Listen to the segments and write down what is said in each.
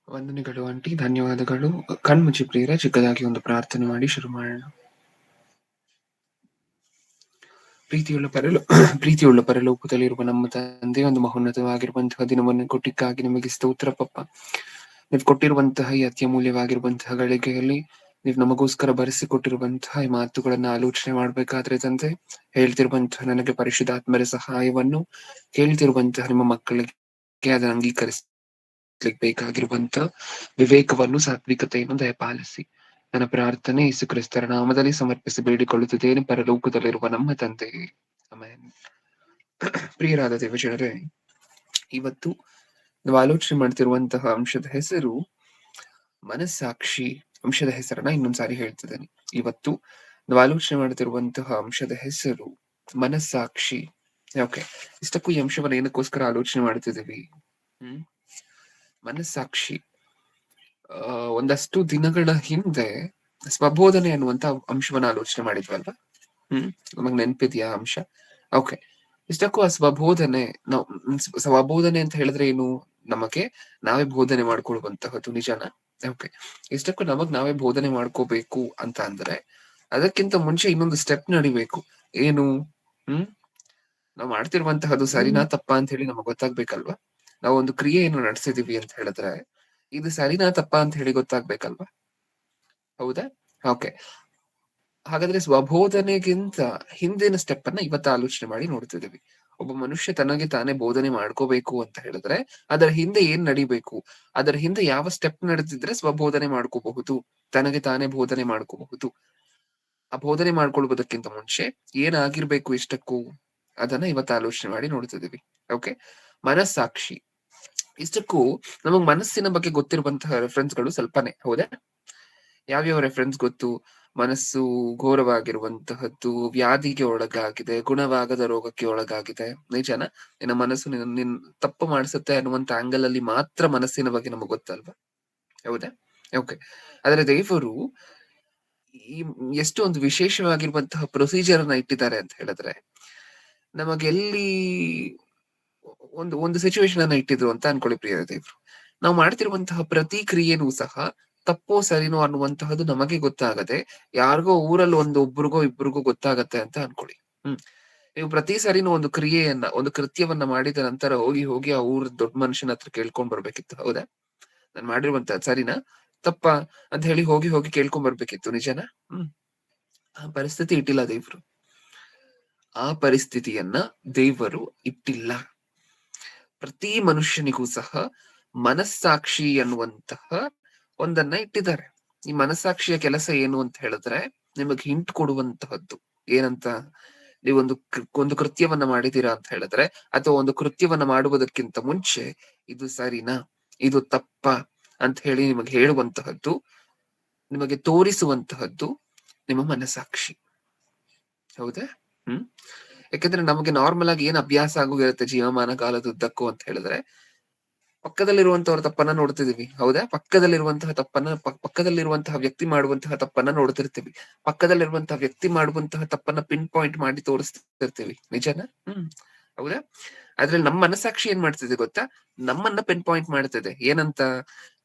ವಂದನೆಗಳು ಆಂಟಿ, ಧನ್ಯವಾದಗಳು. ಕಣ್ಮುಚ್ಚಿ ಪ್ರಿಯರೇ, ಚಿಕ್ಕದಾಗಿ ಒಂದು ಪ್ರಾರ್ಥನೆ ಮಾಡಿ ಶುರು ಮಾಡೋಣ. ಪ್ರೀತಿಯುಳ್ಳ ಪರಲೋಕದಲ್ಲಿರುವ ನಮ್ಮ ತಂದೆ, ಒಂದು ಮಹೋನ್ನತವಾಗಿರುವಂತಹ ದಿನವನ್ನು ಕೊಟ್ಟಿಕ್ಕಾಗಿ ನಿಮಗೆ ಸ್ತೋತ್ರ ಪಪ್ಪ. ನೀವು ಕೊಟ್ಟಿರುವಂತಹ ಈ ಅತ್ಯಮೂಲ್ಯವಾಗಿರುವಂತಹ ಗಳಿಗೆಯಲ್ಲಿ ನೀವು ನಮಗೋಸ್ಕರ ಬರೆಸಿಕೊಟ್ಟಿರುವಂತಹ ಈ ಮಾತುಗಳನ್ನ ಆಲೋಚನೆ ಮಾಡ್ಬೇಕಾದ್ರೆ ತಂದೆ, ಹೇಳ್ತಿರುವಂತಹ ನನಗೆ ಪರಿಶುದ್ಧಾತ್ಮರ ಸಹಾಯವನ್ನು ಕೇಳ್ತಿರುವಂತಹ ನಿಮ್ಮ ಮಕ್ಕಳಿಗೆ ಅದನ್ನು ಅಂಗೀಕರಿಸಲಿಕ್ಕೆ ಬೇಕಾಗಿರುವಂತಹ ವಿವೇಕವನ್ನು, ಸಾತ್ವಿಕತೆಯನ್ನು ದಯಪಾಲಿಸಿ. ನನ್ನ ಪ್ರಾರ್ಥನೆ ಯೇಸು ಕ್ರಿಸ್ತರ ನಾಮದಲ್ಲಿ ಸಮರ್ಪಿಸಿ ಬೇಡಿಕೊಳ್ಳುತ್ತಿದ್ದೇನೆ, ಪರಲೋಕದಲ್ಲಿರುವ ನಮ್ಮ ತಂದೆಯೇ, ಆಮೆನ್. ಪ್ರಿಯರಾದ ದೇವಜನರೇ, ಇವತ್ತು ನಾವು ಆಲೋಚನೆ ಮಾಡ್ತಿರುವಂತಹ ಅಂಶದ ಹೆಸರು ಮನಸ್ಸಾಕ್ಷಿ. ಅಂಶದ ಹೆಸರನ್ನ ಇನ್ನೊಂದ್ಸಾರಿ ಹೇಳ್ತಿದ್ದೇನೆ. ಇವತ್ತು ನಾವು ಆಲೋಚನೆ ಮಾಡ್ತಿರುವಂತಹ ಅಂಶದ ಹೆಸರು ಮನಸ್ಸಾಕ್ಷಿ. ಓಕೆ, ಇಷ್ಟಕ್ಕೂ ಈ ಅಂಶವನ್ನ ಏನಕ್ಕೋಸ್ಕರ ಆಲೋಚನೆ ಮಾಡ್ತಿದ್ದೀವಿ? ಮನಸ್ಸಾಕ್ಷಿ. ಒಂದಷ್ಟು ದಿನಗಳ ಹಿಂದೆ ಸ್ವಬೋಧನೆ ಅನ್ನುವಂತ ಅಂಶವನ್ನ ಆಲೋಚನೆ ಮಾಡಿದ್ವಲ್ವಾ? ನಮಗ್ ನೆನಪಿದ್ಯಾ ಅಂಶ? ಓಕೆ, ಇಷ್ಟಕ್ಕೂ ಆ ಸ್ವಬೋಧನೆ, ಸ್ವಬೋಧನೆ ಅಂತ ಹೇಳಿದ್ರೆ ಏನು? ನಮಗೆ ನಾವೇ ಬೋಧನೆ ಮಾಡ್ಕೊಳ್ಳುವಂತಹದ್ದು, ನಿಜಾನ? ಓಕೆ, ಇಷ್ಟಕ್ಕೂ ನಮಗ್ ನಾವೇ ಬೋಧನೆ ಮಾಡ್ಕೋಬೇಕು ಅಂತ ಅಂದ್ರೆ ಅದಕ್ಕಿಂತ ಮುಂಚೆ ಇನ್ನೊಂದು ಸ್ಟೆಪ್ ನಡಿಬೇಕು. ಏನು? ನಾವು ಮಾಡ್ತಿರುವಂತಹದ್ದು ಸರಿನಾ ತಪ್ಪಾ ಅಂತ ಹೇಳಿ ನಮಗ್ ಗೊತ್ತಾಗ್ಬೇಕಲ್ವಾ? ನಾವು ಒಂದು ಕ್ರಿಯೆಯನ್ನು ನಡೆಸಿದೀವಿ ಅಂತ ಹೇಳಿದ್ರೆ ಇದು ಸರಿನಾ ತಪ್ಪಾ ಅಂತ ಹೇಳಿ ಗೊತ್ತಾಗ್ಬೇಕಲ್ವಾ? ಹೌದಾ? ಓಕೆ, ಹಾಗಾದ್ರೆ ಸ್ವಬೋಧನೆಗಿಂತ ಹಿಂದಿನ ಸ್ಟೆಪ್ ಅನ್ನ ಇವತ್ತು ಆಲೋಚನೆ ಮಾಡಿ ನೋಡ್ತಿದೀವಿ. ಒಬ್ಬ ಮನುಷ್ಯ ತನಗೆ ತಾನೇ ಬೋಧನೆ ಮಾಡ್ಕೋಬೇಕು ಅಂತ ಹೇಳಿದ್ರೆ ಅದರ ಹಿಂದೆ ಏನ್ ನಡಿಬೇಕು, ಅದರ ಹಿಂದೆ ಯಾವ ಸ್ಟೆಪ್ ನಡೆದಿದ್ರೆ ಸ್ವಬೋಧನೆ ಮಾಡ್ಕೋಬಹುದು, ತನಗೆ ತಾನೇ ಬೋಧನೆ ಮಾಡ್ಕೋಬಹುದು. ಆ ಬೋಧನೆ ಮಾಡ್ಕೊಳ್ಬೋದಕ್ಕಿಂತ ಮುಂಚೆ ಏನಾಗಿರ್ಬೇಕು ಇಷ್ಟಕ್ಕೂ, ಅದನ್ನ ಇವತ್ತು ಆಲೋಚನೆ ಮಾಡಿ ನೋಡ್ತಿದೀವಿ. ಓಕೆ, ಮನಸ್ಸಾಕ್ಷಿ. ಇಷ್ಟಕ್ಕೂ ನಮಗ್ ಮನಸ್ಸಿನ ಬಗ್ಗೆ ಗೊತ್ತಿರುವಂತಹ ರೆಫರೆನ್ಸ್ಗಳು ಸ್ವಲ್ಪನೇ, ಹೌದಾ? ಯಾವ್ಯಾವ ರೆಫರೆನ್ಸ್ ಗೊತ್ತು? ಮನಸ್ಸು ಘೋರವಾಗಿರುವಂತಹದ್ದು, ವ್ಯಾಧಿಗೆ ಒಳಗಾಗಿದೆ, ಗುಣವಾಗದ ರೋಗಕ್ಕೆ ಒಳಗಾಗಿದೆ. ನಿಜಾನ? ನಿನ್ನ ಮನಸ್ಸು ನಿನ್ ತಪ್ಪು ಮಾಡಿಸುತ್ತೆ ಅನ್ನುವಂತ ಆಂಗಲ್ ಅಲ್ಲಿ ಮಾತ್ರ ಮನಸ್ಸಿನ ಬಗ್ಗೆ ನಮಗ್ ಗೊತ್ತಲ್ವಾ? ಹೌದಾ? ಓಕೆ, ಆದ್ರೆ ದೇವರು ಈ ಎಷ್ಟು ಒಂದು ವಿಶೇಷವಾಗಿರುವಂತಹ ಪ್ರೊಸೀಜರ್ ಅನ್ನ ಇಟ್ಟಿದ್ದಾರೆ ಅಂತ ಹೇಳಿದ್ರೆ, ನಮಗೆಲ್ಲಿ ಒಂದು ಸಿಚುವೇಶನ್ ಅನ್ನ ಇಟ್ಟಿದ್ರು ಅಂತ ಅನ್ಕೊಳ್ಳಿ ಪ್ರಿಯ ದೇವ್ರು. ನಾವು ಮಾಡ್ತಿರುವಂತಹ ಪ್ರತಿ ಕ್ರಿಯೆನೂ ಸಹ ತಪ್ಪೋ ಸರಿನೋ ಅನ್ನುವಂತಹದ್ದು ನಮಗೆ ಗೊತ್ತಾಗದೆ ಯಾರಿಗೋ ಊರಲ್ಲಿ ಒಬ್ರಿಗೋ ಇಬ್ರಿಗೋ ಗೊತ್ತಾಗತ್ತೆ ಅಂತ ಅನ್ಕೊಳ್ಳಿ. ನೀವು ಪ್ರತಿ ಸರಿನೂ ಒಂದು ಕ್ರಿಯೆಯನ್ನ, ಒಂದು ಕೃತ್ಯವನ್ನ ಮಾಡಿದ ನಂತರ ಹೋಗಿ ಆ ಊರ್ ದೊಡ್ಡ ಮನುಷ್ಯನ ಹತ್ರ ಕೇಳ್ಕೊಂಡ್ ಬರ್ಬೇಕಿತ್ತು. ಹೌದಾ? ನಾನ್ ಮಾಡಿರುವಂತ ಸರಿನಾ ತಪ್ಪಾ ಅಂತ ಹೇಳಿ ಹೋಗಿ ಕೇಳ್ಕೊಂಡ್ ಬರ್ಬೇಕಿತ್ತು. ನಿಜಾನ? ಆ ಪರಿಸ್ಥಿತಿ ಇಟ್ಟಿಲ್ಲ ದೇವ್ರು. ಆ ಪರಿಸ್ಥಿತಿಯನ್ನ ದೇವರು ಇಟ್ಟಿಲ್ಲ. ಪ್ರತಿ ಮನುಷ್ಯನಿಗೂ ಸಹ ಮನಸ್ಸಾಕ್ಷಿ ಅನ್ನುವಂತಹ ಒಂದನ್ನ ಇಟ್ಟಿದ್ದಾರೆ. ಈ ಮನಸ್ಸಾಕ್ಷಿಯ ಕೆಲಸ ಏನು ಅಂತ ಹೇಳಿದ್ರೆ ನಿಮಗೆ ಹಿಂಟ್ ಕೊಡುವಂತಹದ್ದು. ಏನಂತ? ನೀವೊಂದು ಕೃತ್ಯವನ್ನ ಮಾಡಿದೀರಾ ಅಂತ ಹೇಳಿದ್ರೆ, ಅಥವಾ ಒಂದು ಕೃತ್ಯವನ್ನ ಮಾಡುವುದಕ್ಕಿಂತ ಮುಂಚೆ ಇದು ಸರಿನಾ, ಇದು ತಪ್ಪಾ ಅಂತ ಹೇಳಿ ನಿಮಗೆ ಹೇಳುವಂತಹದ್ದು, ನಿಮಗೆ ತೋರಿಸುವಂತಹದ್ದು ನಿಮ್ಮ ಮನಸ್ಸಾಕ್ಷಿ. ಹೌದಾ? ಯಾಕಂದ್ರೆ ನಮಗೆ ನಾರ್ಮಲ್ ಆಗಿ ಏನ್ ಅಭ್ಯಾಸ ಆಗೋಗಿರುತ್ತೆ ಜೀವಮಾನ ಕಾಲದುದ್ದಕ್ಕೂ ಅಂತ ಹೇಳಿದ್ರೆ, ಪಕ್ಕದಲ್ಲಿರುವಂತವ್ರ ತಪ್ಪನ್ನ ನೋಡ್ತಿದೀವಿ. ಹೌದಾ? ಪಕ್ಕದಲ್ಲಿರುವಂತಹ ವ್ಯಕ್ತಿ ಮಾಡುವಂತಹ ತಪ್ಪನ್ನ ನೋಡ್ತಿರ್ತೀವಿ. ಪಕ್ಕದಲ್ಲಿರುವಂತಹ ವ್ಯಕ್ತಿ ಮಾಡುವಂತಹ ತಪ್ಪನ್ನ ಪಿನ್ ಪಾಯಿಂಟ್ ಮಾಡಿ ತೋರಿಸ್ತಿರ್ತೀವಿ. ನಿಜಾನ? ಹೌದಾ? ಅದ್ರಲ್ಲಿ ನಮ್ಮ ಮನಸ್ಸಾಕ್ಷಿ ಏನ್ ಮಾಡ್ತಿದೆ ಗೊತ್ತಾ? ನಮ್ಮನ್ನ ಪಿನ್ ಪಾಯಿಂಟ್ ಮಾಡ್ತಿದೆ. ಏನಂತ?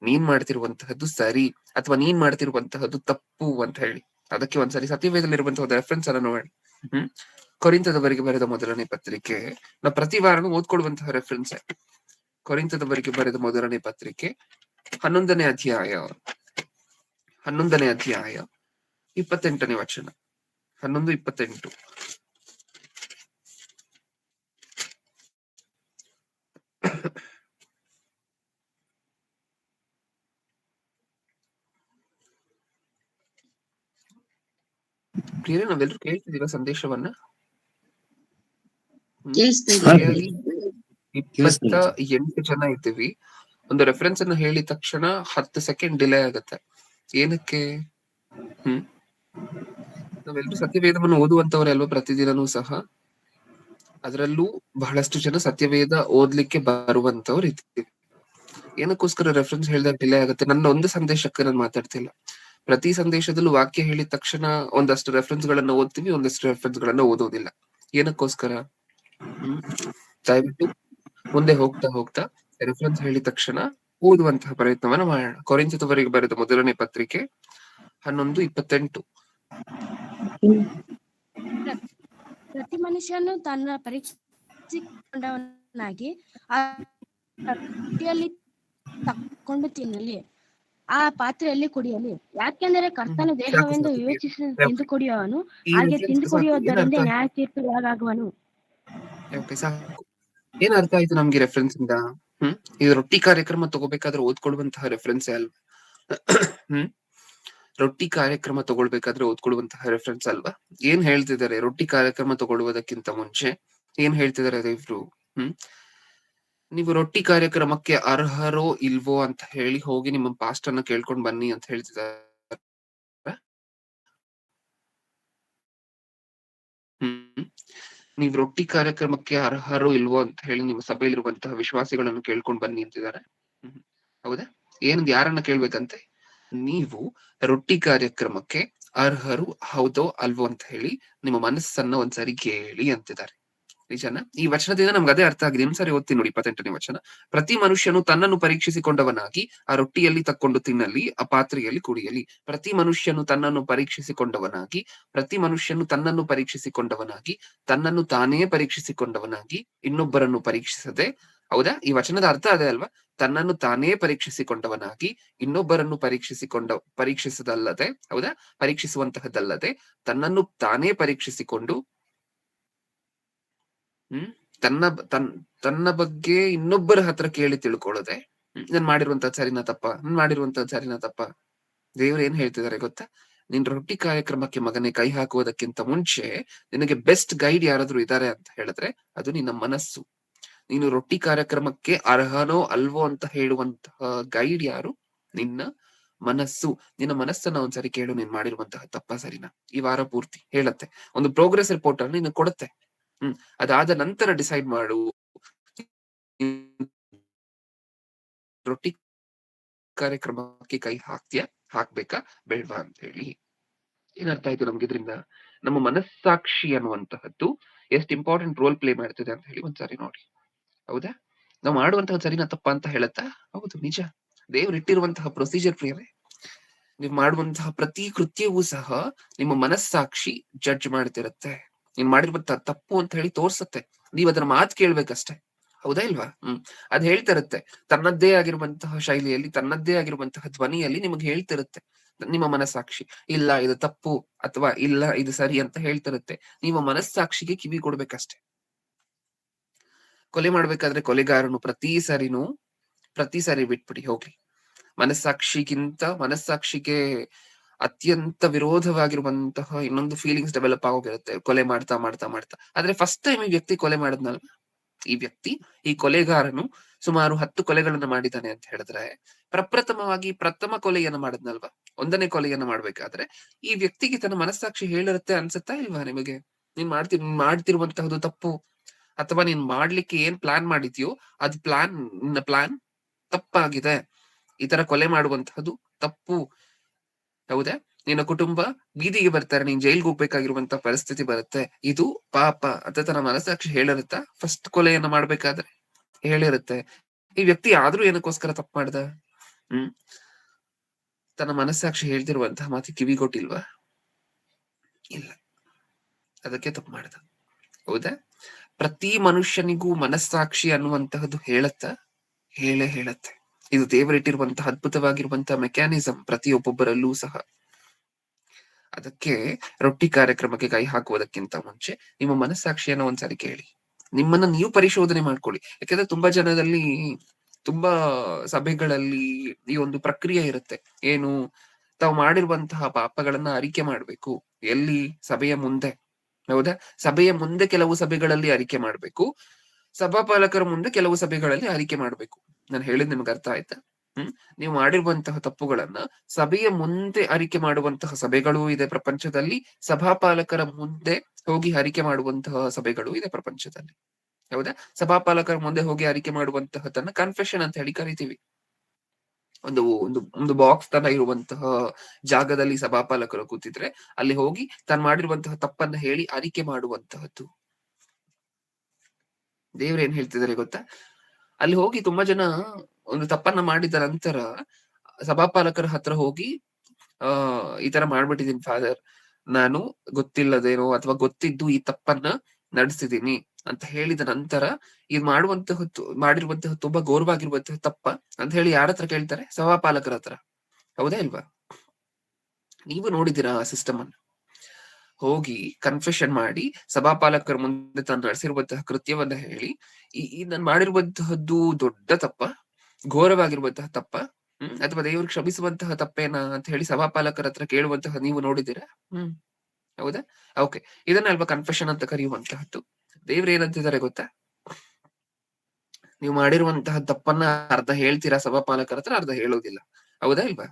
ನೀನ್ ಮಾಡ್ತಿರುವಂತಹದ್ದು ಸರಿ ಅಥವಾ ನೀನ್ ಮಾಡ್ತಿರುವಂತಹದ್ದು ತಪ್ಪು ಅಂತ ಹೇಳಿ. ಅದಕ್ಕೆ ಒಂದ್ಸರಿ ಸತ್ಯವೇದಲ್ಲಿರುವಂತಹ ಒಂದು ರೆಫರೆನ್ಸ್ ಅನ್ನ ನೋಡಿ. ಕೊರಿಂಥದವರಿಗೆ ಬರೆದ ಮೊದಲನೇ ಪತ್ರಿಕೆ, ನಾವು ಪ್ರತಿ ವಾರನೂ ಓದ್ಕೊಳ್ಳುವಂತಹ ರೆಫರೆನ್ಸ್. ಕೊರಿಂಥದವರಿಗೆ ಬರೆದ ಮೊದಲನೇ ಪತ್ರಿಕೆ 11ನೇ ಅಧ್ಯಾಯ 28ನೇ ವಚನ. 11:28. ಪ್ರಿಯರೇ, ನಾವೆಲ್ಲರೂ ಕೇಳ್ತಿದೀವ ಸಂದೇಶವನ್ನ? 28 ಜನ ಇದ್ದೀವಿ. ಒಂದು ರೆಫರೆನ್ಸ್ ಅನ್ನು ಹೇಳಿದ ತಕ್ಷಣ 10 ಸೆಕೆಂಡ್ ಡಿಲೇ ಆಗುತ್ತೆ. ಏನಕ್ಕೆ? ನಾವೆಲ್ಲರೂ ಸತ್ಯವೇದವನ್ನು ಓದುವಂತವರೆಲ್ವ ಪ್ರತಿದಿನನೂ ಸಹ? ಅದರಲ್ಲೂ ಬಹಳಷ್ಟು ಜನ ಸತ್ಯವೇದ ಓದ್ಲಿಕ್ಕೆ ಬರುವಂತವ್ರು ಇದ್ದೀವಿ. ಏನಕ್ಕೋಸ್ಕರ ರೆಫರೆನ್ಸ್ ಹೇಳಿದಾಗ ಡಿಲೇ ಆಗುತ್ತೆ? ನನ್ನ ಒಂದು ಸಂದೇಶಕ್ಕೆ ನಾನು ಮಾತಾಡ್ತಿಲ್ಲ. ಪ್ರತಿ ಸಂದೇಶದಲ್ಲೂ ವಾಕ್ಯ ಹೇಳಿದ ತಕ್ಷಣ ಒಂದಷ್ಟು ರೆಫರೆನ್ಸ್ ಗಳನ್ನ ಓದ್ತೀವಿ, ಒಂದಷ್ಟು ರೆಫರೆನ್ಸ್ ಗಳನ್ನ ಓದೋದಿಲ್ಲ. ಏನಕ್ಕೋಸ್ಕರ? ದಯವಿಟ್ಟು ಮುಂದೆ ಹೋಗ್ತಾ ರೆಫರೆನ್ಸ್ ಹೇಳಿದ ತಕ್ಷಣ ಓದುವಂತಹ ಪ್ರಯತ್ನವನ್ನ ಮಾಡೋಣ. ಕೊರಿಂಥದವರಿಗೆ ಬರೆದ ಮೊದಲನೇ ಪತ್ರಿಕೆ 11:28. ಪ್ರತಿ ಮನುಷ್ಯನು ತನ್ನ ಪರೀಕ್ಷಿಸಿಕೊಂಡವನಾಗಿ ಆ ರೊಟ್ಟಿಯಲ್ಲಿ ತಕ್ಕೊಂಡು ತಿನ್ನಲಿ, ಆ ಪಾತ್ರೆಯಲ್ಲಿ ಕುಡಿಯಲಿ. ಯಾಕೆಂದರೆ ಕರ್ತನು ದೇಹವೆಂದು ವಿವೇಚಿಸಿ ತಿಂದು ಕುಡಿಯುವವನು ಹಾಗೆ ತಿಂದು ಕುಡಿಯುವುದರಿಂದ ನ್ಯಾಯ ತೀರ್ಪುಗೊಳಗಾಗುವನು. ಸಾಕು. ಏನ್ ಅರ್ಥ ಆಯ್ತು ನಮ್ಗೆ ರೆಫರೆನ್ಸ್ ಇಂದ? ಇದು ರೊಟ್ಟಿ ಕಾರ್ಯಕ್ರಮ ತಗೋಬೇಕಾದ್ರೆ ಓದ್ಕೊಳ್ಳುವಂತಹ ರೆಫರೆನ್ಸ್ ಅಲ್ವಾ? ರೊಟ್ಟಿ ಕಾರ್ಯಕ್ರಮ ತಗೊಳ್ಬೇಕಾದ್ರೆ ಓದ್ಕೊಳ್ಳುವಂತಹ ರೆಫರೆನ್ಸ್ ಅಲ್ವಾ? ಏನ್ ಹೇಳ್ತಿದ್ದಾರೆ? ರೊಟ್ಟಿ ಕಾರ್ಯಕ್ರಮ ತಗೊಳ್ಳುವುದಕ್ಕಿಂತ ಮುಂಚೆ ಏನ್ ಹೇಳ್ತಿದ್ದಾರೆ ಇವ್ರು? ನೀವು ರೊಟ್ಟಿ ಕಾರ್ಯಕ್ರಮಕ್ಕೆ ಅರ್ಹರೋ ಇಲ್ವೋ ಅಂತ ಹೇಳಿ ಹೋಗಿ ನಿಮ್ಮ ಪಾಸ್ಟ್ ಅನ್ನ ಕೇಳ್ಕೊಂಡ್ ಬನ್ನಿ ಅಂತ ಹೇಳ್ತಿದ್ದಾರೆ. ನೀವು ರೊಟ್ಟಿ ಕಾರ್ಯಕ್ರಮಕ್ಕೆ ಅರ್ಹರೋ ಇಲ್ವೋ ಅಂತ ಹೇಳಿ ನಿಮ್ಮ ಸಭೆಯಲ್ಲಿರುವಂತಹ ವಿಶ್ವಾಸಿಗಳನ್ನು ಕೇಳ್ಕೊಂಡ್ ಬನ್ನಿ ಅಂತಿದ್ದಾರೆ. ಹೌದಾ? ಯಾರನ್ನ ಕೇಳ್ಬೇಕಂತೆ? ನೀವು ರೊಟ್ಟಿ ಕಾರ್ಯಕ್ರಮಕ್ಕೆ ಅರ್ಹರು ಹೌದೋ ಅಲ್ವೋ ಅಂತ ಹೇಳಿ ನಿಮ್ಮ ಮನಸ್ಸನ್ನ ಒಂದ್ಸರಿ ಕೇಳಿ ಅಂತಿದ್ದಾರೆ. ನಿಜಾನ? ಈ ವಚನದಿಂದ ನಮ್ಗೆ ಅದೇ ಅರ್ಥ ಆಗಿದೆ. ಸರಿ ಓದ್ತೀನಿ ನೋಡಿ 28ನೇ ವಚನ. ಪ್ರತಿ ಮನುಷ್ಯನು ತನ್ನನ್ನು ಪರೀಕ್ಷಿಸಿಕೊಂಡವನಾಗಿ ಆ ರೊಟ್ಟಿಯಲ್ಲಿ ತಕ್ಕೊಂಡು ತಿನ್ನಲಿ, ಆ ಪಾತ್ರೆಯಲ್ಲಿ ಕುಡಿಯಲಿ. ಪ್ರತಿ ಮನುಷ್ಯನು ತನ್ನನ್ನು ಪರೀಕ್ಷಿಸಿಕೊಂಡವನಾಗಿ ತನ್ನನ್ನು ತಾನೇ ಪರೀಕ್ಷಿಸಿಕೊಂಡವನಾಗಿ ಇನ್ನೊಬ್ಬರನ್ನು ಪರೀಕ್ಷಿಸದೆ. ಹೌದಾ? ಈ ವಚನದ ಅರ್ಥ ಅದೇ ಅಲ್ವಾ? ತನ್ನನ್ನು ತಾನೇ ಪರೀಕ್ಷಿಸಿಕೊಂಡವನಾಗಿ ಇನ್ನೊಬ್ಬರನ್ನು ಪರೀಕ್ಷಿಸದಲ್ಲದೆ, ಹೌದಾ, ಪರೀಕ್ಷಿಸುವಂತಹದ್ದಲ್ಲದೆ ತನ್ನನ್ನು ತಾನೇ ಪರೀಕ್ಷಿಸಿಕೊಂಡು ತನ್ನ ಬಗ್ಗೆ ಇನ್ನೊಬ್ಬರ ಹತ್ರ ಕೇಳಿ ತಿಳ್ಕೊಳ್ಳೋದೆ. ನಾನ್ ಮಾಡಿರುವಂತದ್ ಸರಿನಾ ತಪ್ಪ? ದೇವ್ರು ಏನ್ ಹೇಳ್ತಿದಾರೆ ಗೊತ್ತಾ? ನಿನ್ ರೊಟ್ಟಿ ಕಾರ್ಯಕ್ರಮಕ್ಕೆ ಮಗನೇ ಕೈ ಹಾಕುವುದಕ್ಕಿಂತ ಮುಂಚೆ ನಿನಗೆ ಬೆಸ್ಟ್ ಗೈಡ್ ಯಾರಾದ್ರೂ ಇದ್ದಾರೆ ಅಂತ ಹೇಳಿದ್ರೆ ಅದು ನಿನ್ನ ಮನಸ್ಸು. ನೀನು ರೊಟ್ಟಿ ಕಾರ್ಯಕ್ರಮಕ್ಕೆ ಅರ್ಹನೋ ಅಲ್ವೋ ಅಂತ ಹೇಳುವಂತಹ ಗೈಡ್ ಯಾರು? ನಿನ್ನ ಮನಸ್ಸು. ನಿನ್ನ ಮನಸ್ಸನ್ನ ಒಂದ್ಸರಿ ಕೇಳು, ನೀನ್ ಮಾಡಿರುವಂತಹ ತಪ್ಪ ಸರಿನಾ? ಈ ವಾರ ಪೂರ್ತಿ ಹೇಳತ್ತೆ, ಒಂದು ಪ್ರೋಗ್ರೆಸ್ ರಿಪೋರ್ಟ್ ಅನ್ನು ನಿನ್ನ ಕೊಡುತ್ತೆ. ಅದಾದ ನಂತರ ಡಿಸೈಡ್ ಮಾಡು, ರೊಟ್ಟಿ ಕಾರ್ಯಕ್ರಮಕ್ಕೆ ಕೈ ಹಾಕ್ಬೇಕಾ ಬೇಡ್ವಾ ಅಂತ ಹೇಳಿ. ಏನರ್ಥ ಆಯ್ತು ನಮ್ಗೆ ಇದ್ರಿಂದ? ನಮ್ಮ ಮನಸ್ಸಾಕ್ಷಿ ಅನ್ನುವಂತಹದ್ದು ಎಷ್ಟು ಇಂಪಾರ್ಟೆಂಟ್ ರೋಲ್ ಪ್ಲೇ ಮಾಡ್ತಿದೆ ಅಂತ ಹೇಳಿ ಒಂದ್ಸಾರಿ ನೋಡಿ. ಹೌದಾ? ನಾವು ಮಾಡುವಂತಹ ಸರಿನಾ ತಪ್ಪ ಅಂತ ಹೇಳತ್ತಾ? ಹೌದು, ನಿಜ. ದೇವ್ರು ಇಟ್ಟಿರುವಂತಹ ಪ್ರೊಸೀಜರ್ ಪ್ರಿಯರೇ. ನೀವು ಮಾಡುವಂತಹ ಪ್ರತಿ ಕೃತ್ಯವೂ ಸಹ ನಿಮ್ಮ ಮನಸ್ಸಾಕ್ಷಿ ಜಡ್ಜ್ ಮಾಡ್ತಿರತ್ತೆ. ನೀನ್ ಮಾಡಿರುವಂತಹ ತಪ್ಪು ಅಂತ ಹೇಳಿ ತೋರ್ಸತ್ತೆ. ನೀವ್ ಅದನ್ನ ಮಾತು ಕೇಳ್ಬೇಕಷ್ಟೇ. ಹೌದಾ ಇಲ್ವಾ? ಅದ್ ಹೇಳ್ತಿರತ್ತೆ. ತನ್ನದ್ದೇ ಆಗಿರುವಂತಹ ಶೈಲಿಯಲ್ಲಿ, ತನ್ನದ್ದೇ ಆಗಿರುವಂತಹ ಧ್ವನಿಯಲ್ಲಿ ನಿಮಗೆ ಹೇಳ್ತಿರುತ್ತೆ ನಿಮ್ಮ ಮನಸ್ಸಾಕ್ಷಿ. ಇಲ್ಲ ಇದು ತಪ್ಪು ಅಥವಾ ಇಲ್ಲ ಇದು ಸರಿ ಅಂತ ಹೇಳ್ತಿರುತ್ತೆ. ನಿಮ್ಮ ಮನಸ್ಸಾಕ್ಷಿಗೆ ಕಿವಿ ಕೊಡ್ಬೇಕಷ್ಟೆ. ಕೊಲೆ ಮಾಡ್ಬೇಕಾದ್ರೆ ಕೊಲೆಗಾರನು ಪ್ರತಿ ಸಾರಿ ಬಿಟ್ಬಿಡಿ ಹೋಗ್ಲಿ. ಮನಸ್ಸಾಕ್ಷಿಗೆ ಅತ್ಯಂತ ವಿರೋಧವಾಗಿರುವಂತಹ ಇನ್ನೊಂದು ಫೀಲಿಂಗ್ಸ್ ಡೆವಲಪ್ ಆಗೋಗಿರುತ್ತೆ ಕೊಲೆ ಮಾಡ್ತಾ ಮಾಡ್ತಾ ಮಾಡ್ತಾ. ಆದ್ರೆ ಫಸ್ಟ್ ಟೈಮ್ ಈ ವ್ಯಕ್ತಿ ಕೊಲೆ ಮಾಡಿದ್ನಲ್ವ, ಈ ಕೊಲೆಗಾರನು ಸುಮಾರು 10 ಕೊಲೆಗಳನ್ನ ಮಾಡಿದ್ದಾನೆ ಅಂತ ಹೇಳಿದ್ರೆ, ಪ್ರಥಮ ಕೊಲೆಯನ್ನ ಮಾಡಿದ್ನಲ್ವ, 1ನೇ ಕೊಲೆಯನ್ನ ಮಾಡ್ಬೇಕಾದ್ರೆ ಈ ವ್ಯಕ್ತಿಗೆ ತನ್ನ ಮನಸ್ಸಾಕ್ಷಿ ಹೇಳಿರುತ್ತೆ ಅನ್ಸುತ್ತಾ ಇಲ್ವಾ ನಿಮಗೆ? ನೀನ್ ಮಾಡ್ತಿರುವಂತಹದ್ದು ತಪ್ಪು, ಅಥವಾ ನೀನ್ ಮಾಡ್ಲಿಕ್ಕೆ ಏನ್ ಪ್ಲಾನ್ ಮಾಡಿದ್ಯೋ ಅದು ನಿನ್ನ ಪ್ಲಾನ್ ತಪ್ಪಾಗಿದೆ. ಈ ತರ ಕೊಲೆ ಮಾಡುವಂತಹದ್ದು ತಪ್ಪು. ಹೌದಾ? ನಿನ್ನ ಕುಟುಂಬ ಬೀದಿಗೆ ಬರ್ತಾರೆ, ನೀನ್ ಜೈಲ್ಗೆ ಹೋಗ್ಬೇಕಾಗಿರುವಂತ ಪರಿಸ್ಥಿತಿ ಬರುತ್ತೆ, ಇದು ಪಾಪ ಅಂತ ತನ್ನ ಮನಸ್ಸಾಕ್ಷಿ ಹೇಳಿರುತ್ತಾ? ಫಸ್ಟ್ ಕೊಲೆಯನ್ನ ಮಾಡ್ಬೇಕಾದ್ರೆ ಹೇಳಿರುತ್ತೆ. ಈ ವ್ಯಕ್ತಿ ಆದ್ರೂ ಏನಕ್ಕೋಸ್ಕರ ತಪ್ಪು ಮಾಡ್ದ? ತನ್ನ ಮನಸ್ಸಾಕ್ಷಿ ಹೇಳ್ತಿರುವಂತಹ ಮಾತಿ ಕಿವಿ ಕೊಟ್ಟಿಲ್ವಾ? ಇಲ್ಲ, ಅದಕ್ಕೆ ತಪ್ಪು ಮಾಡ್ದ. ಹೌದಾ? ಪ್ರತಿ ಮನುಷ್ಯನಿಗೂ ಮನಸ್ಸಾಕ್ಷಿ ಅನ್ನುವಂತಹದ್ದು ಹೇಳತ್ತೆ. ಇದು ದೇವರಿಟ್ಟಿರುವಂತಹ ಅದ್ಭುತವಾಗಿರುವಂತಹ ಮೆಕ್ಯಾನಿಸಮ್ ಪ್ರತಿಯೊಬ್ಬೊಬ್ಬರಲ್ಲೂ ಸಹ. ಅದಕ್ಕೆ ರೊಟ್ಟಿ ಕಾರ್ಯಕ್ರಮಕ್ಕೆ ಕೈ ಹಾಕುವುದಕ್ಕಿಂತ ಮುಂಚೆ ನಿಮ್ಮ ಮನಸ್ಸಾಕ್ಷಿಯನ್ನ ಒಂದ್ಸರಿ ಕೇಳಿ, ನಿಮ್ಮನ್ನ ನೀವು ಪರಿಶೋಧನೆ ಮಾಡ್ಕೊಳ್ಳಿ. ಯಾಕಂದ್ರೆ ತುಂಬಾ ಸಭೆಗಳಲ್ಲಿ ಈ ಒಂದು ಪ್ರಕ್ರಿಯೆ ಇರುತ್ತೆ. ಏನು? ತಾವು ಮಾಡಿರುವಂತಹ ಪಾಪಗಳನ್ನ ಅರಿಕೆ ಮಾಡ್ಬೇಕು. ಎಲ್ಲಿ? ಸಭೆಯ ಮುಂದೆ. ಹೌದಾ? ಸಭೆಯ ಮುಂದೆ ಕೆಲವು ಸಭೆಗಳಲ್ಲಿ ಅರಿಕೆ ಮಾಡ್ಬೇಕು, ಸಭಾಪಾಲಕರ ಮುಂದೆ ಕೆಲವು ಸಭೆಗಳಲ್ಲಿ ಅರಿಕೆ ಮಾಡ್ಬೇಕು. ನಾನು ಹೇಳಿದ್ ನಿಮ್ಗೆ ಅರ್ಥ ಆಯ್ತಾ? ನೀವು ಮಾಡಿರುವಂತಹ ತಪ್ಪುಗಳನ್ನ ಸಭೆಯ ಮುಂದೆ ಅರಿಕೆ ಮಾಡುವಂತಹ ಸಭೆಗಳೂ ಇದೆ ಪ್ರಪಂಚದಲ್ಲಿ, ಸಭಾಪಾಲಕರ ಮುಂದೆ ಹೋಗಿ ಅರಿಕೆ ಮಾಡುವಂತಹ ಸಭೆಗಳು ಇದೆ ಪ್ರಪಂಚದಲ್ಲಿ. ಹೌದಾ? ಸಭಾಪಾಲಕರ ಮುಂದೆ ಹೋಗಿ ಅರಿಕೆ ಮಾಡುವಂತಹದನ್ನ ಕನ್ಫೆಷನ್ ಅಂತ ಹೇಳಿ ಕರಿತೀವಿ. ಒಂದು ಬಾಕ್ಸ್ ತರ ಇರುವಂತಹ ಜಾಗದಲ್ಲಿ ಸಭಾಪಾಲಕರು ಕೂತಿದ್ರೆ ಅಲ್ಲಿ ಹೋಗಿ ತಾನು ಮಾಡಿರುವಂತಹ ತಪ್ಪನ್ನ ಹೇಳಿ ಅರಿಕೆ ಮಾಡುವಂತಹದ್ದು. ದೇವ್ರ ಏನ್ ಹೇಳ್ತಿದ್ದಾರೆ ಗೊತ್ತಾ? ಅಲ್ಲಿ ಹೋಗಿ ತುಂಬಾ ಜನ ಒಂದು ತಪ್ಪನ್ನ ಮಾಡಿದ ನಂತರ ಸಭಾಪಾಲಕರ ಹತ್ರ ಹೋಗಿ ಈ ತರ ಮಾಡ್ಬಿಟ್ಟಿದೀನಿ ಫಾದರ್, ನಾನು ಗೊತ್ತಿಲ್ಲದೇನೋ ಅಥವಾ ಗೊತ್ತಿದ್ದು ಈ ತಪ್ಪನ್ನ ನಡೆಸಿದೀನಿ ಅಂತ ಹೇಳಿದ ನಂತರ ಇದು ಮಾಡಿರುವಂತಹ ತುಂಬಾ ಗೌರವಾಗಿರುವಂತಹ ತಪ್ಪ ಅಂತ ಹೇಳಿ ಯಾರ ಹತ್ರ ಕೇಳ್ತಾರೆ? ಸಭಾಪಾಲಕರ ಹತ್ರ. ಹೌದಾ ಇಲ್ವಾ? ನೀವು ನೋಡಿದ್ದೀರಾ ಆ ಸಿಸ್ಟಮ್ ಅನ್ನ? ಹೋಗಿ ಕನ್ಫೆಷನ್ ಮಾಡಿ ಸಭಾಪಾಲಕರ ಮುಂದೆ ತಾನು ನಡೆಸಿರುವಂತಹ ಕೃತ್ಯವನ್ನ ಹೇಳಿ, ಈ ನಾನು ಮಾಡಿರುವಂತಹದ್ದು ದೊಡ್ಡ ತಪ್ಪ, ಘೋರವಾಗಿರುವಂತಹ ತಪ್ಪ, ಅಥವಾ ದೇವರು ಕ್ಷಮಿಸುವಂತಹ ತಪ್ಪೇನಾ ಅಂತ ಹೇಳಿ ಸಭಾಪಾಲಕರ ಹತ್ರ ಕೇಳುವಂತಹ ನೀವು ನೋಡಿದ್ದೀರಾ? ಹೌದಾ? ಓಕೆ, ಇದನ್ನ ಅಲ್ವಾ ಕನ್ಫೆಷನ್ ಅಂತ ಕರೆಯುವಂತಹದ್ದು. ದೇವ್ರು ಏನಂತಿದ್ದಾರೆ ಗೊತ್ತಾ? ನೀವು ಮಾಡಿರುವಂತಹ ತಪ್ಪನ್ನ ಅರ್ಧ ಹೇಳ್ತೀರಾ ಸಭಾಪಾಲಕರ ಹತ್ರ, ಅರ್ಧ ಹೇಳೋದಿಲ್ಲ. ಹೌದಾ ಇಲ್ವಾ?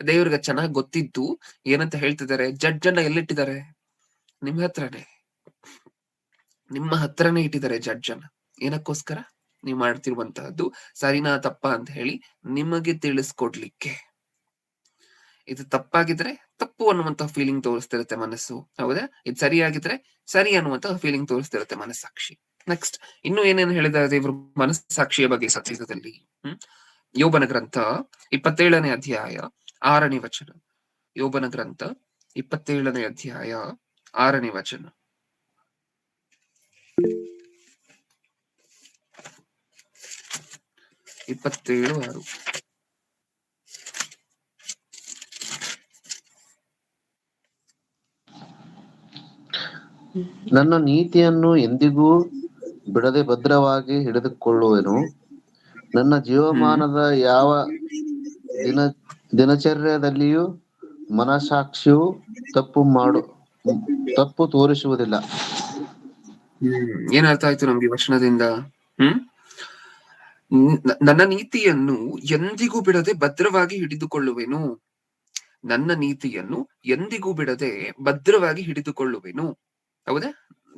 ದೇವ್ರಿಗೆ ಚೆನ್ನಾಗಿ ಗೊತ್ತಿದ್ದು ಏನಂತ ಹೇಳ್ತಿದ್ದಾರೆ? ಜಡ್ಜ್ ಅನ್ನ ಎಲ್ಲಿಟ್ಟಿದ್ದಾರೆ? ನಿಮ್ಮ ಹತ್ರನೇ, ನಿಮ್ಮ ಹತ್ರನೇ ಇಟ್ಟಿದ್ದಾರೆ ಜಡ್ಜ್ ಅನ್ನ. ಏನಕ್ಕೋಸ್ಕರ? ನೀವು ಮಾಡ್ತಿರುವಂತಹದ್ದು ಸರಿನಾ ತಪ್ಪ ಅಂತ ಹೇಳಿ ನಿಮಗೆ ತಿಳಿಸ್ಕೊಡ್ಲಿಕ್ಕೆ. ಇದು ತಪ್ಪಾಗಿದ್ರೆ ತಪ್ಪು ಅನ್ನುವಂತಹ ಫೀಲಿಂಗ್ ತೋರಿಸ್ತಿರುತ್ತೆ ಮನಸ್ಸು. ಹೌದಾ? ಇದು ಸರಿಯಾಗಿದ್ರೆ ಸರಿ ಅನ್ನುವಂತಹ ಫೀಲಿಂಗ್ ತೋರಿಸ್ತಿರುತ್ತೆ ಮನಸ್ಸಾಕ್ಷಿ. ನೆಕ್ಸ್ಟ್ ಇನ್ನು ಏನೇನು ಹೇಳಿದ್ದಾರೆ ದೇವರು ಮನಸ್ಸಾಕ್ಷಿಯ ಬಗ್ಗೆ ಸತ್ಯದಲ್ಲಿ? ಯೋಬನ ಗ್ರಂಥ 27ನೇ ಅಧ್ಯಾಯ 6ನೇ ವಚನ. ಯೋಬನ ಗ್ರಂಥ 27ನೇ ಅಧ್ಯಾಯ 6ನೇ ವಚನ. ನನ್ನ ನೀತಿಯನ್ನು ಎಂದಿಗೂ ಬಿಡದೆ ಭದ್ರವಾಗಿ ಹಿಡಿದುಕೊಳ್ಳುವೆನು. ನನ್ನ ಜೀವಮಾನದ ಯಾವ ದಿನಚರ್ಯದಲ್ಲಿಯೂ ಮನಸಾಕ್ಷಿಯು ತಪ್ಪು ತೋರಿಸುವುದಿಲ್ಲ. ಏನರ್ಥ ಆಯ್ತು ನಮ್ಗೆ ವಚನದಿಂದ? ನನ್ನ ನೀತಿಯನ್ನು ಎಂದಿಗೂ ಬಿಡದೆ ಭದ್ರವಾಗಿ ಹಿಡಿದುಕೊಳ್ಳುವೆನು. ನನ್ನ ನೀತಿಯನ್ನು ಎಂದಿಗೂ ಬಿಡದೆ ಭದ್ರವಾಗಿ ಹಿಡಿದುಕೊಳ್ಳುವೆನು. ಹೌದಾ?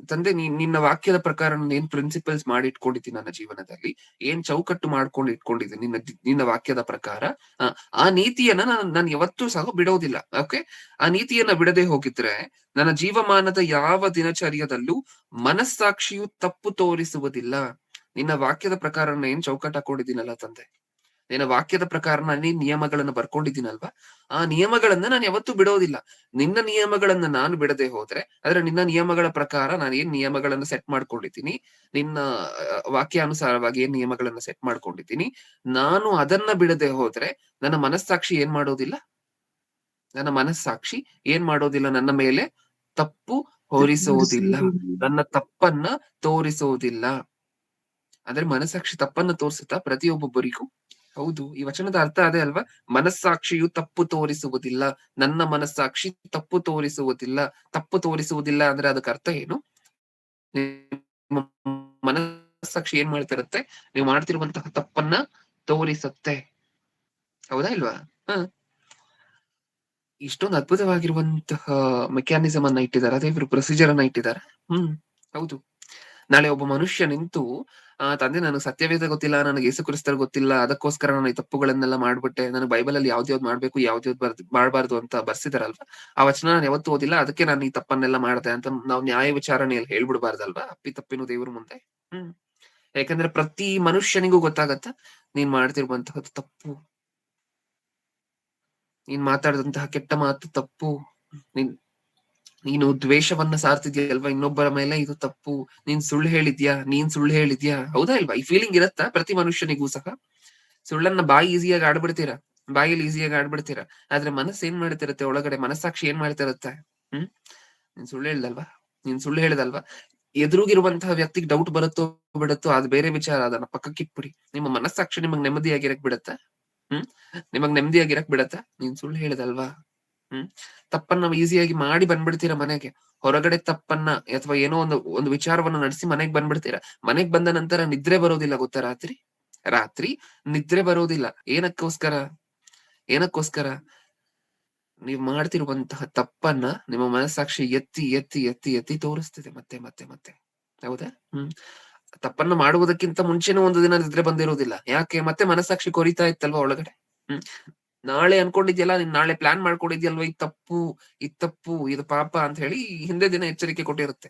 ತಂದೆ, ನಿನ್ನ ವಾಕ್ಯದ ಪ್ರಕಾರ ನಾನು ಏನ್ ಪ್ರಿನ್ಸಿಪಲ್ಸ್ ಮಾಡಿ ಇಟ್ಕೊಂಡಿದ್ದೀನಿ ನನ್ನ ಜೀವನದಲ್ಲಿ, ಏನ್ ಚೌಕಟ್ಟು ಮಾಡ್ಕೊಂಡು ಇಟ್ಕೊಂಡಿದ್ದೀನಿ ನಿನ್ನ ವಾಕ್ಯದ ಪ್ರಕಾರ, ಆ ನೀತಿಯನ್ನ ನಾನು ಯಾವತ್ತೂ ಸಹ ಬಿಡೋದಿಲ್ಲ. ಓಕೆ, ಆ ನೀತಿಯನ್ನ ಬಿಡದೆ ಹೋಗಿದ್ರೆ ನನ್ನ ಜೀವಮಾನದ ಯಾವ ದಿನಚರ್ಯದಲ್ಲೂ ಮನಸ್ಸಾಕ್ಷಿಯು ತಪ್ಪು ತೋರಿಸುವುದಿಲ್ಲ. ನಿನ್ನ ವಾಕ್ಯದ ಪ್ರಕಾರ ನಾನು ಏನ್ ಚೌಕಟ್ಟು ಹಾಕೊಂಡಿದ್ದೀನಲ್ಲ ತಂದೆ, ನಿನ್ನ ವಾಕ್ಯದ ಪ್ರಕಾರ ನಾನು ನಿಯಮಗಳನ್ನ ಬರ್ಕೊಂಡಿದ್ದೀನಲ್ವಾ, ಆ ನಿಯಮಗಳನ್ನ ನಾನು ಯಾವತ್ತೂ ಬಿಡೋದಿಲ್ಲ. ನಿನ್ನ ನಿಯಮಗಳನ್ನ ನಾನು ಬಿಡದೆ ಹೋದ್ರೆ, ಆದ್ರೆ ನಿನ್ನ ನಿಯಮಗಳ ಪ್ರಕಾರ ನಾನು ಏನ್ ನಿಯಮಗಳನ್ನ ಸೆಟ್ ಮಾಡ್ಕೊಂಡಿದ್ದೀನಿ, ನಿನ್ನ ವಾಕ್ಯಾನುಸಾರವಾಗಿ ಏನ್ ನಿಯಮಗಳನ್ನ ಸೆಟ್ ಮಾಡ್ಕೊಂಡಿದ್ದೀನಿ, ನಾನು ಅದನ್ನ ಬಿಡದೆ ಹೋದ್ರೆ ನನ್ನ ಮನಸ್ಸಾಕ್ಷಿ ಏನ್ ಮಾಡೋದಿಲ್ಲ? ನನ್ನ ಮನಸ್ಸಾಕ್ಷಿ ಏನ್ ಮಾಡೋದಿಲ್ಲ? ನನ್ನ ಮೇಲೆ ತಪ್ಪು ಹೊರಿಸೋದಿಲ್ಲ, ನನ್ನ ತಪ್ಪನ್ನ ತೋರಿಸೋದಿಲ್ಲ. ಅಂದ್ರೆ ಮನಸ್ಸಾಕ್ಷಿ ತಪ್ಪನ್ನ ತೋರಿಸುತ್ತಾ ಪ್ರತಿಯೊಬ್ಬೊಬ್ಬರಿಗೂ? ಹೌದು. ಈ ವಚನದ ಅರ್ಥ ಅದೇ ಅಲ್ವಾ? ಮನಸ್ಸಾಕ್ಷಿಯು ತಪ್ಪು ತೋರಿಸುವುದಿಲ್ಲ, ನನ್ನ ಮನಸ್ಸಾಕ್ಷಿ ತಪ್ಪು ತೋರಿಸುವುದಿಲ್ಲ. ತಪ್ಪು ತೋರಿಸುವುದಿಲ್ಲ ಅಂದ್ರೆ ಅದಕ್ಕೆ ಅರ್ಥ ಏನು? ಮನಸ್ಸಾಕ್ಷಿ ಏನ್ ಮಾಡ್ತಿರುತ್ತೆ? ನೀವು ಮಾಡ್ತಿರುವಂತಹ ತಪ್ಪನ್ನ ತೋರಿಸುತ್ತೆ. ಹೌದಾ ಇಲ್ವಾ? ಇಷ್ಟೊಂದು ಅದ್ಭುತವಾಗಿರುವಂತಹ ಮೆಕ್ಯಾನಿಸಮ್ ಅನ್ನ ಇಟ್ಟಿದ್ದಾರೆ, ದೇವರು ಪ್ರೊಸೀಜರ್ ಅನ್ನ ಇಟ್ಟಿದ್ದಾರೆ. ಹೌದು. ನಾಳೆ ಒಬ್ಬ ಮನುಷ್ಯ ನಿಂತು, ತಂದೆ ನನಗೆ ಸತ್ಯವೇದ ಗೊತ್ತಿಲ್ಲ, ನನಗೆ ಯೇಸು ಕ್ರಿಸ್ತರು ಗೊತ್ತಿಲ್ಲ, ಅದಕ್ಕೋಸ್ಕರ ನಾನು ಈ ತಪ್ಪುಗಳನ್ನೆಲ್ಲ ಮಾಡ್ಬಿಟ್ಟೆ, ನನಗೆ ಬೈಬಲ್ ಅಲ್ಲಿ ಯಾವ್ದ್ಯಾವ್ದು ಮಾಡ್ಬೇಕು ಯಾವ್ದ್ಯಾವ್ದು ಮಾಡಬಾರ್ದು ಅಂತ ಬರ್ಸಿದಾರಲ್ವಾ, ಆ ವಚನ ನಾನು ಯಾವತ್ತೂ ಓದಿಲ್ಲ, ಅದಕ್ಕೆ ನಾನು ಈ ತಪ್ಪನ್ನೆಲ್ಲ ಮಾಡಿದೆ ಅಂತ ನಾವು ನ್ಯಾಯ ವಿಚಾರಣೆಯಲ್ಲಿ ಹೇಳ್ಬಿಡ್ಬಾರ್ದಲ್ವಾ? ಅಪ್ಪಿ ತಪ್ಪಿನ ದೇವ್ರ ಮುಂದೆ. ಯಾಕಂದ್ರೆ ಪ್ರತಿ ಮನುಷ್ಯನಿಗೂ ಗೊತ್ತಾಗತ್ತ ನೀನ್ ಮಾಡ್ತಿರುವಂತಹದ್ದು ತಪ್ಪು, ನೀನ್ ಮಾತಾಡಿದಂತಹ ಕೆಟ್ಟ ಮಾತು ತಪ್ಪು, ನೀನು ದ್ವೇಷವನ್ನ ಸಾರ್ತಿದ್ಯಲ್ವಾ ಇನ್ನೊಬ್ಬರ ಮೇಲೆ, ಇದು ತಪ್ಪು, ನೀನ್ ಸುಳ್ಳು ಹೇಳಿದ್ಯಾ. ಹೌದಾ ಇಲ್ವಾ? ಈ ಫೀಲಿಂಗ್ ಇರತ್ತಾ ಪ್ರತಿ ಮನುಷ್ಯನಿಗೂ ಸಹ? ಸುಳ್ಳನ್ನ ಬಾಯಿಯಲ್ಲಿ ಈಸಿಯಾಗಿ ಆಡ್ಬಿಡ್ತೀರಾ, ಆದ್ರೆ ಮನಸ್ಸು ಏನ್ ಮಾಡ್ತಿರತ್ತೆ ಒಳಗಡೆ? ಮನಸ್ಸಾಕ್ಷಿ ಏನ್ ಮಾಡ್ತಿರತ್ತೆ? ನೀನ್ ಸುಳ್ಳು ಹೇಳ್ದಲ್ವಾ, ಎದುರುಗಿರುವಂತಹ ವ್ಯಕ್ತಿಗೆ ಡೌಟ್ ಬರುತ್ತೋ ಬಿಡುತ್ತೋ ಅದು ಬೇರೆ ವಿಚಾರ, ಅದನ್ನ ಪಕ್ಕಕ್ಕಿಟ್ಬಿಡಿ. ನಿಮ್ಮ ಮನಸ್ಸಾಕ್ಷಿ ನಿಮಗ್ ನೆಮ್ಮದಿಯಾಗಿರಕ್ ಬಿಡತ್ತ? ನೀನ್ ಸುಳ್ಳು ಹೇಳ್ದಲ್ವಾ? ತಪ್ಪನ್ನ ಈಸಿಯಾಗಿ ಮಾಡಿ ಬಂದ್ಬಿಡ್ತೀರಾ ಮನೆಗೆ. ಹೊರಗಡೆ ತಪ್ಪನ್ನ ಅಥವಾ ಏನೋ ಒಂದು ವಿಚಾರವನ್ನ ನಡೆಸಿ ಮನೆಗ್ ಬಂದ್ಬಿಡ್ತೀರಾ. ಮನೆಗ್ ಬಂದ ನಂತರ ನಿದ್ರೆ ಬರೋದಿಲ್ಲ ಗೊತ್ತಾ? ರಾತ್ರಿ ನಿದ್ರೆ ಬರೋದಿಲ್ಲ. ಏನಕ್ಕೋಸ್ಕರ? ನೀವ್ ಮಾಡ್ತಿರುವಂತಹ ತಪ್ಪನ್ನ ನಿಮ್ಮ ಮನಸ್ಸಾಕ್ಷಿ ಎತ್ತಿ ಎತ್ತಿ ಎತ್ತಿ ಎತ್ತಿ ತೋರಿಸ್ತಿದೆ ಮತ್ತೆ ಮತ್ತೆ ಮತ್ತೆ. ಹೌದಾ? ತಪ್ಪನ್ನ ಮಾಡುವುದಕ್ಕಿಂತ ಮುಂಚೆನೂ ಒಂದು ದಿನ ನಿದ್ರೆ ಬಂದಿರೋದಿಲ್ಲ. ಯಾಕೆ? ಮತ್ತೆ ಮನಸ್ಸಾಕ್ಷಿ ಕೊರಿತಾ ಇತ್ತಲ್ವಾ ಒಳಗಡೆ. ನಾಳೆ ಅನ್ಕೊಂಡಿದ್ಯಲ್ಲ, ನೀನ್ ನಾಳೆ ಪ್ಲಾನ್ ಮಾಡ್ಕೊಂಡಿದ್ಯಲ್ವಾ, ಇದು ತಪ್ಪು, ಇದು ಪಾಪ ಅಂತ ಹೇಳಿ ಹಿಂದೆ ದಿನ ಎಚ್ಚರಿಕೆ ಕೊಟ್ಟಿರುತ್ತೆ.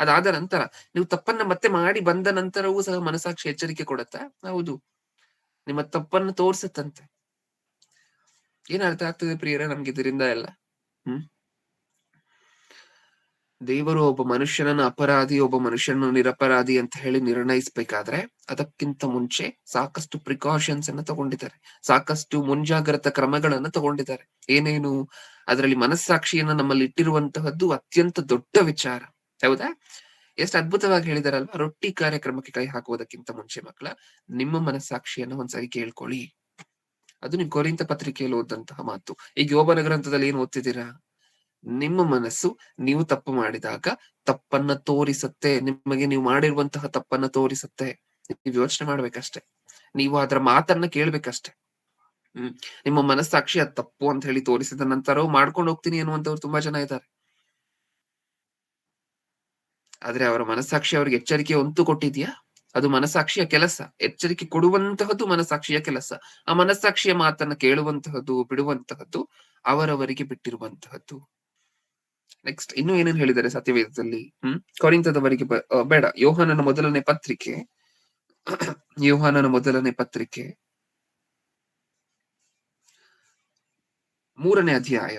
ಅದಾದ ನಂತರ ನೀವು ತಪ್ಪನ್ನ ಮತ್ತೆ ಮಾಡಿ ಬಂದ ನಂತರವೂ ಸಹ ಮನಸ್ಸಾಕ್ಷಿ ಎಚ್ಚರಿಕೆ ಕೊಡುತ್ತಾ? ಹೌದು. ನಿಮ್ಮ ತಪ್ಪನ್ನು ತೋರ್ಸುತ್ತಂತೆ. ಏನ್ ಅರ್ಥ ಆಗ್ತದೆ ಪ್ರಿಯರೇ ನಮ್ಗೆ ಇದರಿಂದ ಎಲ್ಲ? ದೇವರು ಒಬ್ಬ ಮನುಷ್ಯನನ್ನ ಅಪರಾಧಿ, ಒಬ್ಬ ಮನುಷ್ಯನ ನಿರಪರಾಧಿ ಅಂತ ಹೇಳಿ ನಿರ್ಣಯಿಸ್ಬೇಕಾದ್ರೆ ಅದಕ್ಕಿಂತ ಮುಂಚೆ ಸಾಕಷ್ಟು ಪ್ರಿಕಾಷನ್ಸ್ ಅನ್ನ ತಗೊಂಡಿದ್ದಾರೆ, ಸಾಕಷ್ಟು ಮುಂಜಾಗ್ರತಾ ಕ್ರಮಗಳನ್ನ ತಗೊಂಡಿದ್ದಾರೆ. ಏನೇನು? ಅದರಲ್ಲಿ ಮನಸ್ಸಾಕ್ಷಿಯನ್ನ ನಮ್ಮಲ್ಲಿ ಇಟ್ಟಿರುವಂತಹದ್ದು ಅತ್ಯಂತ ದೊಡ್ಡ ವಿಚಾರ. ಹೌದಾ? ಎಷ್ಟು ಅದ್ಭುತವಾಗಿ ಹೇಳಿದಾರಲ್ವಾ? ರೊಟ್ಟಿ ಕಾರ್ಯಕ್ರಮಕ್ಕೆ ಕೈ ಹಾಕುವುದಕ್ಕಿಂತ ಮುಂಚೆ ಮಕ್ಕಳ ನಿಮ್ಮ ಮನಸ್ಸಾಕ್ಷಿಯನ್ನ ಒಂದ್ಸರಿ ಕೇಳ್ಕೊಳ್ಳಿ. ಅದು ನೀವು ಕೊರಿಂಥ ಪತ್ರಿಕೆಯಲ್ಲಿ ಓದಂತಹ ಮಾತು. ಈಗ ಯೋಬನ ಗ್ರಂಥದಲ್ಲಿ ಏನ್ ಓದ್ತಿದ್ದೀರಾ? ನಿಮ್ಮ ಮನಸ್ಸು ನೀವು ತಪ್ಪು ಮಾಡಿದಾಗ ತಪ್ಪನ್ನ ತೋರಿಸುತ್ತೆ, ನಿಮಗೆ ನೀವು ಮಾಡಿರುವಂತಹ ತಪ್ಪನ್ನ ತೋರಿಸುತ್ತೆ. ನೀವು ಯೋಚನೆ ಮಾಡ್ಬೇಕಷ್ಟೆ, ನೀವು ಅದರ ಮಾತನ್ನ ಕೇಳ್ಬೇಕಷ್ಟೆ. ನಿಮ್ಮ ಮನಸ್ಸಾಕ್ಷಿ ಅದ್ ತಪ್ಪು ಅಂತ ಹೇಳಿ ತೋರಿಸಿದ ನಂತರವೂ ಮಾಡ್ಕೊಂಡು ಹೋಗ್ತೀನಿ ಅನ್ನುವಂಥವ್ರು ತುಂಬಾ ಜನ ಇದ್ದಾರೆ. ಆದ್ರೆ ಅವರ ಮನಸ್ಸಾಕ್ಷಿ ಅವ್ರಿಗೆ ಎಚ್ಚರಿಕೆ ಅಂತೂ ಕೊಟ್ಟಿದ್ಯಾ? ಅದು ಮನಸ್ಸಾಕ್ಷಿಯ ಕೆಲಸ. ಎಚ್ಚರಿಕೆ ಕೊಡುವಂತಹದ್ದು ಮನಸ್ಸಾಕ್ಷಿಯ ಕೆಲಸ. ಆ ಮನಸ್ಸಾಕ್ಷಿಯ ಮಾತನ್ನ ಕೇಳುವಂತಹದ್ದು ಬಿಡುವಂತಹದ್ದು ಅವರವರಿಗೆ ಬಿಟ್ಟಿರುವಂತಹದ್ದು. ನೆಕ್ಸ್ಟ್ ಇನ್ನು ಏನೇನು ಹೇಳಿದ್ದಾರೆ ಸತ್ಯವೇದದಲ್ಲಿ? ಕೊರಿಂಥದವರಿಗೆ ಬೇಡ, ಯೋಹಾನನ ಮೊದಲನೇ ಪತ್ರಿಕೆ, ಯೋಹಾನನ ಮೊದಲನೇ ಪತ್ರಿಕೆ 3ನೇ ಅಧ್ಯಾಯ,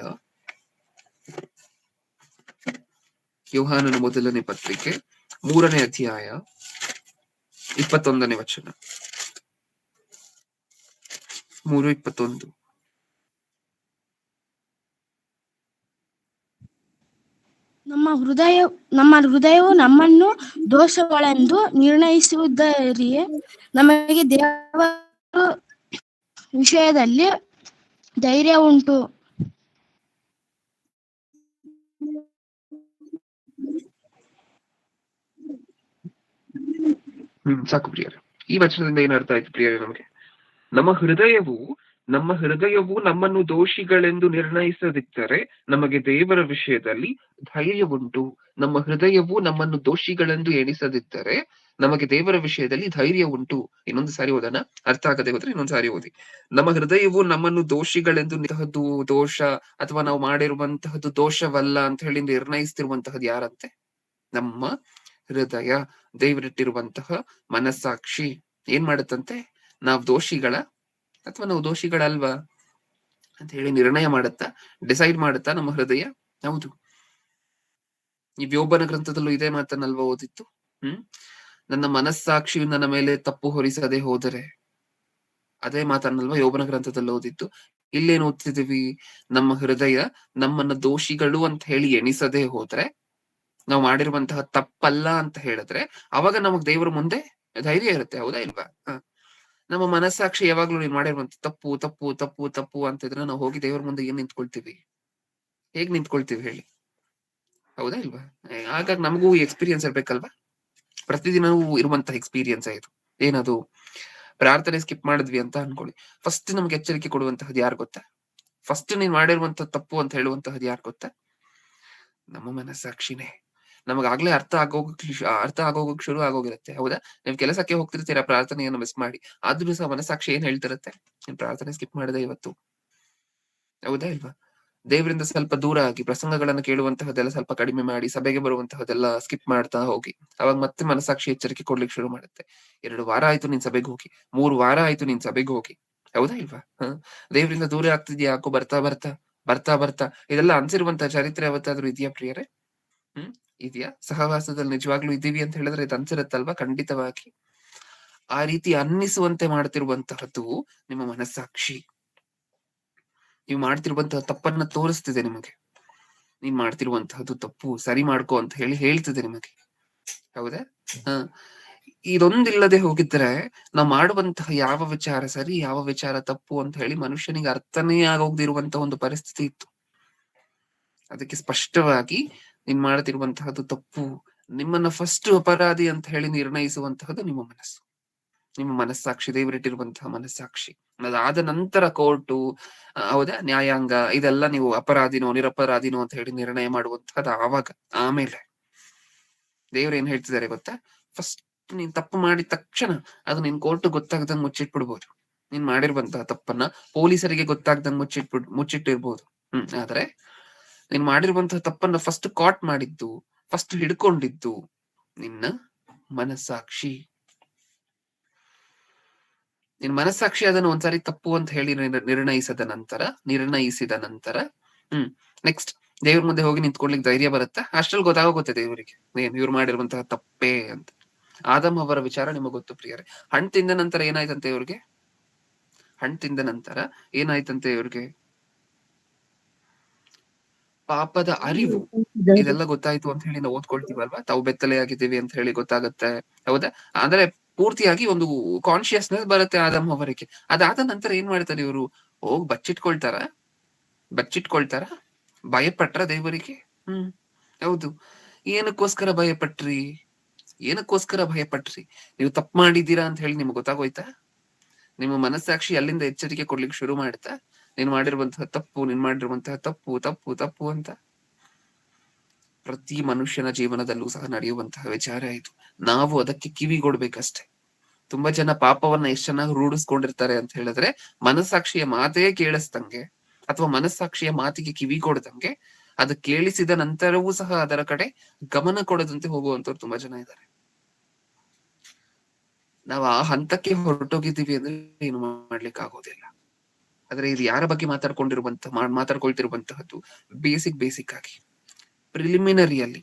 ಯೋಹಾನನ ಮೊದಲನೇ ಪತ್ರಿಕೆ 3ನೇ ಅಧ್ಯಾಯ 21ನೇ ವಚನ. 3:21. ನಮ್ಮ ಹೃದಯವು ನಮ್ಮನ್ನು ದೋಷಗಳೆಂದು ನಿರ್ಣಯಿಸುವುದರಿಯೇ ನಮಗೆ ದೇವರ ವಿಷಯದಲ್ಲಿ ಧೈರ್ಯ ಉಂಟು. ಸಾಕು ಪ್ರಿಯರೇ. ಈ ವಚನದಿಂದ ಏನ್ ಅರ್ಥ ಆಯ್ತು ಪ್ರಿಯರೇ ನಮಗೆ? ನಮ್ಮ ಹೃದಯವು ನಮ್ಮನ್ನು ದೋಷಿಗಳೆಂದು ನಿರ್ಣಯಿಸದಿದ್ದರೆ ನಮಗೆ ದೇವರ ವಿಷಯದಲ್ಲಿ ಧೈರ್ಯ ಉಂಟು. ನಮ್ಮ ಹೃದಯವು ನಮ್ಮನ್ನು ದೋಷಿಗಳೆಂದು ಎಣಿಸದಿದ್ದರೆ ನಮಗೆ ದೇವರ ವಿಷಯದಲ್ಲಿ ಧೈರ್ಯ ಉಂಟು. ಇನ್ನೊಂದು ಸಾರಿ ಓದೋಣ, ಅರ್ಥ ಆಗದೆ ಹೋದ್ರೆ ಇನ್ನೊಂದು ಸಾರಿ ಓದಿ. ನಮ್ಮ ಹೃದಯವು ನಮ್ಮನ್ನು ದೋಷಿಗಳೆಂದು ದೋಷ ಅಥವಾ ನಾವು ಮಾಡಿರುವಂತಹದ್ದು ದೋಷವಲ್ಲ ಅಂತ ಹೇಳಿ ನಿರ್ಣಯಿಸ್ತಿರುವಂತಹದ್ದು ಯಾರಂತೆ? ನಮ್ಮ ಹೃದಯ, ದೇವರಿಟ್ಟಿರುವಂತಹ ಮನಸ್ಸಾಕ್ಷಿ ಏನ್ ಮಾಡುತ್ತಂತೆ? ನಾವು ದೋಷಿಗಳ ಅಥವಾ ನಾವು ದೋಷಿಗಳಲ್ವಾ ಅಂತ ಹೇಳಿ ನಿರ್ಣಯ ಮಾಡುತ್ತಾ, ಡಿಸೈಡ್ ಮಾಡುತ್ತಾ ನಮ್ಮ ಹೃದಯ. ಹೌದು, ಈ ಯೋಬನ ಗ್ರಂಥದಲ್ಲೂ ಇದೇ ಮಾತನ್ನಲ್ವಾ ಓದಿತ್ತು? ನನ್ನ ಮನಸ್ಸಾಕ್ಷಿಯು ನನ್ನ ಮೇಲೆ ತಪ್ಪು ಹೊರಿಸದೆ ಹೋದರೆ, ಅದೇ ಮಾತನ್ನಲ್ವಾ ಯೋಬನ ಗ್ರಂಥದಲ್ಲಿ ಓದಿತ್ತು. ಇಲ್ಲೇನು ಓದ್ತಿದೀವಿ? ನಮ್ಮ ಹೃದಯ ನಮ್ಮನ್ನ ದೋಷಿಗಳು ಅಂತ ಹೇಳಿ ಎಣಿಸದೆ ಹೋದ್ರೆ, ನಾವು ಮಾಡಿರುವಂತಹ ತಪ್ಪಲ್ಲ ಅಂತ ಹೇಳಿದ್ರೆ ಅವಾಗ ನಮಗ್ ದೇವರ ಮುಂದೆ ಧೈರ್ಯ ಇರುತ್ತೆ. ಹೌದಾ ಇಲ್ವಾ? ನಮ್ಮ ಮನಸ್ಸಾಕ್ಷಿ ಯಾವಾಗ್ಲೂ ನೀನ್ ಮಾಡಿರುವಂತ ತಪ್ಪು ತಪ್ಪು ತಪ್ಪು ತಪ್ಪು ಅಂತಿದ್ರೆ ನಾವು ಹೋಗಿ ದೇವರ ಮುಂದೆ ಏನ್ ನಿಂತ್ಕೊಳ್ತೀವಿ? ಹೇಗ್ ನಿಂತ್ಕೊಳ್ತೀವಿ ಹೇಳಿ? ಹೌದಾ ಇಲ್ವಾ? ಹಾಗಾಗಿ ನಮಗೂ ಎಕ್ಸ್ಪೀರಿಯನ್ಸ್ ಇರ್ಬೇಕಲ್ವಾ? ಪ್ರತಿದಿನವೂ ಇರುವಂತಹ ಎಕ್ಸ್ಪೀರಿಯನ್ಸ್ ಇದು. ಏನದು? ಪ್ರಾರ್ಥನೆ ಸ್ಕಿಪ್ ಮಾಡಿದ್ವಿ ಅಂತ ಅನ್ಕೊಳ್ಳಿ, ಫಸ್ಟ್ ನಮ್ಗೆ ಎಚ್ಚರಿಕೆ ಕೊಡುವಂತಹದ್ದು ಯಾರು ಗೊತ್ತಾ? ಫಸ್ಟ್ ನೀನ್ ಮಾಡಿರುವಂತ ತಪ್ಪು ಅಂತ ಹೇಳುವಂತಹದ್ದು ಯಾರು ಗೊತ್ತಾ? ನಮ್ಮ ಮನಸ್ಸಾಕ್ಷಿನೇ. ನಮಗಾಗ್ಲೇ ಅರ್ಥ ಆಗೋಗಕ್ ಶುರು ಆಗೋಗಿರುತ್ತೆ. ಹೌದಾ? ನೀವು ಕೆಲಸಕ್ಕೆ ಹೋಗ್ತಿರ್ತೀರಾ ಪ್ರಾರ್ಥನೆಯನ್ನು ಮಿಸ್ ಮಾಡಿ, ಆದ್ರೂ ಸಹ ಮನಸ್ಸಾಕ್ಷಿ ಏನ್ ಹೇಳ್ತಿರುತ್ತೆ? ನೀನ್ ಪ್ರಾರ್ಥನೆ ಸ್ಕಿಪ್ ಮಾಡಿದೆ ಇವತ್ತು. ಹೌದಾ ಇಲ್ವಾ? ದೇವರಿಂದ ಸ್ವಲ್ಪ ದೂರ ಆಗಿ ಪ್ರಸಂಗಗಳನ್ನ ಕೇಳುವಂತಹದೆಲ್ಲ ಸ್ವಲ್ಪ ಕಡಿಮೆ ಮಾಡಿ, ಸಭೆಗೆ ಬರುವಂತಹದೆಲ್ಲ ಸ್ಕಿಪ್ ಮಾಡ್ತಾ ಹೋಗಿ. ಅವಾಗ ಮತ್ತೆ ಮನಸ್ಸಾಕ್ಷಿ ಎಚ್ಚರಿಕೆ ಕೊಡ್ಲಿಕ್ಕೆ ಶುರು ಮಾಡುತ್ತೆ. 2 ವಾರ ಆಯ್ತು ನೀನ್ ಸಭೆಗೆ ಹೋಗಿ, 3 ವಾರ ಆಯ್ತು ನೀನ್ ಸಭೆಗೆ ಹೋಗಿ. ಹೌದಾ ಇಲ್ವಾ? ದೇವರಿಂದ ದೂರ ಆಗ್ತಿದ್ಯಾ ಯಾಕೋ ಬರ್ತಾ ಬರ್ತಾ ಬರ್ತಾ ಬರ್ತಾ. ಇದೆಲ್ಲ ಅನ್ಸಿರುವಂತಹ ಚರಿತ್ರೆ ಯಾವತ್ತಾದ್ರೂ ಇದೆಯಾ ಪ್ರಿಯರೇ? ಇದೆಯಾ? ಸಹವಾಸದಲ್ಲಿ ನಿಜವಾಗ್ಲೂ ಇದ್ದೀವಿ ಅಂತ ಹೇಳಿದ್ರೆ ಇದು ಅನ್ಸಿರುತ್ತಲ್ವಾ? ಖಂಡಿತವಾಗಿ. ಆ ರೀತಿ ಅನ್ನಿಸುವಂತೆ ಮಾಡ್ತಿರುವಂತಹದ್ದು ನಿಮ್ಮ ಮನಸ್ಸಾಕ್ಷಿ. ನೀವು ಮಾಡ್ತಿರುವಂತಹ ತಪ್ಪನ್ನ ತೋರಿಸ್ತಿದೆ ನಿಮಗೆ. ನೀನ್ ಮಾಡ್ತಿರುವಂತಹದ್ದು ತಪ್ಪು, ಸರಿ ಮಾಡ್ಕೋ ಅಂತ ಹೇಳಿ ಹೇಳ್ತಿದೆ ನಿಮಗೆ. ಹೌದಾ? ಇದೊಂದಿಲ್ಲದೆ ಹೋಗಿದ್ರೆ ನಾವು ಮಾಡುವಂತಹ ಯಾವ ವಿಚಾರ ಸರಿ, ಯಾವ ವಿಚಾರ ತಪ್ಪು ಅಂತ ಹೇಳಿ ಮನುಷ್ಯನಿಗೆ ಅರ್ಥನೇ ಆಗೋಗದಿರುವಂತಹ ಒಂದು ಪರಿಸ್ಥಿತಿ ಇತ್ತು. ಅದಕ್ಕೆ ಸ್ಪಷ್ಟವಾಗಿ ನೀನ್ ಮಾಡ್ತಿರುವಂತಹದ್ದು ತಪ್ಪು, ನಿಮ್ಮನ್ನ ಫಸ್ಟ್ ಅಪರಾಧಿ ಅಂತ ಹೇಳಿ ನಿರ್ಣಯಿಸುವಂತಹದ್ದು ನಿಮ್ಮ ಮನಸ್ಸು, ನಿಮ್ಮ ಮನಸ್ಸಾಕ್ಷಿ, ದೇವರಿಟ್ಟಿರುವಂತಹ ಮನಸ್ಸಾಕ್ಷಿ. ಅದಾದ ನಂತರ ಕೋರ್ಟು, ಹೌದಾ, ನ್ಯಾಯಾಂಗ, ಇದೆಲ್ಲ ನೀವು ಅಪರಾಧಿನೋ ನಿರಪರಾಧಿನೋ ಅಂತ ಹೇಳಿ ನಿರ್ಣಯ ಮಾಡುವಂತಹದ್ದು ಆವಾಗ. ಆಮೇಲೆ ದೇವ್ರು ಏನ್ ಹೇಳ್ತಿದ್ದಾರೆ ಗೊತ್ತಾ? ಫಸ್ಟ್ ನೀನ್ ತಪ್ಪು ಮಾಡಿದ ತಕ್ಷಣ ಅದು ನಿನ್ ಕೋರ್ಟ್ ಗೊತ್ತಾಗ್ದಂಗ್ ಮುಚ್ಚಿಟ್ಬಿಡ್ಬೋದು. ನೀನ್ ಮಾಡಿರುವಂತಹ ತಪ್ಪನ್ನ ಪೊಲೀಸರಿಗೆ ಗೊತ್ತಾಗ್ದಂಗ್ ಮುಚ್ಚಿಟ್ಟಿರ್ಬೋದು. ಆದ್ರೆ ನೀನ್ ಮಾಡಿರುವಂತಹ ತಪ್ಪನ್ನ ಫಸ್ಟ್ ಕಾಟ್ ಮಾಡಿದ್ದು, ಫಸ್ಟ್ ಹಿಡ್ಕೊಂಡಿದ್ದು ನಿನ್ನ ಮನಸ್ಸಾಕ್ಷಿ. ನಿನ್ ಮನಸ್ಸಾಕ್ಷಿ ಅದನ್ನು ಒಂದ್ಸಾರಿ ತಪ್ಪು ಅಂತ ಹೇಳಿ ನಿರ್ಣಯಿಸಿದ ನಂತರ ನೆಕ್ಸ್ಟ್ ದೇವ್ರ ಮುಂದೆ ಹೋಗಿ ನಿಂತ್ಕೊಳ್ಲಿಕ್ಕೆ ಧೈರ್ಯ ಬರುತ್ತಾ? ಅಷ್ಟ್ರಲ್ಲಿ ಗೊತ್ತಾಗೋಗುತ್ತೆ ದೇವರಿಗೆ ಇವ್ರು ಮಾಡಿರುವಂತಹ ತಪ್ಪೇ ಅಂತ. ಆದಮ್ ಅವರ ವಿಚಾರ ನಿಮಗೆ ಗೊತ್ತು ಪ್ರಿಯರೇ. ಹಣ್ಣು ತಿಂದ ನಂತರ ಏನಾಯ್ತಂತೆ ಇವ್ರಿಗೆ? ಹಣ್ಣು ತಿಂದ ನಂತರ ಏನಾಯ್ತಂತೆ ಇವ್ರಿಗೆ? ಪಾಪದ ಅರಿವು ಇದೆಲ್ಲ ಗೊತ್ತಾಯ್ತು ಅಂತ ಹೇಳಿ ನಾವು ಓದ್ಕೊಳ್ತೀವಲ್ವಾ, ತಾವು ಬೆತ್ತಲೆ ಆಗಿದ್ದೀವಿ ಅಂತ ಹೇಳಿ ಗೊತ್ತಾಗತ್ತೆ, ಹೌದಾ? ಅಂದ್ರೆ ಪೂರ್ತಿಯಾಗಿ ಒಂದು ಕಾನ್ಶಿಯಸ್ನೆಸ್ ಬರುತ್ತೆ ಆದಮ್ ಅವರಿಗೆ. ಅದಾದ ನಂತರ ಏನ್ ಮಾಡ್ತಾರೆ ಇವರು? ಹೋಗ್ ಬಚ್ಚಿಟ್ಕೊಳ್ತಾರ, ಭಯಪಟ್ರ ದೇವರಿಗೆ? ಹೌದು. ಏನಕ್ಕೋಸ್ಕರ ಭಯಪಟ್ರಿ? ನೀವು ತಪ್ಪು ಮಾಡಿದ್ದೀರಾ ಅಂತ ಹೇಳಿ ನಿಮ್ಗೆ ಗೊತ್ತಾಗೋಯ್ತಾ? ನಿಮ್ಮ ಮನಸ್ಸಾಕ್ಷಿ ಅಲ್ಲಿಂದ ಎಚ್ಚರಿಕೆ ಕೊಡ್ಲಿಕ್ಕೆ ಶುರು ಮಾಡುತ್ತಾ? ನೀನ್ ಮಾಡಿರುವಂತಹ ತಪ್ಪು ಅಂತ. ಪ್ರತಿ ಮನುಷ್ಯನ ಜೀವನದಲ್ಲೂ ಸಹ ನಡೆಯುವಂತಹ ವಿಚಾರ ಇದು. ನಾವು ಅದಕ್ಕೆ ಕಿವಿಗೊಡ್ಬೇಕಷ್ಟೆ. ತುಂಬಾ ಜನ ಪಾಪವನ್ನ ಎಷ್ಟು ಚೆನ್ನಾಗಿ ರೂಢಿಸ್ಕೊಂಡಿರ್ತಾರೆ ಅಂತ ಹೇಳಿದ್ರೆ, ಮನಸ್ಸಾಕ್ಷಿಯ ಮಾತೇ ಕೇಳಿಸ್ದಂಗೆ ಅಥವಾ ಮನಸ್ಸಾಕ್ಷಿಯ ಮಾತಿಗೆ ಕಿವಿ ಕೊಡದಂಗೆ, ಅದು ಕೇಳಿಸಿದ ನಂತರವೂ ಸಹ ಅದರ ಕಡೆ ಗಮನ ಕೊಡದಂತೆ ಹೋಗುವಂತವ್ರು ತುಂಬಾ ಜನ ಇದ್ದಾರೆ. ನಾವು ಆ ಹಂತಕ್ಕೆ ಹೊರಟೋಗಿದ್ದೀವಿ ಅಂದ್ರೆ ಏನು ಮಾಡ್ಲಿಕ್ಕೆ ಆಗೋದಿಲ್ಲ. ಆದ್ರೆ ಇದು ಯಾರ ಬಗ್ಗೆ ಮಾತಾಡ್ಕೊಳ್ತಿರುವಂತಹದ್ದು? ಬೇಸಿಕ್ ಆಗಿ ಪ್ರಿಲಿಮಿನರಿಯಲ್ಲಿ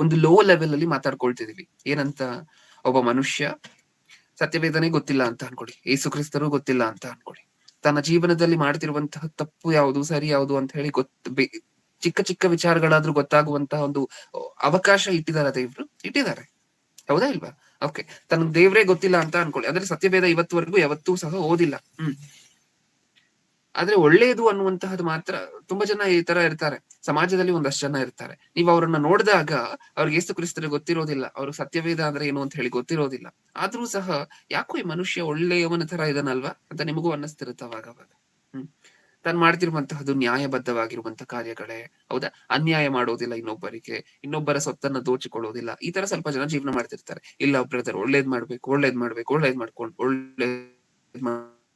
ಒಂದು ಲೋ ಲೆವೆಲ್ ಅಲ್ಲಿ ಮಾತಾಡ್ಕೊಳ್ತಿದೀವಿ. ಏನಂತ? ಒಬ್ಬ ಮನುಷ್ಯ ಸತ್ಯವೇದನೆ ಗೊತ್ತಿಲ್ಲ ಅಂತ ಅನ್ಕೊಳ್ಳಿ, ಯೇಸು ಕ್ರಿಸ್ತರು ಗೊತ್ತಿಲ್ಲ ಅಂತ ಅನ್ಕೊಳ್ಳಿ, ತನ್ನ ಜೀವನದಲ್ಲಿ ಮಾಡ್ತಿರುವಂತಹ ತಪ್ಪು ಯಾವುದು ಸರಿ ಯಾವುದು ಅಂತ ಹೇಳಿ ಚಿಕ್ಕ ಚಿಕ್ಕ ವಿಚಾರಗಳಾದ್ರೂ ಗೊತ್ತಾಗುವಂತಹ ಒಂದು ಅವಕಾಶ ಇಟ್ಟಿದ್ದಾರೆ, ಹೌದಾ ಇಲ್ವಾ? ಓಕೆ, ತನಗ್ ದೇವ್ರೇ ಗೊತ್ತಿಲ್ಲ ಅಂತ ಅನ್ಕೊಳ್ಳಿ, ಅಂದ್ರೆ ಸತ್ಯವೇದ ಇವತ್ತುವರೆಗೂ ಯಾವತ್ತೂ ಸಹ ಓದಿಲ್ಲ. ಆದ್ರೆ ಒಳ್ಳೇದು ಅನ್ನುವಂತಹದ್ದು ಮಾತ್ರ ತುಂಬಾ ಜನ ಈ ತರ ಇರ್ತಾರೆ. ಸಮಾಜದಲ್ಲಿ ಒಂದಷ್ಟು ಜನ ಇರ್ತಾರೆ. ನೀವು ಅವ್ರನ್ನ ನೋಡಿದಾಗ ಅವ್ರಿಗೆ ಯೇಸು ಕ್ರಿಸ್ತರಿಗೆ ಗೊತ್ತಿರೋದಿಲ್ಲ, ಅವ್ರಿಗೆ ಸತ್ಯವೇದ ಅಂದ್ರೆ ಏನು ಅಂತ ಹೇಳಿ ಗೊತ್ತಿರೋದಿಲ್ಲ. ಆದ್ರೂ ಸಹ ಯಾಕೋ ಈ ಮನುಷ್ಯ ಒಳ್ಳೆಯವನ ತರ ಇದನ್ನಲ್ವಾ ಅಂತ ನಿಮಗೂ ಅನ್ನಿಸ್ತಿರುತ್ತೆ ಅವಾಗವಾಗ. ತಾನು ಮಾಡ್ತಿರುವಂತಹದ್ದು ನ್ಯಾಯಬದ್ಧವಾಗಿರುವಂತಹ ಕಾರ್ಯಗಳೇ, ಹೌದಾ? ಅನ್ಯಾಯ ಮಾಡೋದಿಲ್ಲ ಇನ್ನೊಬ್ಬರಿಗೆ, ಇನ್ನೊಬ್ಬರ ಸೊತ್ತನ್ನ ದೋಚಿಕೊಳ್ಳೋದಿಲ್ಲ. ಈ ತರ ಸ್ವಲ್ಪ ಜನ ಜೀವನ ಮಾಡ್ತಿರ್ತಾರೆ. ಇಲ್ಲ ಬ್ರದರ್, ಒಳ್ಳೇದ್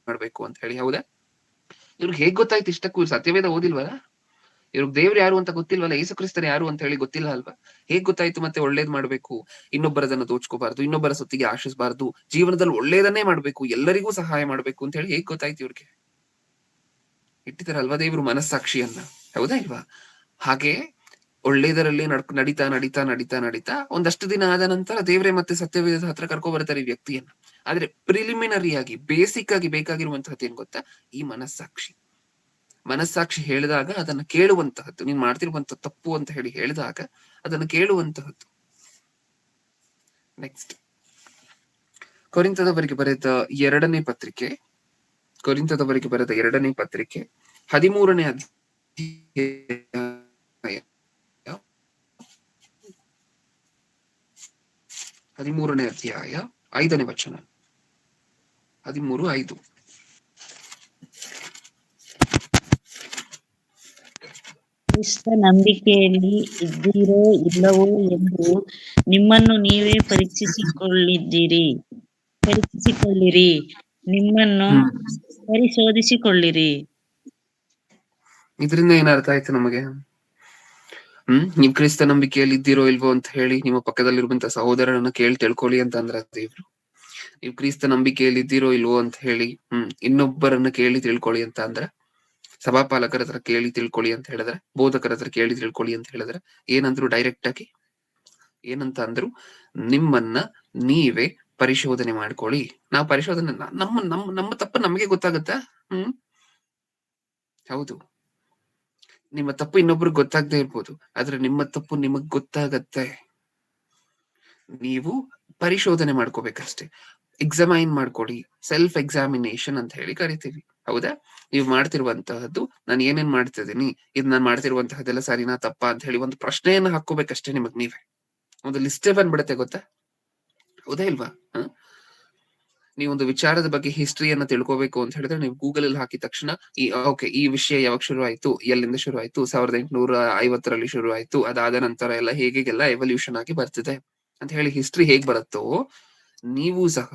ಮಾಡ್ಬೇಕು ಅಂತ ಹೇಳಿ, ಹೌದಾ? ಇವ್ರಿಗೆ ಹೇಗ್ ಗೊತ್ತಾಯ್ತು ಇಷ್ಟಕ್ಕೂ? ಸತ್ಯವೇದ ಓದಿಲ್ವಲ್ಲ, ಇವ್ರಿಗೆ ದೇವ್ರು ಯಾರು ಅಂತ ಗೊತ್ತಿಲ್ವಲ್ಲ, ಯೇಸು ಕ್ರಿಸ್ತರು ಯಾರು ಅಂತ ಹೇಳಿ ಗೊತ್ತಿಲ್ಲ ಅಲ್ವಾ? ಹೇಗ್ ಗೊತ್ತಾಯ್ತು ಮತ್ತೆ ಒಳ್ಳೇದ್ ಮಾಡ್ಬೇಕು, ಇನ್ನೊಬ್ಬರದನ್ನ ದೋಚ್ಕೋಬಾರ್ದು, ಇನ್ನೊಬ್ಬರ ಸೊತ್ತಿಗೆ ಆಶಿಸಬಾರ್ದು, ಜೀವನದಲ್ಲಿ ಒಳ್ಳೇದನ್ನೇ ಮಾಡ್ಬೇಕು, ಎಲ್ಲರಿಗೂ ಸಹಾಯ ಮಾಡ್ಬೇಕು ಅಂತ ಹೇಳಿ ಹೇಗ್ ಗೊತ್ತಾಯ್ತು ಇವ್ರಿಗೆ? ಇಟ್ಟಿದಾರಲ್ವಾ ದೇವ್ರು ಮನಸ್ಸಾಕ್ಷಿಯನ್ನ, ಹೌದಾ ಇಲ್ವಾ? ಹಾಗೆ ಒಳ್ಳೇದರಲ್ಲಿ ನಡೀತಾ ನಡೀತಾ ನಡೀತಾ ನಡೀತಾ ಒಂದಷ್ಟು ದಿನ ಆದ ನಂತರ ದೇವ್ರೆ ಮತ್ತೆ ಸತ್ಯವೇದ ಹತ್ರ ಕರ್ಕೊ ಬರ್ತಾರೆ ಈ ವ್ಯಕ್ತಿಯನ್ನ. ಆದ್ರೆ ಪ್ರಿಲಿಮಿನರಿಯಾಗಿ ಬೇಸಿಕ್ ಆಗಿ ಬೇಕಾಗಿರುವಂತಹದ್ದು ಏನ್ ಗೊತ್ತಾ? ಈ ಮನಸ್ಸಾಕ್ಷಿ ಹೇಳಿದಾಗ ಅದನ್ನ ಕೇಳುವಂತಹದ್ದು. ನೀನ್ ಮಾಡ್ತಿರುವಂತ ತಪ್ಪು ಅಂತ ಹೇಳಿ ಹೇಳಿದಾಗ ಅದನ್ನು ಕೇಳುವಂತಹದ್ದು. ನೆಕ್ಸ್ಟ್, ಕೊರಿಂಥದವರಿಗೆ ಬರೆದ ಎರಡನೇ ಪತ್ರಿಕೆ 13ನೇ ಅಧ್ಯಾಯ 5ನೇ ವಚನ. 13:5. ಕ್ರಿಸ್ತ ನಂಬಿಕೆಯಲ್ಲಿ ಇದ್ದೀರೋ ಇಲ್ಲವೋ ಎಂದು ನಿಮ್ಮನ್ನು ನೀವೇ ಪರೀಕ್ಷಿಸಿಕೊಳ್ಳಿರಿ, ನಿಮ್ಮನ್ನು ಪರಿಶೋಧಿಸಿಕೊಳ್ಳಿರಿ. ಇದರಿಂದ ಏನರ್ಥ ಆಯ್ತು ನಮಗೆ? ನೀವ್ ಕ್ರಿಸ್ತ ನಂಬಿಕೆಯಲ್ಲಿ ಇದ್ದೀರೋ ಇಲ್ವೋ ಅಂತ ಹೇಳಿ ನಿಮ್ಮ ಪಕ್ಕದಲ್ಲಿರುವಂತ ಸಹೋದರನನ್ನ ಕೇಳಿ ತಿಳ್ಕೊಳ್ಳಿ ಅಂತ ಅಂದ್ರ ದೇವ್ರು. ನೀವು ಕ್ರಿಸ್ತ ನಂಬಿಕೆಯಲ್ಲಿ ಇದ್ದೀರೋ ಇಲ್ವೋ ಅಂತ ಹೇಳಿ ಇನ್ನೊಬ್ಬರನ್ನ ಕೇಳಿ ತಿಳ್ಕೊಳ್ಳಿ ಅಂತ ಅಂದ್ರ, ಸಭಾಪಾಲಕರ ಹತ್ರ ಕೇಳಿ ತಿಳ್ಕೊಳ್ಳಿ ಅಂತ ಹೇಳಿದ್ರೆ, ಬೋಧಕರ ಹತ್ರ ಕೇಳಿ ತಿಳ್ಕೊಳ್ಳಿ ಅಂತ ಹೇಳಿದ್ರೆ ಏನಂದ್ರು? ಡೈರೆಕ್ಟ್ ಆಗಿ ಏನಂತ ಅಂದ್ರು? ನಿಮ್ಮನ್ನ ನೀವೇ ಪರಿಶೋಧನೆ ಮಾಡ್ಕೊಳ್ಳಿ. ನಾವು ಪರಿಶೋಧನೆ, ನಮ್ಮ ತಪ್ಪು ನಮಗೆ ಗೊತ್ತಾಗತ್ತಾ? ಹೌದು, ನಿಮ್ಮ ತಪ್ಪು ಇನ್ನೊಬ್ರಿಗೆ ಗೊತ್ತಾಗದೆ ಇರ್ಬೋದು, ಆದ್ರೆ ನಿಮ್ಮ ತಪ್ಪು ನಿಮಗ್ ಗೊತ್ತಾಗತ್ತೆ. ನೀವು ಪರಿಶೋಧನೆ ಮಾಡ್ಕೋಬೇಕಷ್ಟೇ. ಎಕ್ಸಾಮೈನ್ ಮಾಡ್ಕೊಡಿ, ಸೆಲ್ಫ್ ಎಕ್ಸಾಮಿನೇಷನ್ ಅಂತ ಹೇಳಿ ಕರಿತೀವಿ, ಹೌದಾ? ನೀವು ಮಾಡ್ತಿರುವಂತಹದ್ದು, ನಾನು ಏನೇನ್ ಮಾಡ್ತಿದ್ದೀನಿ, ಇದು ನಾನು ಮಾಡ್ತಿರುವಂತಹದ್ದೆಲ್ಲ ಸರಿನಾ ತಪ್ಪಾ ಅಂತ ಹೇಳಿ ಒಂದು ಪ್ರಶ್ನೆಯನ್ನ ಹಾಕೋಬೇಕಷ್ಟೇ ನಿಮಗ್ ನೀವೇ. ಒಂದು ಲಿಸ್ಟೇ ಬಂದ್ಬಿಡುತ್ತೆ, ಗೊತ್ತಾ? ಹೌದಾ ಇಲ್ವಾ? ನೀವೊಂದು ವಿಚಾರದ ಬಗ್ಗೆ ಹಿಸ್ಟ್ರಿಯನ್ನ ತಿಳ್ಕೋಬೇಕು ಅಂತ ಹೇಳಿದ್ರೆ ನೀವು ಗೂಗಲ್ ಅಲ್ಲಿ ಹಾಕಿದ ತಕ್ಷಣ ಈ ವಿಷಯ ಯಾವಾಗ ಶುರು ಆಯ್ತು, ಎಲ್ಲಿಂದ ಶುರು ಆಯ್ತು, 1850ರಲ್ಲಿ ಶುರು ಆಯ್ತು, ಅದಾದ ನಂತರ ಎಲ್ಲ ಹೇಗೆಲ್ಲ ಎವಲ್ಯೂಷನ್ ಆಗಿ ಬರ್ತಿದೆ ಅಂತ ಹೇಳಿ ಹಿಸ್ಟ್ರಿ ಹೇಗ್ ಬರುತ್ತೋ, ನೀವು ಸಹ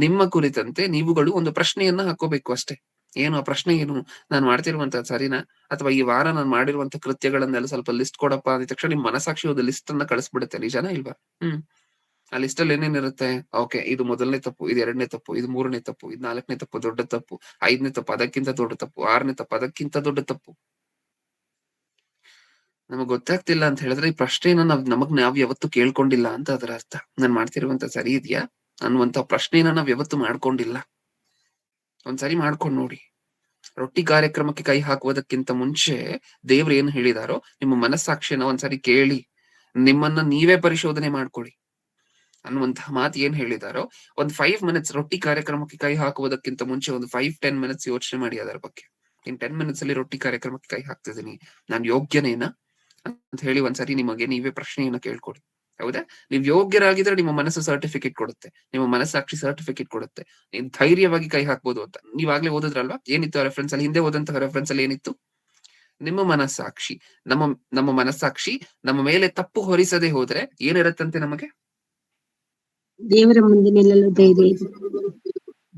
ನಿಮ್ಮ ಕುರಿತಂತೆ ನೀವುಗಳು ಒಂದು ಪ್ರಶ್ನೆಯನ್ನ ಹಾಕೋಬೇಕು ಅಷ್ಟೇ. ಏನು ಆ ಪ್ರಶ್ನೆ? ಏನು? ನಾನು ಮಾಡ್ತಿರುವಂತ ಸರಿನಾ, ಅಥವಾ ಈ ವಾರ ನಾನು ಮಾಡಿರುವಂತ ಕೃತ್ಯಗಳನ್ನೆಲ್ಲ ಸ್ವಲ್ಪ ಲಿಸ್ಟ್ ಕೊಡಪ್ಪ ಅಂದ ತಕ್ಷಣ ನಿಮ್ ಮನಸಾಕ್ಷಿ ಒಂದು ಲಿಸ್ಟ್ ಅನ್ನ ಕಳಿಸ್ಬಿಡುತ್ತೆ. ನಿಜಾನ ಇಲ್ವಾ? ಆ ಲಿಸ್ಟ್ ಅಲ್ಲಿ ಏನೇನಿರುತ್ತೆ? ಓಕೆ, ಇದು ಮೊದಲನೇ ತಪ್ಪು, ಇದು ಎರಡನೇ ತಪ್ಪು, ಇದು ಮೂರನೇ ತಪ್ಪು, ಇದು ನಾಲ್ಕನೇ ತಪ್ಪು, ದೊಡ್ಡ ತಪ್ಪು, ಐದನೇ ತಪ್ಪು, ಅದಕ್ಕಿಂತ ದೊಡ್ಡ ತಪ್ಪು, ಆರನೇ ತಪ್ಪು, ಅದಕ್ಕಿಂತ ದೊಡ್ಡ ತಪ್ಪು. ನಮಗ್ ಗೊತ್ತಾಗ್ತಿಲ್ಲ ಅಂತ ಹೇಳಿದ್ರೆ ಈ ಪ್ರಶ್ನೆನ ನಾವ್ ಯಾವತ್ತು ಕೇಳ್ಕೊಂಡಿಲ್ಲ ಅಂತ ಅದರ ಅರ್ಥ. ನಾನ್ ಮಾಡ್ತಿರುವಂತ ಸರಿ ಇದೆಯಾ ಅನ್ನುವಂತ ಪ್ರಶ್ನೆನ ನಾವ್ ಯಾವತ್ತು ಮಾಡ್ಕೊಂಡಿಲ್ಲ. ಒಂದ್ಸರಿ ಮಾಡ್ಕೊಂಡ್ ನೋಡಿ. ರೊಟ್ಟಿ ಕಾರ್ಯಕ್ರಮಕ್ಕೆ ಕೈ ಹಾಕುವುದಕ್ಕಿಂತ ಮುಂಚೆ ದೇವ್ರು ಏನ್ ಹೇಳಿದಾರೋ ನಿಮ್ಮ ಮನಸ್ಸಾಕ್ಷಿಯನ್ನ ಒಂದ್ಸರಿ ಕೇಳಿ, ನಿಮ್ಮನ್ನ ನೀವೇ ಪರಿಶೋಧನೆ ಮಾಡ್ಕೊಳ್ಳಿ ಅನ್ನುವಂತಹ ಮಾತು ಏನ್ ಹೇಳಿದಾರೋ, ಒಂದ್ 5 ಮಿನಿಟ್ಸ್ ರೊಟ್ಟಿ ಕಾರ್ಯಕ್ರಮಕ್ಕೆ ಕೈ ಹಾಕುವುದಕ್ಕಿಂತ ಮುಂಚೆ ಒಂದು 5-10 ಮಿನಿಟ್ಸ್ ಯೋಚನೆ ಮಾಡಿ ಅದರ ಬಗ್ಗೆ. ಇನ್ 10 ಮಿನಿಟ್ಸ್ ಅಲ್ಲಿ ರೊಟ್ಟಿ ಕಾರ್ಯಕ್ರಮಕ್ಕೆ ಕೈ ಹಾಕ್ತಿದ್ದೀನಿ, ನಾನ್ ಯೋಗ್ಯನೇನಾ ಅಂತ ಹೇಳಿ ಒಂದ್ಸರಿ ನಿಮಗೆ ನೀವೇ ಪ್ರಶ್ನೆಯನ್ನ ಕೇಳ್ಕೊಡಿ. ಹೌದಾ? ನೀವ್ ಯೋಗ್ಯರಾಗಿದ್ರೆ ನಿಮ್ಮ ಮನಸ್ಸು ಸರ್ಟಿಫಿಕೇಟ್ ಕೊಡುತ್ತೆ, ನಿಮ್ಮ ಮನಸ್ಸಾಕ್ಷಿ ಸರ್ಟಿಫಿಕೇಟ್ ಕೊಡುತ್ತೆ, ನೀನ್ ಧೈರ್ಯವಾಗಿ ಕೈ ಹಾಕ್ಬೋದು ಅಂತ. ನೀವಾಗ್ಲೇ ಓದಿದ್ರಲ್ವಾ, ಏನಿತ್ತು ಆ ರೆಫರೆನ್ಸ್ ಅಲ್ಲಿ? ಹಿಂದೆ ಓದಂತಹ ರೆಫರೆನ್ಸ್ ಅಲ್ಲಿ ಏನಿತ್ತು? ನಿಮ್ಮ ಮನಸ್ಸಾಕ್ಷಿ, ನಮ್ಮ ಮನಸ್ಸಾಕ್ಷಿ ನಮ್ಮ ಮೇಲೆ ತಪ್ಪು ಹೊರಿಸದೆ ಹೋದ್ರೆ ಏನಿರತ್ತಂತೆ ನಮಗೆ? ದೇವರ ಮುಂದೆ ನಿಲ್ಲಲು ಧೈರ್ಯ ಇದೆ.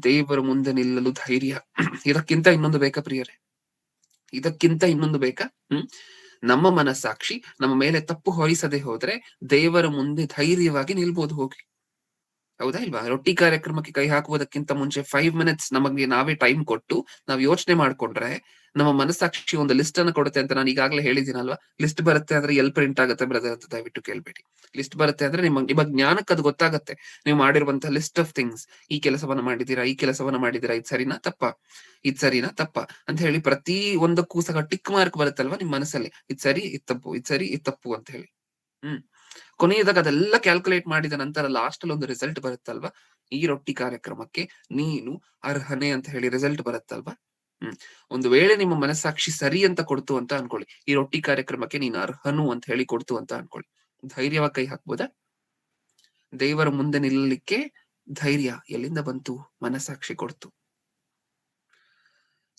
ದೇವರ ಮುಂದೆ ನಿಲ್ಲಲು ಧೈರ್ಯ. ಇದಕ್ಕಿಂತ ಇನ್ನೊಂದು ಬೇಕಾ ಪ್ರಿಯರೇ? ಇದಕ್ಕಿಂತ ಇನ್ನೊಂದು ಬೇಕಾ? ನಮ್ಮ ಮನಸ್ಸಾಕ್ಷಿ ನಮ್ಮ ಮೇಲೆ ತಪ್ಪು ಹೊರಿಸದೆ ಹೋದ್ರೆ ದೇವರ ಮುಂದೆ ಧೈರ್ಯವಾಗಿ ನಿಲ್ಬೋದು. ಹೋಗಿ. ಹೌದಾ ಇಲ್ವಾ? ರೊಟ್ಟಿ ಕಾರ್ಯಕ್ರಮಕ್ಕೆ ಕೈ ಹಾಕುವುದಕ್ಕಿಂತ ಮುಂಚೆ 5 ಮಿನಿಟ್ಸ್ ನಮಗೆ ನಾವೇ ಟೈಮ್ ಕೊಟ್ಟು ನಾವ್ ಯೋಚನೆ ಮಾಡ್ಕೊಂಡ್ರೆ ನಮ್ಮ ಮನಸ್ಸಾಕ್ಷಿ ಒಂದು ಲಿಸ್ಟ್ ಅನ್ನ ಕೊಡುತ್ತೆ ಅಂತ ನಾನು ಈಗಾಗಲೇ ಹೇಳಿದ್ದೀನಲ್ವಾ. ಲಿಸ್ಟ್ ಬರುತ್ತೆ ಅಂದ್ರೆ ಎಲ್ ಪ್ರಿಂಟ್ ಆಗುತ್ತೆ ಬ್ರದರ್ ಅಂತ ದಯವಿಟ್ಟು ಕೇಳ್ಬೇಡಿ. ಲಿಸ್ಟ್ ಬರುತ್ತೆ ಅಂದ್ರೆ ನಿಮ್ಮ ಜ್ಞಾನಕ್ಕೆ ಅದು ಗೊತ್ತಾಗತ್ತೆ. ನೀವು ಮಾಡಿರುವಂತಹ ಲಿಸ್ಟ್ ಆಫ್ ಥಿಂಗ್ಸ್, ಈ ಕೆಲಸವನ್ನ ಮಾಡಿದೀರಾ, ಈ ಕೆಲಸವನ್ನ ಮಾಡಿದೀರಾ, ಇದು ಸರಿನಾ ತಪ್ಪಾ, ಇದ್ ಸರಿನಾ ತಪ್ಪಾ ಅಂತ ಹೇಳಿ ಪ್ರತಿ ಒಂದಕ್ಕೂ ಸಹ ಟಿಕ್ ಮಾರ್ಕ್ ಬರುತ್ತಲ್ವಾ ನಿಮ್ ಮನಸ್ಸಲ್ಲಿ, ಇದ್ ಸರಿ, ಇದ್ ತಪ್ಪು, ಇದ್ ಸರಿ, ಇದ್ ತಪ್ಪು ಅಂತ ಹೇಳಿ. ಕೊನೆಯದಾಗ ಅದೆಲ್ಲ ಕ್ಯಾಲ್ಕುಲೇಟ್ ಮಾಡಿದ ನಂತರ ಲಾಸ್ಟ್ ಅಲ್ಲಿ ಒಂದು ರಿಸಲ್ಟ್ ಬರುತ್ತಲ್ವಾ, ಈ ರೊಟ್ಟಿ ಕಾರ್ಯಕ್ರಮಕ್ಕೆ ನೀನು ಅರ್ಹನೆ ಅಂತ ಹೇಳಿ ರಿಸಲ್ಟ್ ಬರುತ್ತಲ್ವಾ. ಒಂದು ವೇಳೆ ನಿಮ್ಮ ಮನಸ್ಸಾಕ್ಷಿ ಸರಿ ಅಂತ ಕೊಡ್ತು ಅಂತ ಅನ್ಕೊಳ್ಳಿ, ಈ ರೊಟ್ಟಿ ಕಾರ್ಯಕ್ರಮಕ್ಕೆ ನೀನು ಅರ್ಹನು ಅಂತ ಹೇಳಿ ಕೊಡ್ತು ಅಂತ ಅನ್ಕೊಳ್ಳಿ, ಧೈರ್ಯವಾಗಿ ಕೈ ಹಾಕ್ಬೋದಾ? ದೇವರ ಮುಂದೆ ನಿಲ್ಲಲಿಕ್ಕೆ ಧೈರ್ಯ ಎಲ್ಲಿಂದ ಬಂತು? ಮನಸ್ಸಾಕ್ಷಿ ಕೊಡ್ತು.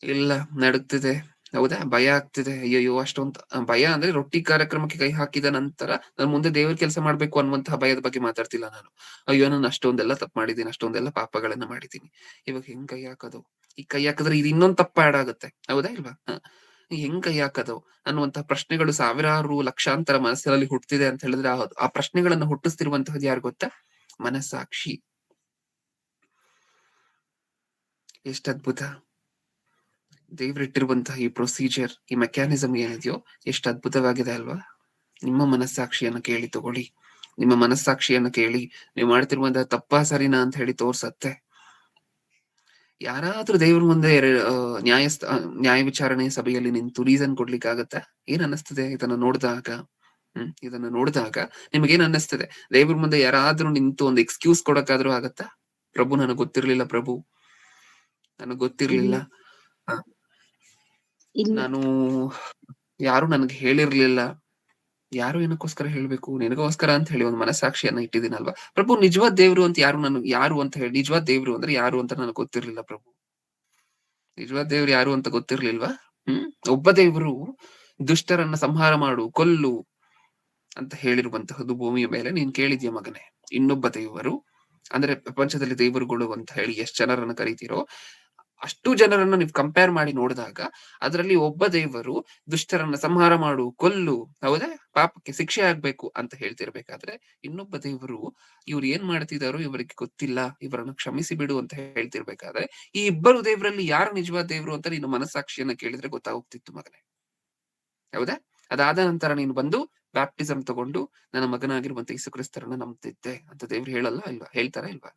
ಇಲ್ಲ, ನಡುಗ್ತಿದೆ, ಹೌದಾ, ಭಯ ಆಗ್ತಿದೆ, ಅಯ್ಯೋ ಅಷ್ಟೊಂದು ಭಯ ಅಂದ್ರೆ ರೊಟ್ಟಿ ಕಾರ್ಯಕ್ರಮಕ್ಕೆ ಕೈ ಹಾಕಿದ ನಂತರ ನಾನು ಮುಂದೆ ದೇವ್ರ ಕೆಲಸ ಮಾಡ್ಬೇಕು ಅನ್ನುವಂತಹ ಭಯದ ಬಗ್ಗೆ ಮಾತಾಡ್ತಿಲ್ಲ ನಾನು. ಅಯ್ಯೋ ನಾನು ಅಷ್ಟೊಂದೆಲ್ಲ ತಪ್ಪು ಮಾಡಿದ್ದೀನಿ, ಅಷ್ಟೊಂದೆಲ್ಲ ಪಾಪಗಳನ್ನ ಮಾಡಿದ್ದೀನಿ, ಇವಾಗ ಹೆಂಗ್ ಕೈ ಹಾಕೋದು? ಈ ಕೈ ಹಾಕಿದ್ರೆ ಇದು ಇನ್ನೊಂದು ತಪ್ಪ ಆಡ್ ಆಗುತ್ತೆ, ಹೌದಾ ಇಲ್ವಾ? ಹೆಂಗ್ ಕೈ ಹಾಕೋದು ಅನ್ನುವಂತಹ ಪ್ರಶ್ನೆಗಳು ಸಾವಿರಾರು ಲಕ್ಷಾಂತರ ಮನಸ್ಸಿನಲ್ಲಿ ಹುಟ್ಟುತ್ತಿದೆ ಅಂತ ಹೇಳಿದ್ರೆ ಆ ಪ್ರಶ್ನೆಗಳನ್ನ ಹುಟ್ಟಿಸ್ತಿರುವಂತಹದ್ದು ಯಾರು ಗೊತ್ತಾ? ಮನಸ್ಸಾಕ್ಷಿ. ಎಷ್ಟು ಅದ್ಭುತ! ದೇವ್ರಿಟ್ಟಿರುವಂತಹ ಈ ಪ್ರೊಸೀಜರ್, ಈ ಮೆಕ್ಯಾನಿಸಮ್ ಏನಿದೆಯೋ ಎಷ್ಟು ಅದ್ಭುತವಾಗಿದೆ ಅಲ್ವಾ? ನಿಮ್ಮ ಮನಸ್ಸಾಕ್ಷಿಯನ್ನ ಕೇಳಿ ತಗೊಳ್ಳಿ. ನಿಮ್ಮ ಮನಸ್ಸಾಕ್ಷಿಯನ್ನ ಕೇಳಿ ನೀವು ಮಾಡ್ತಿರುವಂತಹ ತಪ್ಪಾ ಸರಿನಾ ಅಂತ ಹೇಳಿ ತೋರ್ಸತ್ತೆ. ಯಾರಾದ್ರೂ ದೇವ್ರ ಮುಂದೆ ನ್ಯಾಯ ವಿಚಾರಣೆ ಸಭೆಯಲ್ಲಿ ನಿಂತು ರೀಸನ್ ಕೊಡ್ಲಿಕ್ಕೆ ಆಗತ್ತಾ? ಏನ್ ಅನ್ನಿಸ್ತದೆ ಇದನ್ನ ನೋಡಿದಾಗ? ಇದನ್ನ ನೋಡಿದಾಗ ನಿಮ್ಗೇನ್ ಅನ್ನಿಸ್ತದೆ? ದೇವ್ರ ಮುಂದೆ ಯಾರಾದ್ರೂ ನಿಂತು ಒಂದು ಎಕ್ಸ್ಕ್ಯೂಸ್ ಕೊಡಕ್ಕಾದ್ರೂ ಆಗತ್ತಾ? ಪ್ರಭು ನನಗ್ ಗೊತ್ತಿರ್ಲಿಲ್ಲ, ಪ್ರಭು ನನಗ್ ಗೊತ್ತಿರ್ಲಿಲ್ಲ, ನಾನು ಯಾರು ನನ್ಗೆ ಹೇಳಿರ್ಲಿಲ್ಲ. ಯಾರು ಏನಕ್ಕೋಸ್ಕರ ಹೇಳ್ಬೇಕು? ನಿನಗೋಸ್ಕರ ಅಂತ ಹೇಳಿ ಒಂದು ಮನಸ್ಸಾಕ್ಷಿಯನ್ನ ಇಟ್ಟಿದ್ದೀನಲ್ವಾ. ಪ್ರಭು ನಿಜವಾದ ದೇವ್ರು ಅಂತ ಯಾರು ಅಂತ ಹೇಳಿ, ನಿಜವಾದ ದೇವ್ರು ಅಂದ್ರೆ ಯಾರು ಅಂತ ನನಗೆ ಗೊತ್ತಿರ್ಲಿಲ್ಲ ಪ್ರಭು. ನಿಜವಾದ ದೇವ್ರು ಯಾರು ಅಂತ ಗೊತ್ತಿರ್ಲಿಲ್ವಾ? ಒಬ್ಬ ದೇವ್ರು ದುಷ್ಟರನ್ನ ಸಂಹಾರ ಮಾಡು, ಕೊಲ್ಲು ಅಂತ ಹೇಳಿರುವಂತಹದ್ದು ಭೂಮಿಯ ಮೇಲೆ ನೀನ್ ಕೇಳಿದ್ಯಾ ಮಗನೇ? ಇನ್ನೊಬ್ಬ ದೇವರು ಅಂದ್ರೆ ಪ್ರಪಂಚದಲ್ಲಿ ದೇವರುಗಳು ಅಂತ ಹೇಳಿ ಎಷ್ಟು ಜನರನ್ನ ಕರಿತೀರೋ ಅಷ್ಟು ಜನರನ್ನ ನೀವು ಕಂಪೇರ್ ಮಾಡಿ ನೋಡಿದಾಗ ಅದರಲ್ಲಿ ಒಬ್ಬ ದೇವರು ದುಷ್ಟರನ್ನ ಸಂಹಾರ ಮಾಡು, ಕೊಲ್ಲು, ಹೌದಾ, ಪಾಪಕ್ಕೆ ಶಿಕ್ಷೆ ಆಗ್ಬೇಕು ಅಂತ ಹೇಳ್ತಿರ್ಬೇಕಾದ್ರೆ ಇನ್ನೊಬ್ಬ ದೇವರು ಇವ್ರು ಏನ್ ಮಾಡ್ತಿದಾರೋ ಇವರಿಗೆ ಗೊತ್ತಿಲ್ಲ, ಇವರನ್ನ ಕ್ಷಮಿಸಿ ಬಿಡು ಅಂತ ಹೇಳ್ತಿರ್ಬೇಕಾದ್ರೆ ಈ ಇಬ್ಬರು ದೇವರಲ್ಲಿ ಯಾರು ನಿಜವಾದ ದೇವರು ಅಂತ ನೀನು ಮನಸ್ಸಾಕ್ಷಿಯನ್ನ ಕೇಳಿದ್ರೆ ಗೊತ್ತಾಗೋಗ್ತಿತ್ತು ಮಗನೇ, ಹೌದಾ? ಅದಾದ ನಂತರ ನೀನು ಬಂದು ಬ್ಯಾಪ್ಟಿಸಮ್ ತಗೊಂಡು ನನ್ನ ಮಗನಾಗಿರುವಂತ ಯೇಸು ಕ್ರಿಸ್ತರನ್ನ ನಂಬ್ತಿದ್ದೆ ಅಂತ ದೇವ್ರು ಹೇಳಲ್ಲ ಇಲ್ವಾ? ಹೇಳ್ತಾರ ಇಲ್ವಾ?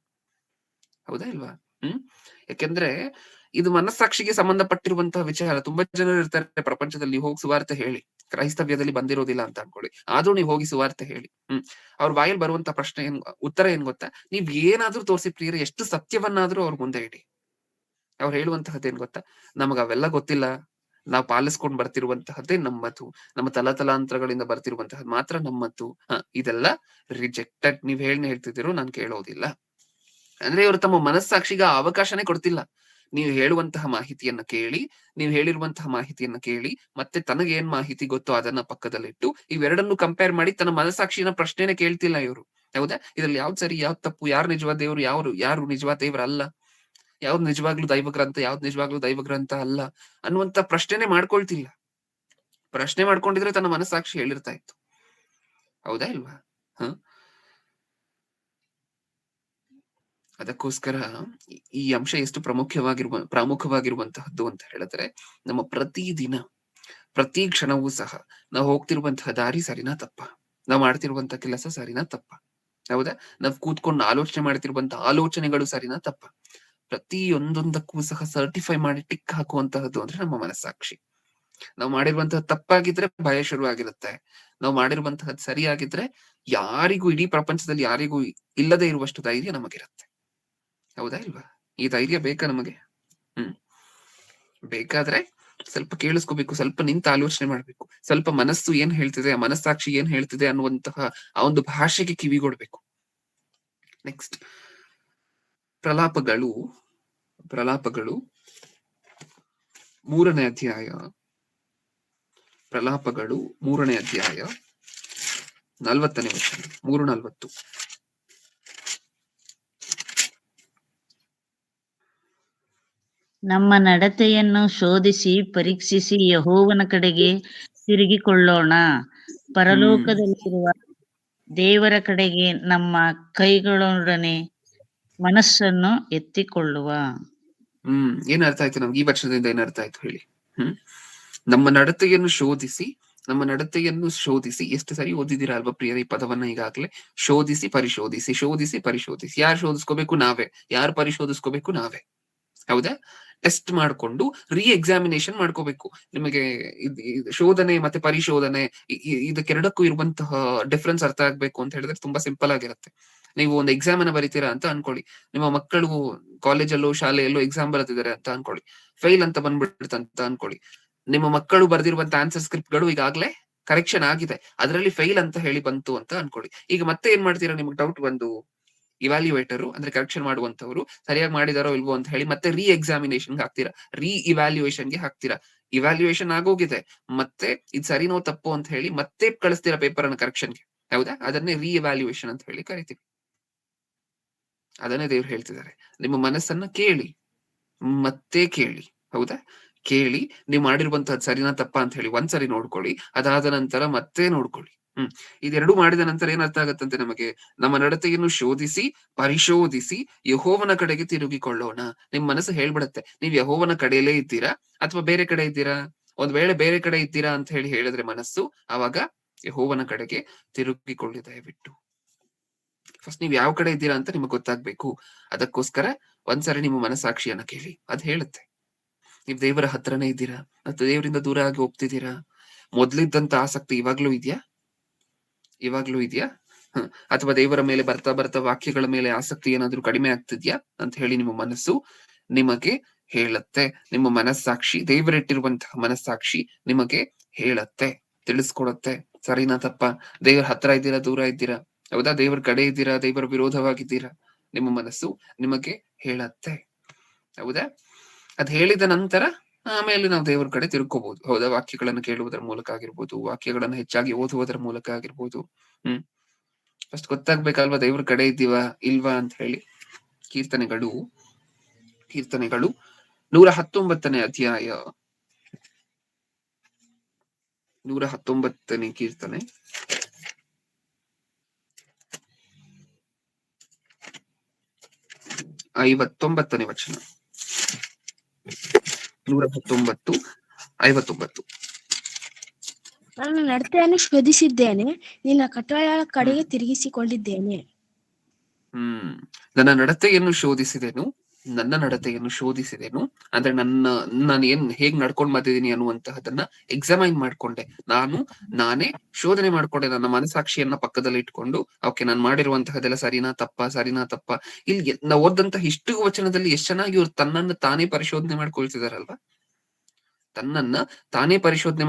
ಹೌದಾ ಇಲ್ವಾ? ಯಾಕೆಂದ್ರೆ ಇದು ಮನಸ್ಸಾಕ್ಷಿಗೆ ಸಂಬಂಧಪಟ್ಟಿರುವಂತಹ ವಿಚಾರ. ತುಂಬಾ ಜನರು ಇರ್ತಾರೆ ಪ್ರಪಂಚದಲ್ಲಿ, ನೀವು ಹೋಗಿ ಸುವಾರ್ತೆ ಹೇಳಿ, ಕ್ರೈಸ್ತವ್ಯದಲ್ಲಿ ಬಂದಿರೋದಿಲ್ಲ ಅಂತ ಅನ್ಕೊಳ್ಳಿ, ಆದ್ರೂ ನೀವು ಹೋಗಿ ಸುವಾರ್ತೆ ಹೇಳಿ, ಅವ್ರ ಬಾಯಲ್ಲಿ ಬರುವಂತ ಪ್ರಶ್ನೆ ಉತ್ತರ ಏನ್ ಗೊತ್ತಾ? ನೀವ್ ಏನಾದ್ರೂ ತೋರಿಸಿ ಪ್ರಿಯರೇ, ಎಷ್ಟು ಸತ್ಯವನ್ನಾದ್ರೂ ಅವ್ರ ಮುಂದೆ ಇಡಿ. ಅವ್ರು ಹೇಳುವಂತಹದ್ದು ಏನ್ ಗೊತ್ತಾ? ನಮಗ ಅವೆಲ್ಲ ಗೊತ್ತಿಲ್ಲ, ನಾವು ಪಾಲಿಸ್ಕೊಂಡ್ ಬರ್ತಿರುವಂತಹದ್ದೇ ನಮ್ಮದು, ನಮ್ಮ ತಲತಲಾಂತರಗಳಿಂದ ಬರ್ತಿರುವಂತಹದ್ದು ಮಾತ್ರ ನಮ್ಮದು, ಇದೆಲ್ಲ ರಿಜೆಕ್ಟೆಡ್. ನೀವ್ ಹೇಳ್ತಿದ್ದೀರೋ ನಾನು ಕೇಳೋದಿಲ್ಲ ಅಂದ್ರೆ ಇವರು ತಮ್ಮ ಮನಸ್ಸಾಕ್ಷಿಗೆ ಅವಕಾಶನೇ ಕೊಡ್ತಿಲ್ಲ. ನೀವು ಹೇಳುವಂತಹ ಮಾಹಿತಿಯನ್ನ ಕೇಳಿ, ನೀವು ಹೇಳಿರುವಂತಹ ಮಾಹಿತಿಯನ್ನ ಕೇಳಿ, ಮತ್ತೆ ತನಗೆ ಏನ್ ಮಾಹಿತಿ ಗೊತ್ತೋ ಅದನ್ನ ಪಕ್ಕದಲ್ಲಿಟ್ಟು ಇವೆರಡನ್ನು ಕಂಪೇರ್ ಮಾಡಿ ತನ್ನ ಮನಸ್ಸಾಕ್ಷಿನ ಪ್ರಶ್ನೆನೇ ಕೇಳ್ತಿಲ್ಲ ಇವರು, ಹೌದಾ? ಇದ್ರಲ್ಲಿ ಯಾವ್ದು ಸರಿ, ಯಾವ್ದು ತಪ್ಪು, ಯಾರು ನಿಜವಾದ ದೇವರು, ಯಾರು ನಿಜವಾದ ದೇವ್ರ ಅಲ್ಲ, ಯಾವ್ದು ನಿಜವಾಗ್ಲೂ ದೈವ ಗ್ರಂಥ, ಯಾವ್ದು ನಿಜವಾಗ್ಲೂ ದೈವ ಗ್ರಂಥ ಅಲ್ಲ ಅನ್ನುವಂತ ಪ್ರಶ್ನೆನೇ ಮಾಡ್ಕೊಳ್ತಿಲ್ಲ. ಪ್ರಶ್ನೆ ಮಾಡ್ಕೊಂಡಿದ್ರೆ ತನ್ನ ಮನಸ್ಸಾಕ್ಷಿ ಹೇಳಿರ್ತಾ ಇತ್ತು, ಹೌದಾ ಇಲ್ವಾ? ಅದಕ್ಕೋಸ್ಕರ ಈ ಅಂಶ ಎಷ್ಟು ಪ್ರಾಮುಖವಾಗಿರುವಂತಹದ್ದು ಅಂತ ಹೇಳಿದ್ರೆ, ನಮ್ಮ ಪ್ರತಿದಿನ ಪ್ರತಿ ಕ್ಷಣವೂ ಸಹ ನಾವು ಹೋಗ್ತಿರುವಂತಹ ದಾರಿ ಸರಿನಾ ತಪ್ಪ, ನಾವು ಮಾಡ್ತಿರುವಂತಹ ಕೆಲಸ ಸರಿನಾ ತಪ್ಪ, ಹೌದಾ, ನಾವ್ ಕೂತ್ಕೊಂಡು ಆಲೋಚನೆ ಮಾಡ್ತಿರುವಂತಹ ಆಲೋಚನೆಗಳು ಸರಿನಾ ತಪ್ಪ, ಪ್ರತಿಯೊಂದೊಂದಕ್ಕೂ ಸಹ ಸರ್ಟಿಫೈ ಮಾಡಿ ಟಿಕ್ ಹಾಕುವಂತಹದ್ದು ಅಂದ್ರೆ ನಮ್ಮ ಮನಸ್ಸಾಕ್ಷಿ. ನಾವು ಮಾಡಿರುವಂತಹ ತಪ್ಪಾಗಿದ್ರೆ ಭಯ ಶುರುವಾಗಿರುತ್ತೆ, ನಾವು ಮಾಡಿರುವಂತಹದ್ದು ಸರಿಯಾಗಿದ್ರೆ ಯಾರಿಗೂ, ಇಡೀ ಪ್ರಪಂಚದಲ್ಲಿ ಯಾರಿಗೂ ಇಲ್ಲದೆ ಇರುವಷ್ಟು ಧೈರ್ಯ ನಮಗಿರುತ್ತೆ. ಹೌದಾ ಇಲ್ವಾ? ಈ ಧೈರ್ಯ ಬೇಕಾ ನಮಗೆ? ಬೇಕಾದ್ರೆ ಸ್ವಲ್ಪ ಕೇಳಿಸ್ಕೋಬೇಕು, ಸ್ವಲ್ಪ ನಿಂತು ಆಲೋಚನೆ ಮಾಡ್ಬೇಕು, ಸ್ವಲ್ಪ ಮನಸ್ಸು ಏನ್ ಹೇಳ್ತಿದೆ, ಆ ಮನಸ್ಸಾಕ್ಷಿ ಏನ್ ಹೇಳ್ತಿದೆ ಅನ್ನುವಂತಹ ಆ ಒಂದು ಭಾಷೆಗೆ ಕಿವಿಗೊಡ್ಬೇಕು. ನೆಕ್ಸ್ಟ್, ಪ್ರಲಾಪಗಳು 3ನೇ ಅಧ್ಯಾಯ. ಪ್ರಲಾಪಗಳು 3ನೇ ಅಧ್ಯಾಯ 40ನೇ ವಚನ, 3:40. ನಮ್ಮ ನಡತೆಯನ್ನು ಶೋಧಿಸಿ ಪರೀಕ್ಷಿಸಿ ಯೆಹೋವನ ಕಡೆಗೆ ತಿರುಗಿಕೊಳ್ಳೋಣ. ಪರಲೋಕದಲ್ಲಿರುವ ದೇವರ ಕಡೆಗೆ ನಮ್ಮ ಕೈಗಳೊಡನೆ ಮನಸ್ಸನ್ನು ಎತ್ತಿಕೊಳ್ಳುವ. ಏನ್ ಅರ್ಥ ಆಯ್ತು ನಮ್ಗೆ ಈ ವಚನದಿಂದ? ಏನ್ ಅರ್ಥ ಆಯ್ತು ಹೇಳಿ? ನಮ್ಮ ನಡತೆಯನ್ನು ಶೋಧಿಸಿ. ಎಷ್ಟು ಸರಿ ಓದಿದ್ದೀರಾ ಅಲ್ವಾ ಪ್ರಿಯರ ಈ ಪದವನ್ನ ಈಗಾಗ್ಲೇ? ಶೋಧಿಸಿ ಪರಿಶೋಧಿಸಿ. ಯಾರು ಶೋಧಿಸ್ಕೋಬೇಕು? ನಾವೇ. ಯಾರು ಪರಿಶೋಧಿಸ್ಕೋಬೇಕು? ನಾವೇ. ಹೌದಾ? ಟೆಸ್ಟ್ ಮಾಡ್ಕೊಂಡು ಎಕ್ಸಾಮಿನೇಷನ್ ಮಾಡ್ಕೋಬೇಕು. ನಿಮಗೆ ಶೋಧನೆ ಮತ್ತೆ ಪರಿಶೋಧನೆ ಇದಕ್ಕೆರಡಕ್ಕೂ ಇರುವಂತಹ ಡಿಫ್ರೆನ್ಸ್ ಅರ್ಥ ಆಗ್ಬೇಕು ಅಂತ ಹೇಳಿದ್ರೆ ತುಂಬಾ ಸಿಂಪಲ್ ಆಗಿರುತ್ತೆ. ನೀವು ಒಂದು ಎಕ್ಸಾಮ್ ಅನ್ನ ಬರೀತೀರಾ ಅಂತ ಅನ್ಕೊಳ್ಳಿ, ನಿಮ್ಮ ಮಕ್ಕಳು ಕಾಲೇಜಲ್ಲೋ ಶಾಲೆಯಲ್ಲೋ ಎಕ್ಸಾಮ್ ಬರ್ತಿದ್ದಾರೆ ಅಂತ ಅನ್ಕೊಳ್ಳಿ, ಫೇಲ್ ಅಂತ ಬಂದ್ಬಿಡುತ್ತಂತ ಅನ್ಕೊಳ್ಳಿ. ನಿಮ್ಮ ಮಕ್ಕಳು ಬರ್ದಿರುವಂತ ಆನ್ಸರ್ ಸ್ಕ್ರಿಪ್ಟ್ ಗಳು ಈಗಾಗ್ಲೇ ಕರೆಕ್ಷನ್ ಆಗಿದೆ, ಅದರಲ್ಲಿ ಫೇಲ್ ಅಂತ ಹೇಳಿ ಬಂತು ಅಂತ ಅನ್ಕೊಳ್ಳಿ. ಈಗ ಮತ್ತೆ ಏನ್ ಮಾಡ್ತೀರಾ? ನಿಮ್ಗೆ ಡೌಟ್ ಬಂದು ಇವ್ಯಾಲ್ಯೂಯೇಟರ್ ಅಂದ್ರೆ ಕರೆಕ್ಷನ್ ಮಾಡುವಂತವ್ರು ಸರಿಯಾಗಿ ಮಾಡಿದಾರೋ ಇಲ್ವೋ ಅಂತ ಹೇಳಿ ಮತ್ತೆ ಎಕ್ಸಾಮಿನೇಷನ್ ಹಾಕ್ತೀರಾ, ಇವ್ಯಾಲ್ಯೂಯೇಷನ್ ಗೆ ಹಾಕ್ತೀರಾ. ಇವ್ಯಾಲ್ಯೂಯೇಷನ್ ಆಗೋಗಿದೆ, ಮತ್ತೆ ಇದು ಸರಿನೋ ತಪ್ಪೋ ಅಂತ ಹೇಳಿ ಮತ್ತೆ ಕಳಿಸ್ತೀರಾ ಪೇಪರ್ ಅನ್ನ ಕರೆಕ್ಷನ್ಗೆ. ಹೌದಾ? ಅದನ್ನೇ ಇವ್ಯಾಲ್ಯೂಯೇಷನ್ ಅಂತ ಹೇಳಿ ಕರಿತೀವಿ. ಅದನ್ನೇ ದೇವ್ರು ಹೇಳ್ತಿದ್ದಾರೆ, ನಿಮ್ಮ ಮನಸ್ಸನ್ನ ಕೇಳಿ, ಮತ್ತೆ ಕೇಳಿ. ಹೌದಾ? ಕೇಳಿ, ನೀವು ಮಾಡಿರುವಂತಹದ್ದು ಸರಿನಾ ತಪ್ಪಾ ಅಂತ ಹೇಳಿ ಒಂದ್ಸರಿ ನೋಡ್ಕೊಳ್ಳಿ, ಅದಾದ ನಂತರ ಮತ್ತೆ ನೋಡ್ಕೊಳ್ಳಿ. ಇದೆರಡು ಮಾಡಿದ ನಂತರ ಏನ್ ಅರ್ಥ ಆಗತ್ತಂತೆ ನಮಗೆ? ನಮ್ಮ ನಡತೆಯನ್ನು ಶೋಧಿಸಿ ಪರಿಶೋಧಿಸಿ ಯೆಹೋವನ ಕಡೆಗೆ ತಿರುಗಿಕೊಳ್ಳೋಣ. ನಿಮ್ ಮನಸ್ಸು ಹೇಳ್ಬಿಡತ್ತೆ, ನೀವ್ ಯೆಹೋವನ ಕಡೆಯಲ್ಲೇ ಇದ್ದೀರಾ ಅಥವಾ ಬೇರೆ ಕಡೆ ಇದ್ದೀರಾ. ಒಂದ್ ವೇಳೆ ಬೇರೆ ಕಡೆ ಇದ್ದೀರಾ ಅಂತ ಹೇಳಿ ಹೇಳಿದ್ರೆ ಮನಸ್ಸು, ಅವಾಗ ಯೆಹೋವನ ಕಡೆಗೆ ತಿರುಗಿಕೊಳ್ಳಿ ದಯವಿಟ್ಟು. ಫಸ್ಟ್ ನೀವ್ ಯಾವ ಕಡೆ ಇದ್ದೀರಾ ಅಂತ ನಿಮ್ಗೆ ಗೊತ್ತಾಗ್ಬೇಕು. ಅದಕ್ಕೋಸ್ಕರ ಒಂದ್ಸರಿ ನಿಮ್ಮ ಮನಸ್ಸಾಕ್ಷಿಯನ್ನ ಕೇಳಿ, ಅದ್ ಹೇಳುತ್ತೆ. ನೀವ್ ದೇವರ ಹತ್ರನೇ ಇದ್ದೀರಾ ಅಥವಾ ದೇವರಿಂದ ದೂರ ಆಗಿ ಹೋಗ್ತಿದ್ದೀರಾ? ಮೊದ್ಲಿದ್ದಂತ ಆಸಕ್ತಿ ಇವಾಗ್ಲೂ ಇದೆಯಾ? ಅಥವಾ ದೇವರ ಮೇಲೆ ಬರ್ತಾ ವಾಕ್ಯಗಳ ಮೇಲೆ ಆಸಕ್ತಿ ಏನಾದ್ರೂ ಕಡಿಮೆ ಆಗ್ತಿದ್ಯಾ ಅಂತ ಹೇಳಿ ನಿಮ್ಮ ಮನಸ್ಸು ನಿಮಗೆ ಹೇಳತ್ತೆ. ನಿಮ್ಮ ಮನಸ್ಸಾಕ್ಷಿ, ದೇವರಿಟ್ಟಿರುವಂತಹ ಮನಸ್ಸಾಕ್ಷಿ ನಿಮಗೆ ಹೇಳತ್ತೆ, ತಿಳಿಸ್ಕೊಡತ್ತೆ. ಸರಿನಾ ತಪ್ಪ? ದೇವರ ಹತ್ರ ಇದ್ದೀರಾ, ದೂರ ಇದ್ದೀರಾ? ಹೌದಾ? ದೇವರ ಕಡೆ ಇದ್ದೀರಾ, ದೇವರ ವಿರೋಧವಾಗಿದ್ದೀರಾ? ನಿಮ್ಮ ಮನಸ್ಸು ನಿಮಗೆ ಹೇಳತ್ತೆ. ಹೌದಾ? ಅದ್ ಹೇಳಿದ ನಂತರ ಆಮೇಲೆ ನಾವು ದೇವರ ಕಡೆ ತಿರ್ಕೋಬಹುದು. ಹೌದಾ? ವಾಕ್ಯಗಳನ್ನು ಕೇಳುವುದರ ಮೂಲಕ ಆಗಿರ್ಬೋದು, ವಾಕ್ಯಗಳನ್ನು ಹೆಚ್ಚಾಗಿ ಓದುವುದರ ಮೂಲಕ ಆಗಿರ್ಬೋದು. ಫಸ್ಟ್ ಗೊತ್ತಾಗ್ಬೇಕಲ್ವಾ ದೇವ್ರ ಕಡೆ ಇದ್ದೀವಾ ಇಲ್ವಾ ಅಂತ ಹೇಳಿ. ಕೀರ್ತನೆಗಳು 119ನೇ ಅಧ್ಯಾಯ 119ನೇ ಕೀರ್ತನೆ 59ನೇ ವಚನ. 119:59. ನನ್ನ ನಡತೆಯನ್ನು ಶೋಧಿಸಿದ್ದೇನೆ, ನಿನ್ನ ಕಟ್ಟಳೆಗಳ ಕಡೆಗೆ ತಿರುಗಿಸಿಕೊಂಡಿದ್ದೇನೆ. ನನ್ನ ನಡತೆಯನ್ನು ಶೋಧಿಸಿದೆನು ಅಂದ್ರೆ ನಾನು ಹೇಗ್ ನಡ್ಕೊಂಡ್ ಬಂದಿದ್ದೀನಿ ಅನ್ನುವಂತಹದನ್ನ ಎಕ್ಸಾಮೈನ್ ಮಾಡ್ಕೊಂಡೆ. ನಾನೇ ಶೋಧನೆ ಮಾಡ್ಕೊಂಡೆ, ನನ್ನ ಮನಸ್ಸಾಕ್ಷಿಯನ್ನ ಪಕ್ಕದಲ್ಲಿ ಇಟ್ಕೊಂಡು, ಓಕೆ ನಾನು ಮಾಡಿರುವಂತಹದೆಲ್ಲ ಸರಿನಾ ತಪ್ಪ. ಇಲ್ಲಿ ನಾವು ಓದಂತಹ ಇಷ್ಟು ವಚನದಲ್ಲಿ ಎಷ್ಟು ಚೆನ್ನಾಗಿ ಇವ್ರು ತನ್ನನ್ನು ತಾನೇ ಪರಿಶೋಧನೆ ಮಾಡ್ಕೊಳ್ತಿದಾರಲ್ವಾ. ತನ್ನನ್ನ ತಾನೇ ಪರಿಶೋಧನೆ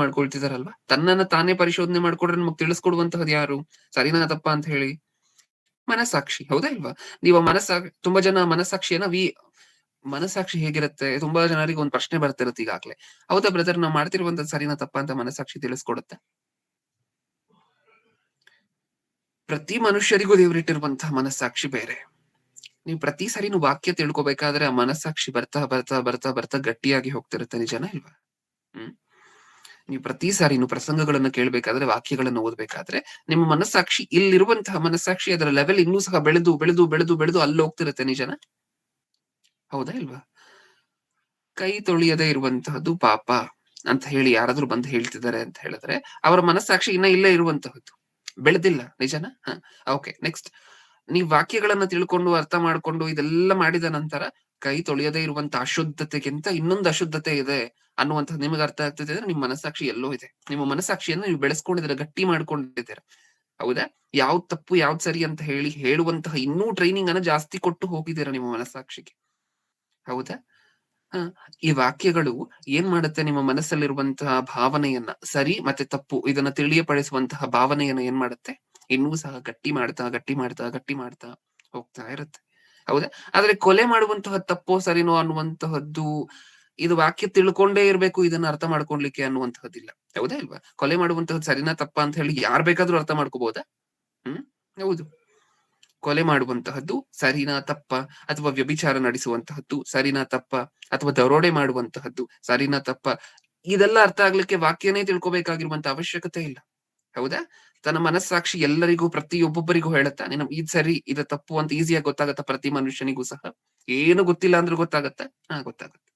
ಮಾಡ್ಕೊಂಡ್ರೆ ನಮಗ್ ತಿಳಿಸ್ಕೊಡುವಂತಹದ್ದು ಯಾರು? ಸರಿನಾ ತಪ್ಪ ಅಂತ ಹೇಳಿ? ಮನಸ್ಸಾಕ್ಷಿ. ಹೌದಾ ಇಲ್ವಾ? ನೀವು ತುಂಬಾ ಜನ ಮನಸ್ಸಾಕ್ಷಿ ಹೇಗಿರುತ್ತೆ? ತುಂಬಾ ಜನರಿಗೆ ಒಂದು ಪ್ರಶ್ನೆ ಬರ್ತಿರುತ್ತೆ ಈಗಾಗ್ಲೇ. ಹೌದಾ ಬ್ರದರ್, ನಾವು ಮಾಡ್ತಿರುವಂತದ್ದು ಸರಿನಾ ತಪ್ಪ ಅಂತ ಮನಸ್ಸಾಕ್ಷಿ ತಿಳಿಸ್ಕೊಡುತ್ತೆ. ಪ್ರತಿ ಮನುಷ್ಯರಿಗೂ ದೇವರಿಟ್ಟಿರುವಂತಹ ಮನಸ್ಸಾಕ್ಷಿ ಬೇರೆ. ನೀವು ಪ್ರತಿ ಸರಿನೂ ವಾಕ್ಯ ತಿಳ್ಕೊಬೇಕಾದ್ರೆ ಆ ಮನಸ್ಸಾಕ್ಷಿ ಬರ್ತಾ ಗಟ್ಟಿಯಾಗಿ ಹೋಗ್ತಿರುತ್ತೆ. ನಿಜನಾ ಇಲ್ವಾ? ನೀವು ಪ್ರತಿ ಸಾರಿನು ಪ್ರಸಂಗಗಳನ್ನ ಕೇಳ್ಬೇಕಾದ್ರೆ, ವಾಕ್ಯಗಳನ್ನ ಓದ್ಬೇಕಾದ್ರೆ ನಿಮ್ಮ ಮನಸ್ಸಾಕ್ಷಿ, ಇಲ್ಲಿರುವಂತಹ ಮನಸ್ಸಾಕ್ಷಿ ಅದರ ಲೆವೆಲ್ ಇನ್ನೂ ಸಹ ಬೆಳೆದು ಬೆಳೆದು ಬೆಳೆದು ಬೆಳೆದು ಅಲ್ಲಿ ಹೋಗ್ತಿರುತ್ತೆ. ನಿಜನಾ? ಹೌದಾ ಇಲ್ವಾ? ಕೈ ತೊಳೆಯದೇ ಇರುವಂತಹದ್ದು ಪಾಪ ಅಂತ ಹೇಳಿ ಯಾರಾದ್ರೂ ಬಂದು ಹೇಳ್ತಿದ್ದಾರೆ ಅಂತ ಹೇಳಿದ್ರೆ ಅವರ ಮನಸ್ಸಾಕ್ಷಿ ಇನ್ನ ಇಲ್ಲೇ ಇರುವಂತಹದ್ದು, ಬೆಳೆದಿಲ್ಲ. ನಿಜನಾ? Okay, next. ನೀವ್ ವಾಕ್ಯಗಳನ್ನ ತಿಳ್ಕೊಂಡು ಅರ್ಥ ಮಾಡ್ಕೊಂಡು ಇದೆಲ್ಲ ಮಾಡಿದ ನಂತರ ಕೈ ತೊಳೆಯದೇ ಇರುವಂತ ಅಶುದ್ಧತೆಗಿಂತ ಇನ್ನೊಂದು ಅಶುದ್ಧತೆ ಇದೆ ಅನ್ನುವಂಥದ್ದು ನಿಮಗೆ ಅರ್ಥ ಆಗ್ತಿದೆ ಅಂದ್ರೆ ನಿಮ್ಮ ಮನಸ್ಸಾಕ್ಷಿ ಎಲ್ಲೋ ಇದೆ. ನಿಮ್ಮ ಮನಸ್ಸಾಕ್ಷಿಯನ್ನು ನೀವು ಬೆಳೆಸ್ಕೊಂಡಿದ್ದೀರಾ, ಗಟ್ಟಿ ಮಾಡ್ಕೊಂಡಿದ್ದೀರಾ. ಹೌದಾ? ಯಾವ್ದ್ ತಪ್ಪು ಯಾವ್ದ್ ಸರಿ ಅಂತ ಹೇಳಿ ಹೇಳುವಂತಹ ಇನ್ನೂ ಟ್ರೈನಿಂಗ್ ಅನ್ನ ಜಾಸ್ತಿ ಕೊಟ್ಟು ಹೋಗಿದ್ದೀರಾ ನಿಮ್ಮ ಮನಸ್ಸಾಕ್ಷಿಗೆ. ಹೌದಾ? ಈ ವಾಕ್ಯಗಳು ಏನ್ ಮಾಡುತ್ತೆ, ನಿಮ್ಮ ಮನಸ್ಸಲ್ಲಿರುವಂತಹ ಭಾವನೆಯನ್ನ, ಸರಿ ಮತ್ತೆ ತಪ್ಪು ಇದನ್ನ ತಿಳಿಯಪಡಿಸುವಂತಹ ಭಾವನೆಯನ್ನ ಏನ್ ಮಾಡುತ್ತೆ, ಇನ್ನೂ ಸಹ ಗಟ್ಟಿ ಮಾಡ್ತಾ ಗಟ್ಟಿ ಮಾಡ್ತಾ ಗಟ್ಟಿ ಮಾಡ್ತಾ ಹೋಗ್ತಾ ಇರುತ್ತೆ. ಹೌದಾ? ಆದ್ರೆ ಕೊಲೆ ಮಾಡುವಂತಹ ತಪ್ಪೋ ಸರಿನೋ ಅನ್ನುವಂತಹದ್ದು ಇದು ವಾಕ್ಯ ತಿಳ್ಕೊಂಡೇ ಇರ್ಬೇಕು ಇದನ್ನ ಅರ್ಥ ಮಾಡ್ಕೊಳ್ಲಿಕ್ಕೆ ಅನ್ನುವಂತಹದ್ದಿಲ್ಲ. ಹೌದಾ ಇಲ್ವಾ? ಕೊಲೆ ಮಾಡುವಂತಹದ್ದು ಸರಿನಾ ತಪ್ಪ ಅಂತ ಹೇಳಿ ಯಾರ್ ಬೇಕಾದ್ರೂ ಅರ್ಥ ಮಾಡ್ಕೋಬಹುದಾ? ಹೌದು. ಕೊಲೆ ಮಾಡುವಂತಹದ್ದು ಸರಿನಾ ತಪ್ಪ, ಅಥವಾ ವ್ಯಭಿಚಾರ ನಡೆಸುವಂತಹದ್ದು ಸರಿನಾ ತಪ್ಪ, ಅಥವಾ ದರೋಡೆ ಮಾಡುವಂತಹದ್ದು ಸರಿನಾ ತಪ್ಪ, ಇದೆಲ್ಲ ಅರ್ಥ ಆಗ್ಲಿಕ್ಕೆ ವಾಕ್ಯನೇ ತಿಳ್ಕೊಬೇಕಾಗಿರುವಂತ ಅವಶ್ಯಕತೆ ಇಲ್ಲ. ಹೌದಾ? ತನ್ನ ಮನಸ್ಸಾಕ್ಷಿ ಎಲ್ಲರಿಗೂ ಪ್ರತಿಯೊಬ್ಬೊಬ್ಬರಿಗೂ ಹೇಳುತ್ತಾ, ನೀನು ಇದ್ ಸರಿ ಇದು ತಪ್ಪು ಅಂತ ಈಸಿಯಾಗಿ ಗೊತ್ತಾಗತ್ತ. ಪ್ರತಿ ಮನುಷ್ಯನಿಗೂ ಸಹ ಏನು ಗೊತ್ತಿಲ್ಲ ಅಂದ್ರೂ ಗೊತ್ತಾಗತ್ತ. ಗೊತ್ತಾಗತ್ತೆ.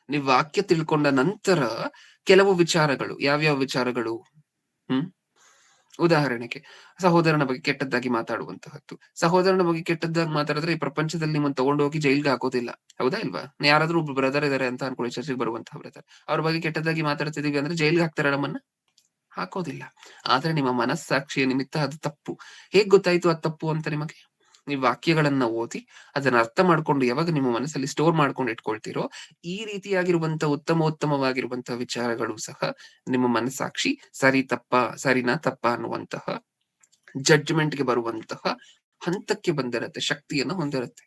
ನೀವು ವಾಕ್ಯ ತಿಳ್ಕೊಂಡ ನಂತರ ಕೆಲವು ವಿಚಾರಗಳು, ಯಾವ್ಯಾವ ವಿಚಾರಗಳು? ಉದಾಹರಣೆಗೆ ಸಹೋದರನ ಬಗ್ಗೆ ಕೆಟ್ಟದ್ದಾಗಿ ಮಾತಾಡುವಂತಹದ್ದು. ಸಹೋದರನ ಬಗ್ಗೆ ಕೆಟ್ಟದ್ದಾಗಿ ಮಾತಾಡಿದ್ರೆ ಈ ಪ್ರಪಂಚದಲ್ಲಿ ನಿಮ್ಮನ್ನು ತಗೊಂಡೋಗಿ ಜೈಲ್ಗೆ ಹಾಕೋದಿಲ್ಲ. ಹೌದಾ ಇಲ್ವಾ? ಯಾರಾದ್ರೂ ಒಬ್ರು ಬ್ರದರ್ ಇದಾರೆ ಅಂತ ಅನ್ಕೊಳ್ಳಿ, ಚರ್ಚೆಗೆ ಬರುವಂತಹ ಬ್ರದರ್, ಅವ್ರ ಬಗ್ಗೆ ಕೆಟ್ಟದ್ದಾಗಿ ಮಾತಾಡ್ತಿದೀವಿ ಅಂದ್ರೆ ಜೈಲ್ಗೆ ಹಾಕ್ತಾರೆ? ನಮ್ಮನ್ನ ಹಾಕೋದಿಲ್ಲ. ಆದ್ರೆ ನಿಮ್ಮ ಮನಸ್ಸಾಕ್ಷಿಯ ನಿಮಿತ್ತ ಅದು ತಪ್ಪು. ಹೇಗ್ ಗೊತ್ತಾಯ್ತು ಅದು ತಪ್ಪು ಅಂತ ನಿಮಗೆ? ನೀವು ವಾಕ್ಯಗಳನ್ನ ಓದಿ ಅದನ್ನ ಅರ್ಥ ಮಾಡ್ಕೊಂಡು ಯಾವಾಗ ನಿಮ್ಮ ಮನಸ್ಸಲ್ಲಿ ಸ್ಟೋರ್ ಮಾಡ್ಕೊಂಡು ಇಟ್ಕೊಳ್ತೀರೋ, ಈ ರೀತಿಯಾಗಿರುವಂತ ಉತ್ತಮವಾಗಿರುವಂತಹ ವಿಚಾರಗಳು ಸಹ ನಿಮ್ಮ ಮನಸ್ಸಾಕ್ಷಿ ಸರಿ ತಪ್ಪ, ಸರಿನಾ ತಪ್ಪ ಅನ್ನುವಂತಹ ಜಡ್ಜ್ಮೆಂಟ್ಗೆ ಬರುವಂತಹ ಹಂತಕ್ಕೆ ಬಂದಿರತ್ತೆ, ಶಕ್ತಿಯನ್ನು ಹೊಂದಿರುತ್ತೆ.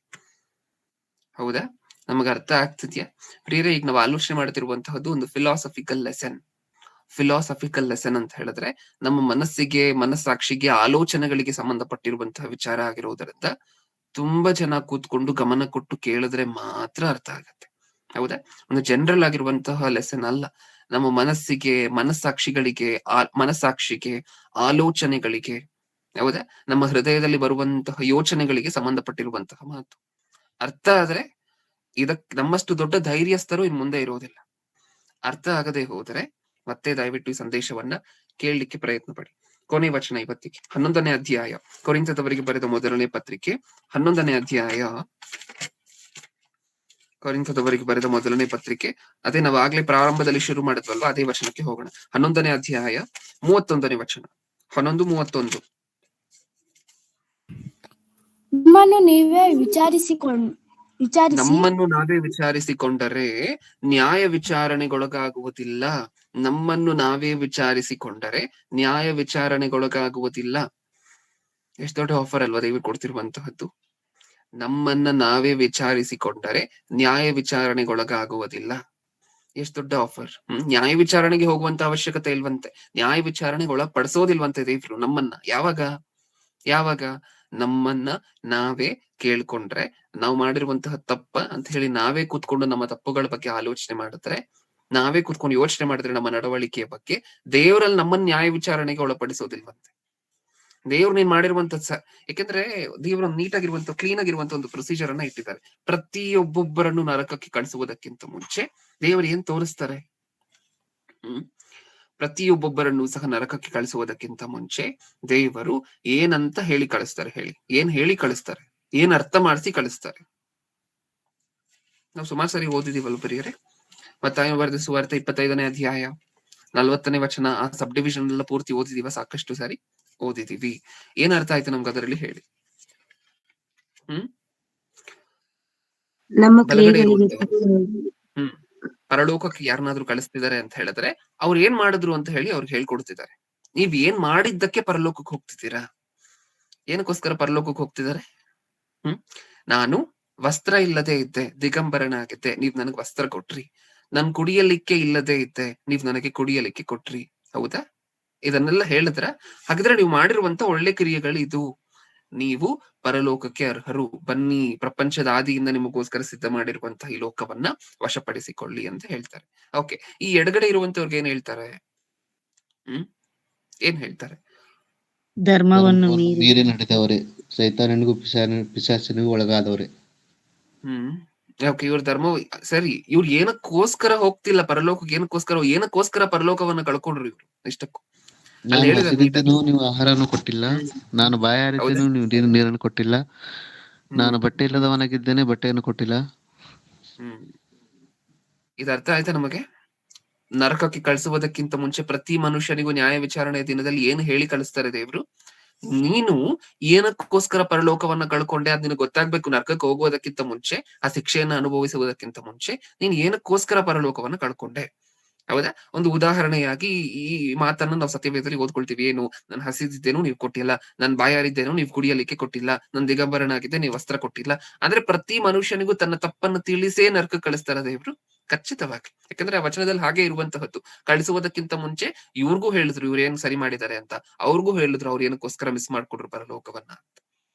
ಹೌದಾ? ನಮಗೆ ಅರ್ಥ ಆಗ್ತಿದ್ಯಾ ಪ್ರಿಯರೇ? ಈಗ ನಾವು ಆಲೋಚನೆ ಮಾಡ್ತಿರುವಂತಹದ್ದು ಒಂದು ಫಿಲಾಸಫಿಕಲ್ ಲೆಸನ್ ಅಂತ ಹೇಳಿದ್ರೆ ನಮ್ಮ ಮನಸ್ಸಿಗೆ, ಮನಸ್ಸಾಕ್ಷಿಗೆ, ಆಲೋಚನೆಗಳಿಗೆ ಸಂಬಂಧಪಟ್ಟಿರುವಂತಹ ವಿಚಾರ ಆಗಿರೋದರಿಂದ ತುಂಬಾ ಜನ ಕೂತ್ಕೊಂಡು ಗಮನ ಕೊಟ್ಟು ಕೇಳಿದ್ರೆ ಮಾತ್ರ ಅರ್ಥ ಆಗತ್ತೆ. ಹೌದಾ? ಒಂದು ಜನರಲ್ ಆಗಿರುವಂತಹ ಲೆಸನ್ ಅಲ್ಲ. ನಮ್ಮ ಮನಸ್ಸಿಗೆ, ಮನಸ್ಸಾಕ್ಷಿಗೆ, ಆಲೋಚನೆಗಳಿಗೆ, ಹೌದಾ, ನಮ್ಮ ಹೃದಯದಲ್ಲಿ ಬರುವಂತಹ ಯೋಚನೆಗಳಿಗೆ ಸಂಬಂಧಪಟ್ಟಿರುವಂತಹ ಮಾತು. ಅರ್ಥ ಆದ್ರೆ ನಮ್ಮಷ್ಟು ದೊಡ್ಡ ಧೈರ್ಯಸ್ಥರು ಇನ್ ಮುಂದೆ ಇರೋದಿಲ್ಲ. ಅರ್ಥ ಆಗದೆ ಹೋದರೆ ಮತ್ತೆ ದಯವಿಟ್ಟು ಈ ಸಂದೇಶವನ್ನ ಕೇಳಲಿಕ್ಕೆ ಪ್ರಯತ್ನ ಪಡಿ. ಕೊನೆ ವಚನ ಇವತ್ತಿಗೆ 11ನೇ ಅಧ್ಯಾಯ, ಕೊರಿಂಥದವರಿಗೆ ಬರೆದ ಮೊದಲನೇ ಪತ್ರಿಕೆ 11ನೇ ಅಧ್ಯಾಯ, ಕೊರಿಂಥದವರಿಗೆ ಬರೆದ ಮೊದಲನೇ ಪತ್ರಿಕೆ, ಅದೇ ನಾವು ಆಗ್ಲೇ ಪ್ರಾರಂಭದಲ್ಲಿ ಶುರು ಮಾಡಿದ್ವಲ್ವಾ, ಅದೇ ವಚನಕ್ಕೆ ಹೋಗೋಣ. 11ನೇ ಅಧ್ಯಾಯ 31ನೇ ವಚನ. 11:31. ನಮ್ಮನ್ನು ನಾವೇ ವಿಚಾರಿಸಿಕೊಂಡರೆ ನ್ಯಾಯ ವಿಚಾರಣೆಗೊಳಗಾಗುವುದಿಲ್ಲ. ನಮ್ಮನ್ನು ನಾವೇ ವಿಚಾರಿಸಿಕೊಂಡರೆ ನ್ಯಾಯ ವಿಚಾರಣೆಗೊಳಗಾಗುವುದಿಲ್ಲ. ಎಷ್ಟು ದೊಡ್ಡ ಆಫರ್ ಅಲ್ವಾ ದೇವರು ಕೊಡ್ತಿರುವಂತಹದ್ದು. ನಮ್ಮನ್ನ ನಾವೇ ವಿಚಾರಿಸಿಕೊಂಡರೆ ನ್ಯಾಯ ವಿಚಾರಣೆಗೊಳಗಾಗುವುದಿಲ್ಲ. ಎಷ್ಟು ದೊಡ್ಡ ಆಫರ್. ನ್ಯಾಯ ವಿಚಾರಣೆಗೆ ಹೋಗುವಂತ ಅವಶ್ಯಕತೆ ಇಲ್ವಂತೆ, ನ್ಯಾಯ ವಿಚಾರಣೆಗೆ ಒಳಪಡಿಸೋದಿಲ್ವಂತೆ ದೇವ್ರು ನಮ್ಮನ್ನ. ಯಾವಾಗ ನಮ್ಮನ್ನ ನಾವೇ ಕೇಳ್ಕೊಂಡ್ರೆ, ನಾವು ಮಾಡಿರುವಂತಹ ತಪ್ಪ ಅಂತ ಹೇಳಿ ನಾವೇ ಕೂತ್ಕೊಂಡು ನಮ್ಮ ತಪ್ಪುಗಳ ಬಗ್ಗೆ ಆಲೋಚನೆ ಮಾಡಿದ್ರೆ, ನಾವೇ ಕೂತ್ಕೊಂಡು ಯೋಚನೆ ಮಾಡಿದ್ರೆ ನಮ್ಮ ನಡವಳಿಕೆಯ ಬಗ್ಗೆ, ದೇವರಲ್ಲಿ ನಮ್ಮನ್ನ ನ್ಯಾಯ ವಿಚಾರಣೆಗೆ ಒಳಪಡಿಸೋದಿಲ್ವಂತೆ. ದೇವ್ರು ನೀನ್ ಮಾಡಿರುವಂತ ಯಾಕೆಂದ್ರೆ ದೇವ್ರ ನೀಟಾಗಿರುವಂತ, ಕ್ಲೀನ್ ಆಗಿರುವಂತ ಒಂದು ಪ್ರೊಸೀಜರ್ ಅನ್ನ ಇಟ್ಟಿದ್ದಾರೆ. ಪ್ರತಿಯೊಬ್ಬೊಬ್ಬರನ್ನು ನರಕಕ್ಕೆ ಕಳಿಸುವುದಕ್ಕಿಂತ ಮುಂಚೆ ದೇವರು ಏನ್ ತೋರಿಸ್ತಾರೆ? ಪ್ರತಿಯೊಬ್ಬೊಬ್ಬರನ್ನು ಸಹ ನರಕಕ್ಕೆ ಕಳಿಸುವುದಕ್ಕಿಂತ ಮುಂಚೆ ದೇವರು ಏನಂತ ಹೇಳಿ ಕಳಿಸ್ತಾರೆ? ಏನ್ ಹೇಳಿ ಕಳಿಸ್ತಾರೆ? ಏನ್ ಅರ್ಥ ಮಾಡಿಸಿ ಕಳಿಸ್ತಾರೆ? ನಾವು ಸುಮಾರು ಸರಿ ಓದಿದೀವಲ್ಲ ಪ್ರಿಯರೇ. ಮತ್ತಾಯ ಬರೆದ ಸುವಾರ್ತೆ 25ನೇ ಅಧ್ಯಾಯ 40ನೇ ವಚನ, ಆ ಸಬ್ ಡಿವಿಷನ್ ಎಲ್ಲ ಪೂರ್ತಿ ಓದಿದೀವ, ಸಾಕಷ್ಟು ಸಾರಿ ಓದಿದೀವಿ. ಏನ್ ಅರ್ಥ ಆಯ್ತು ನಮ್ಗೆ ಅದರಲ್ಲಿ ಹೇಳಿ? ಬಲಗಡೆ ಪರಲೋಕಕ್ಕೆ ಯಾರನ್ನಾದ್ರೂ ಕಳಿಸ್ತಿದ್ದಾರೆ ಅಂತ ಹೇಳಿದ್ರೆ ಅವ್ರು ಏನ್ ಮಾಡಿದ್ರು ಅಂತ ಹೇಳಿ ಅವ್ರಿಗೆ ಹೇಳ್ಕೊಡ್ತಿದ್ದಾರೆ. ನೀವ್ ಏನ್ ಮಾಡಿದ್ದಕ್ಕೆ ಪರಲೋಕಕ್ಕೆ ಹೋಗ್ತಿದ್ದೀರಾ? ಏನಕ್ಕೋಸ್ಕರ ಪರಲೋಕಕ್ಕೆ ಹೋಗ್ತಿದ್ದಾರೆ? ನಾನು ವಸ್ತ್ರ ಇಲ್ಲದೆ ಇದ್ದೆ, ದಿಗಂಬರನಾಗಿದ್ದೆ, ನೀವ್ ನನಗ್ ವಸ್ತ್ರ ಕೊಟ್ರಿ. ನನ್ ಕುಡಿಯಲಿಕ್ಕೆ ಇಲ್ಲದೆ ಇದ್ದೆ, ನೀವ್ ನನಗೆ ಕುಡಿಯಲಿಕ್ಕೆ ಕೊಟ್ರಿ. ಹೌದಾ? ಇದನ್ನೆಲ್ಲ ಹೇಳಿದ್ರ ಹಾಗಿದ್ರೆ ನೀವು ಮಾಡಿರುವಂತ ಒಳ್ಳೆ ಕ್ರಿಯೆಗಳು ಇದು. ನೀವು ಪರಲೋಕಕ್ಕೆ ಅರ್ಹರು, ಬನ್ನಿ ಪ್ರಪಂಚದ ಆದಿಯಿಂದ ನಿಮಗೋಸ್ಕರ ಸಿದ್ಧ ಮಾಡಿರುವಂತಹ ಈ ಲೋಕವನ್ನ ವಶಪಡಿಸಿಕೊಳ್ಳಿ ಅಂತ ಹೇಳ್ತಾರೆ. ಓಕೆ, ಈ ಎಡಗಡೆ ಇರುವಂತವ್ರಿಗೆ ಏನ್ ಹೇಳ್ತಾರೆ? ಏನ್ ಹೇಳ್ತಾರೆ? ಧರ್ಮವನ್ನು ಮೀರಿ ನಡೆದವರೇ, ಸೈತಾನನಿಗೂ ಪಿಶಾಚನಿಗೂ ಒಳಗಾದವರೇ. ಓಕೆ, ಇವ್ರ ಧರ್ಮ ಸರಿ. ಇವ್ರು ಏನಕ್ಕೋಸ್ಕರ ಹೋಗ್ತಿಲ್ಲ ಪರಲೋಕಕ್ಕೆ? ಏನಕ್ಕೋಸ್ಕರ ಪರಲೋಕವನ್ನ ಕಳ್ಕೊಂಡ್ರು ಇವ್ರು? ಇಷ್ಟಕ್ಕೂ ನಾನು ಹಸಿದಿದ್ದೆನು, ನೀವು ಆಹಾರವನ್ನು ಕೊಟ್ಟಿಲ್ಲ. ನಾನು ಬಾಯಾರಿದ್ದೆನು, ನೀವು ನೀರನ್ನು ಕೊಟ್ಟಿಲ್ಲ. ನಾನು ಬಟ್ಟೆ ಇಲ್ಲದವನಾಗಿದ್ದೇನೆ, ಬಟ್ಟೆಯನ್ನು ಕೊಟ್ಟಿಲ್ಲ. ಇದು ಅರ್ಥ ಆಯ್ತಾ ನಮಗೆ? ನರಕಕ್ಕೆ ಕಳಿಸುವುದಕ್ಕಿಂತ ಮುಂಚೆ ಪ್ರತಿ ಮನುಷ್ಯನಿಗೂ ನ್ಯಾಯ ವಿಚಾರಣೆಯ ದಿನದಲ್ಲಿ ಏನು ಹೇಳಿ ಕಳಿಸ್ತಾರೆ ದೇವ್ರು? ನೀನು ಏನಕ್ಕೋಸ್ಕರ ಪರಲೋಕವನ್ನ ಕಳ್ಕೊಂಡೆ ಅದ್ ನಿನಗೆ ಗೊತ್ತಾಗ್ಬೇಕು. ನರಕಕ್ಕೆ ಹೋಗುವುದಕ್ಕಿಂತ ಮುಂಚೆ, ಆ ಶಿಕ್ಷೆಯನ್ನ ಅನುಭವಿಸುವುದಕ್ಕಿಂತ ಮುಂಚೆ ನೀನ್ ಏನಕ್ಕೋಸ್ಕರ ಪರಲೋಕವನ್ನ ಕಳ್ಕೊಂಡೆ? ಹೌದಾ? ಒಂದು ಉದಾಹರಣೆಯಾಗಿ ಈ ಮಾತನ್ನ ನಾವು ಸತ್ಯವೇದದಲ್ಲಿ ಓದ್ಕೊಳ್ತೀವಿ. ಏನು? ನಾನು ಹಸಿದಿದ್ದೇನು, ನೀವು ಕೊಟ್ಟಿಲ್ಲ. ನಾನು ಬಾಯಾರಿದ್ದೇನು, ನೀವು ಕುಡಿಯಲಿಕ್ಕೆ ಕೊಟ್ಟಿಲ್ಲ. ನಾನು ದಿಗಂಬರನಾಗಿದ್ದೆ, ನೀವು ವಸ್ತ್ರ ಕೊಟ್ಟಿಲ್ಲ. ಅಂದ್ರೆ ಪ್ರತಿ ಮನುಷ್ಯನಿಗೂ ತನ್ನ ತಪ್ಪನ್ನು ತಿಳಿಸೇ ನರಕ ಕಳಿಸ್ತಾರ ದೇವ್ರು, ಖಚಿತವಾಗಿ. ಯಾಕಂದ್ರೆ ಆ ವಚನದಲ್ಲಿ ಹಾಗೆ ಇರುವಂತಹದ್ದು. ಕಳಿಸುವುದಕ್ಕಿಂತ ಮುಂಚೆ ಇವ್ರಿಗೂ ಹೇಳಿದ್ರು ಇವ್ರು ಏನ್ ಸರಿ ಮಾಡಿದ್ದಾರೆ ಅಂತ, ಅವ್ರಿಗೂ ಹೇಳಿದ್ರು ಅವ್ರು ಏನಕ್ಕೋಸ್ಕರ ಮಿಸ್ ಮಾಡ್ಕೊಂಡ್ರು ಪರಲೋಕವನ್ನ ಅಂತ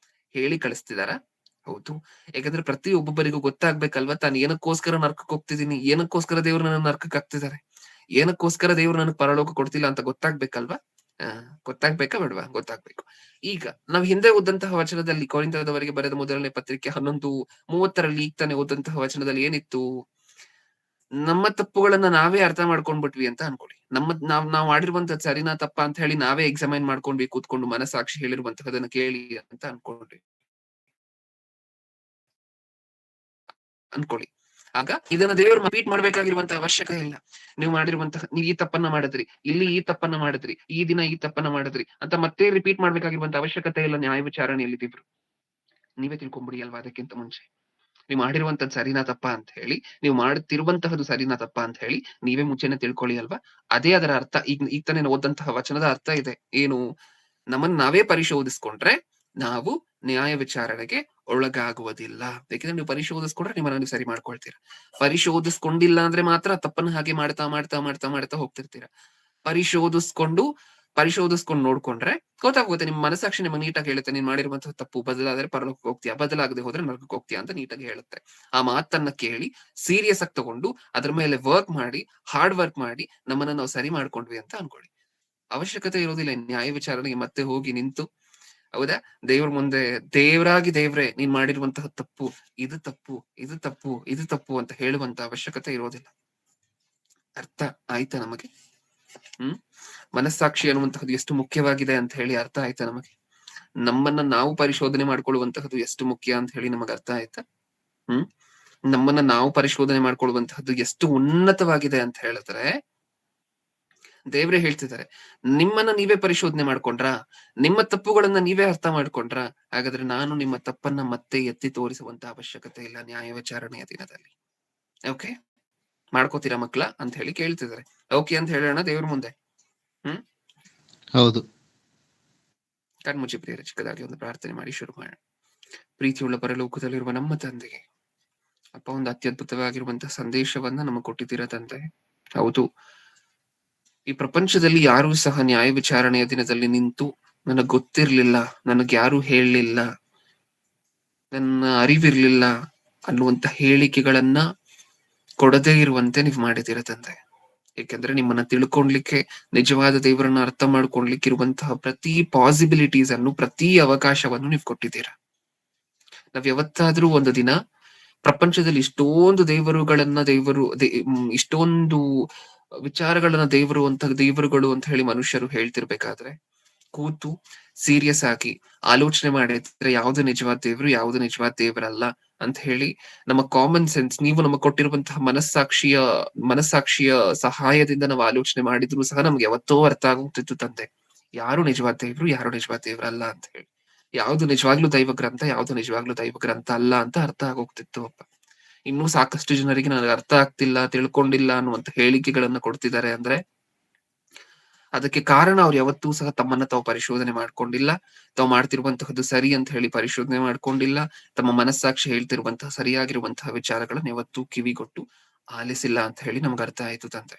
ಹೇಳಿ ಕಳಿಸ್ತಿದಾರ. ಹೌದು, ಯಾಕಂದ್ರೆ ಪ್ರತಿ ಒಬ್ಬೊಬ್ಬರಿಗೂ ಗೊತ್ತಾಗ್ಬೇಕಲ್ವಾ, ತಾನು ಏನಕ್ಕೋಸ್ಕರ ನರ್ಕಕ್ಕೆ ಹೋಗ್ತಿದೀನಿ, ಏನಕ್ಕೋಸ್ಕರ ದೇವ್ರು ನನ್ನ ನರ್ಕಕ್ಕೆ ಹಾಕ್ತಿದ್ದಾರೆ, ಏನಕ್ಕೋಸ್ಕರ ದೇವ್ರು ನನಗೆ ಪರಲೋಕ ಕೊಡ್ತಿಲ್ಲ ಅಂತ ಗೊತ್ತಾಗ್ಬೇಕಲ್ವಾ? ಗೊತ್ತಾಗ್ಬೇಕಾ ಬೇಡವಾ? ಗೊತ್ತಾಗ್ಬೇಕು. ಈಗ ನಾವ್ ಹಿಂದೆ ಓದಂತಹ ವಚನದಲ್ಲಿ, ಕೊರಿಂಥದವರಿಗೆ ಬರೆದ ಮೊದಲನೇ ಪತ್ರಿಕೆ 11:30 ಈಗ ತಾನೇ ಓದಂತಹ ವಚನದಲ್ಲಿ ಏನಿತ್ತು? ನಮ್ಮ ತಪ್ಪುಗಳನ್ನ ನಾವೇ ಅರ್ಥ ಮಾಡ್ಕೊಂಡ್ಬಿಟ್ವಿ ಅಂತ ಅನ್ಕೊಳ್ಳಿ. ನಾವ್ ಮಾಡಿರುವಂತದ್ ಸರಿನಾ ತಪ್ಪಾ ಅಂತ ಹೇಳಿ ನಾವೇ ಎಕ್ಸಾಮೈನ್ ಮಾಡ್ಕೊಂಡ್ವಿ ಕೂತ್ಕೊಂಡು, ಮನಸ್ಸಾಕ್ಷಿ ಹೇಳಿರುವಂತಹದನ್ನ ಕೇಳಿ ಅಂತ ಅನ್ಕೊಳ್ಳಿ. ಆಗ ಇದನ್ನ ದೇವರು ರಿಪೀಟ್ ಮಾಡ್ಬೇಕಾಗಿರುವಂತಹ ಅವಶ್ಯಕತೆ ಇಲ್ಲ. ನೀವು ಈ ತಪ್ಪನ್ನ ಮಾಡಿದ್ರಿ, ಇಲ್ಲಿ ಈ ತಪ್ಪನ್ನ ಮಾಡಿದ್ರಿ, ಈ ದಿನ ಈ ತಪ್ಪನ್ನ ಮಾಡಿದ್ರಿ ಅಂತ ಮತ್ತೆ ರಿಪೀಟ್ ಮಾಡ್ಬೇಕಾಗಿರುವಂತ ಅವಶ್ಯಕತೆ ಇಲ್ಲ ನ್ಯಾಯ ವಿಚಾರಣೆಯಲ್ಲಿ ದೇವ್ರು. ನೀವೇ ತಿಳ್ಕೊಂಬಿಡಿ ಅಲ್ವಾ ಅದಕ್ಕಿಂತ ಮುಂಚೆ. ನೀವು ಮಾಡಿರುವಂತದ್ದು ಸರಿನಾ ತಪ್ಪಾ ಅಂತ ಹೇಳಿ, ನೀವು ಮಾಡುತ್ತಿರುವಂತಹದ್ದು ಸರಿನಾ ತಪ್ಪಾ ಅಂತ ಹೇಳಿ ನೀವೇ ಮುಂಚೆನೆ ತಿಳ್ಕೊಳ್ಳಿ ಅಲ್ವಾ? ಅದೇ ಅದರ ಅರ್ಥ. ಈಗ ತಾನೇ ಓದಂತಹ ವಚನದ ಅರ್ಥ ಇದೆ. ಏನು? ನಮ್ಮನ್ನ ನಾವೇ ಪರಿಶೋಧಿಸ್ಕೊಂಡ್ರೆ ನಾವು ನ್ಯಾಯ ವಿಚಾರಣೆಗೆ ಒಳಗಾಗುವುದಿಲ್ಲ. ಯಾಕಂದ್ರೆ ನೀವು ಪರಿಶೋಧಿಸ್ಕೊಂಡ್ರೆ ನಿಮ್ಮನ್ನ ನೀವು ಸರಿ ಮಾಡ್ಕೊಳ್ತೀರಾ. ಪರಿಶೋಧಿಸ್ಕೊಂಡಿಲ್ಲ ಅಂದ್ರೆ ಮಾತ್ರ ತಪ್ಪನ್ನ ಹಾಗೆ ಮಾಡ್ತಾ ಮಾಡ್ತಾ ಮಾಡ್ತಾ ಮಾಡ್ತಾ ಹೋಗ್ತಿರ್ತೀರಾ. ಪರಿಶೋಧಿಸ್ಕೊಂಡು ನೋಡ್ಕೊಂಡ್ರೆ ಗೊತ್ತಾಗುತ್ತೆ. ನಿಮ್ಮ ಮನಸ್ಸಾಕ್ಷಿ ನಿಮ್ಗೆ ನೀಟಾಗಿ ಹೇಳುತ್ತೆ, ನೀನ್ ಮಾಡಿರುವಂತಹ ತಪ್ಪು ಬದಲಾದ್ರೆ ಪರಲೋಕಕ್ಕೆ ಹೋಗ್ತೀಯಾ, ಬದಲಾಗದೆ ಹೋದ್ರೆ ನರಕಕ್ಕೆ ಹೋಗ್ತೀಯಾ ಅಂತ ನೀಟಾಗಿ ಹೇಳುತ್ತೆ. ಆ ಮಾತನ್ನ ಕೇಳಿ ಸೀರಿಯಸ್ ಆಗಿ ತಗೊಂಡು ಅದ್ರ ಮೇಲೆ ವರ್ಕ್ ಮಾಡಿ, ಹಾರ್ಡ್ ವರ್ಕ್ ಮಾಡಿ ನಮ್ಮನ್ನ ನಾವು ಸರಿ ಮಾಡ್ಕೊಂಡ್ವಿ ಅಂತ ಅನ್ಕೊಳ್ಳಿ. ಅವಶ್ಯಕತೆ ಇರೋದಿಲ್ಲ ನ್ಯಾಯ ವಿಚಾರಣೆಗೆ ಮತ್ತೆ ಹೋಗಿ ನಿಂತು, ಹೌದಾ, ದೇವ್ರ ಮುಂದೆ ದೇವ್ರಾಗಿ ದೇವ್ರೆ ನೀನ್ ಮಾಡಿರುವಂತಹ ತಪ್ಪು, ಇದು ತಪ್ಪು, ಇದು ತಪ್ಪು, ಇದು ತಪ್ಪು ಅಂತ ಹೇಳುವಂತ ಅವಶ್ಯಕತೆ ಇರೋದಿಲ್ಲ. ಅರ್ಥ ಆಯ್ತಾ ನಮಗೆ? ಮನಸ್ಸಾಕ್ಷಿ ಅನ್ನುವಂತಹದ್ದು ಎಷ್ಟು ಮುಖ್ಯವಾಗಿದೆ ಅಂತ ಹೇಳಿ ಅರ್ಥ ಆಯ್ತಾ ನಮಗೆ? ನಮ್ಮನ್ನ ನಾವು ಪರಿಶೋಧನೆ ಮಾಡ್ಕೊಳ್ಳುವಂತಹದ್ದು ಎಷ್ಟು ಮುಖ್ಯ ಅಂತ ಹೇಳಿ ನಮಗೆ ಅರ್ಥ ಆಯ್ತಾ? ನಮ್ಮನ್ನ ನಾವು ಪರಿಶೋಧನೆ ಮಾಡ್ಕೊಳ್ಳುವಂತಹದ್ದು ಎಷ್ಟು ಉನ್ನತವಾಗಿದೆ ಅಂತ ಹೇಳಿದ್ರೆ ದೇವ್ರೇ ಹೇಳ್ತಿದ್ದಾರೆ, ನಿಮ್ಮನ್ನ ನೀವೇ ಪರಿಶೋಧನೆ ಮಾಡ್ಕೊಂಡ್ರ, ನಿಮ್ಮ ತಪ್ಪುಗಳನ್ನ ನೀವೇ ಅರ್ಥ ಮಾಡ್ಕೊಂಡ್ರ, ಹಾಗಾದ್ರೆ ನಾನು ನಿಮ್ಮ ತಪ್ಪನ್ನ ಮತ್ತೆ ಎತ್ತಿ ತೋರಿಸುವಂತ ಅವಶ್ಯಕತೆ ಇಲ್ಲ ನ್ಯಾಯ ವಿಚಾರಣೆಯ ದಿನದಲ್ಲಿ. ಓಕೆ, ಮಾಡ್ಕೋತೀರಾ ಮಕ್ಳ ಅಂತ ಹೇಳಿ ಕೇಳ್ತಿದ್ದಾರೆ. ಓಕೆ ಅಂತ ಹೇಳೋಣ ದೇವ್ರ ಮುಂದೆ. ಹೌದು. ಕಣ್ಮುಚ್ಚಿ ಪ್ರಿಯರ ಚಿಕ್ಕದಾಗಿ ಒಂದು ಪ್ರಾರ್ಥನೆ ಮಾಡಿ ಶುರು ಮಾಡೋಣ. ಪ್ರೀತಿಯುಳ್ಳ ಪರಲೋಕದಲ್ಲಿರುವ ನಮ್ಮ ತಂದೆಗೆ, ಅಪ್ಪ, ಒಂದು ಅತ್ಯದ್ಭುತವಾಗಿರುವಂತಹ ಸಂದೇಶವನ್ನ ನಮಗೆ ಕೊಟ್ಟಿದ್ದೀರಾ ತಂದೆ. ಹೌದು, ಈ ಪ್ರಪಂಚದಲ್ಲಿ ಯಾರೂ ಸಹ ನ್ಯಾಯ ವಿಚಾರಣೆಯ ದಿನದಲ್ಲಿ ನಿಂತು ನನಗ್ ಗೊತ್ತಿರ್ಲಿಲ್ಲ, ನನಗ್ ಯಾರು ಹೇಳಲಿಲ್ಲ, ನನ್ನ ಅರಿವಿರ್ಲಿಲ್ಲ ಅನ್ನುವಂತ ಹೇಳಿಕೆಗಳನ್ನ ಕೊಡದೇ ಇರುವಂತೆ ನೀವು ಮಾಡಿದ್ದೀರ ತಂದೆ. ಏಕೆಂದ್ರೆ ನಿಮ್ಮನ್ನ ತಿಳ್ಕೊಂಡ್ಲಿಕ್ಕೆ, ನಿಜವಾದ ದೇವರನ್ನ ಅರ್ಥ ಮಾಡ್ಕೊಳ್ಲಿಕ್ಕೆ ಇರುವಂತಹ ಪ್ರತಿ ಪಾಸಿಬಿಲಿಟೀಸ್ ಅನ್ನು, ಪ್ರತಿ ಅವಕಾಶವನ್ನು ನೀವು ಕೊಟ್ಟಿದ್ದೀರಾ. ನಾವ್ ಯಾವತ್ತಾದ್ರೂ ಒಂದು ದಿನ ಪ್ರಪಂಚದಲ್ಲಿ ಇಷ್ಟೊಂದು ಇಷ್ಟೊಂದು ವಿಚಾರಗಳನ್ನ ದೇವರುಗಳು ಅಂತ ಹೇಳಿ ಮನುಷ್ಯರು ಹೇಳ್ತಿರ್ಬೇಕಾದ್ರೆ ಕೂತು ಸೀರಿಯಸ್ ಆಗಿ ಆಲೋಚನೆ ಮಾಡಿದ್ರೆ ಯಾವ್ದು ನಿಜವಾದ ದೇವ್ರು, ಯಾವ್ದು ನಿಜವಾದ ದೇವರಲ್ಲ ಅಂತ ಹೇಳಿ ನಮ್ಮ ಕಾಮನ್ ಸೆನ್ಸ್, ನೀವು ನಮಗೆ ಕೊಟ್ಟಿರುವಂತಹ ಮನಸ್ಸಾಕ್ಷಿಯ ಸಹಾಯದಿಂದ ನಾವು ಆಲೋಚನೆ ಮಾಡಿದ್ರು ಸಹ ನಮ್ಗೆ ಯಾವತ್ತೋ ಅರ್ಥ ಆಗೋಗ್ತಿತ್ತು ತಂದೆ, ಯಾರು ನಿಜವಾದ ದೇವ್ರು, ಯಾರು ನಿಜವಾದ ದೇವ್ರಲ್ಲ ಅಂತ ಹೇಳಿ. ಯಾವ್ದು ನಿಜವಾಗ್ಲೂ ದೈವ ಗ್ರಂಥ, ಯಾವ್ದು ನಿಜವಾಗ್ಲೂ ದೈವ ಗ್ರಂಥ ಅಲ್ಲ ಅಂತ ಅರ್ಥ ಆಗೋಗ್ತಿತ್ತು ಅಪ್ಪ. ಇನ್ನೂ ಸಾಕಷ್ಟು ಜನರಿಗೆ ನನಗೆ ಅರ್ಥ ಆಗ್ತಿಲ್ಲ, ತಿಳ್ಕೊಂಡಿಲ್ಲ ಅನ್ನುವಂತ ಹೇಳಿಕೆಗಳನ್ನ ಕೊಡ್ತಿದ್ದಾರೆ ಅಂದ್ರೆ ಅದಕ್ಕೆ ಕಾರಣ ಅವ್ರು ಯಾವತ್ತೂ ಸಹ ತಮ್ಮನ್ನ ತಾವು ಪರಿಶೋಧನೆ ಮಾಡ್ಕೊಂಡಿಲ್ಲ, ತಾವು ಮಾಡ್ತಿರುವಂತಹದ್ದು ಸರಿ ಅಂತ ಹೇಳಿ ಪರಿಶೋಧನೆ ಮಾಡ್ಕೊಂಡಿಲ್ಲ, ತಮ್ಮ ಮನಸ್ಸಾಕ್ಷಿ ಹೇಳ್ತಿರುವಂತಹ ಸರಿಯಾಗಿರುವಂತಹ ವಿಚಾರಗಳನ್ನ ಯಾವತ್ತೂ ಕಿವಿಗೊಟ್ಟು ಆಲಿಸಿಲ್ಲ ಅಂತ ಹೇಳಿ ನಮ್ಗೆ ಅರ್ಥ ಆಯ್ತು ತಂದೆ.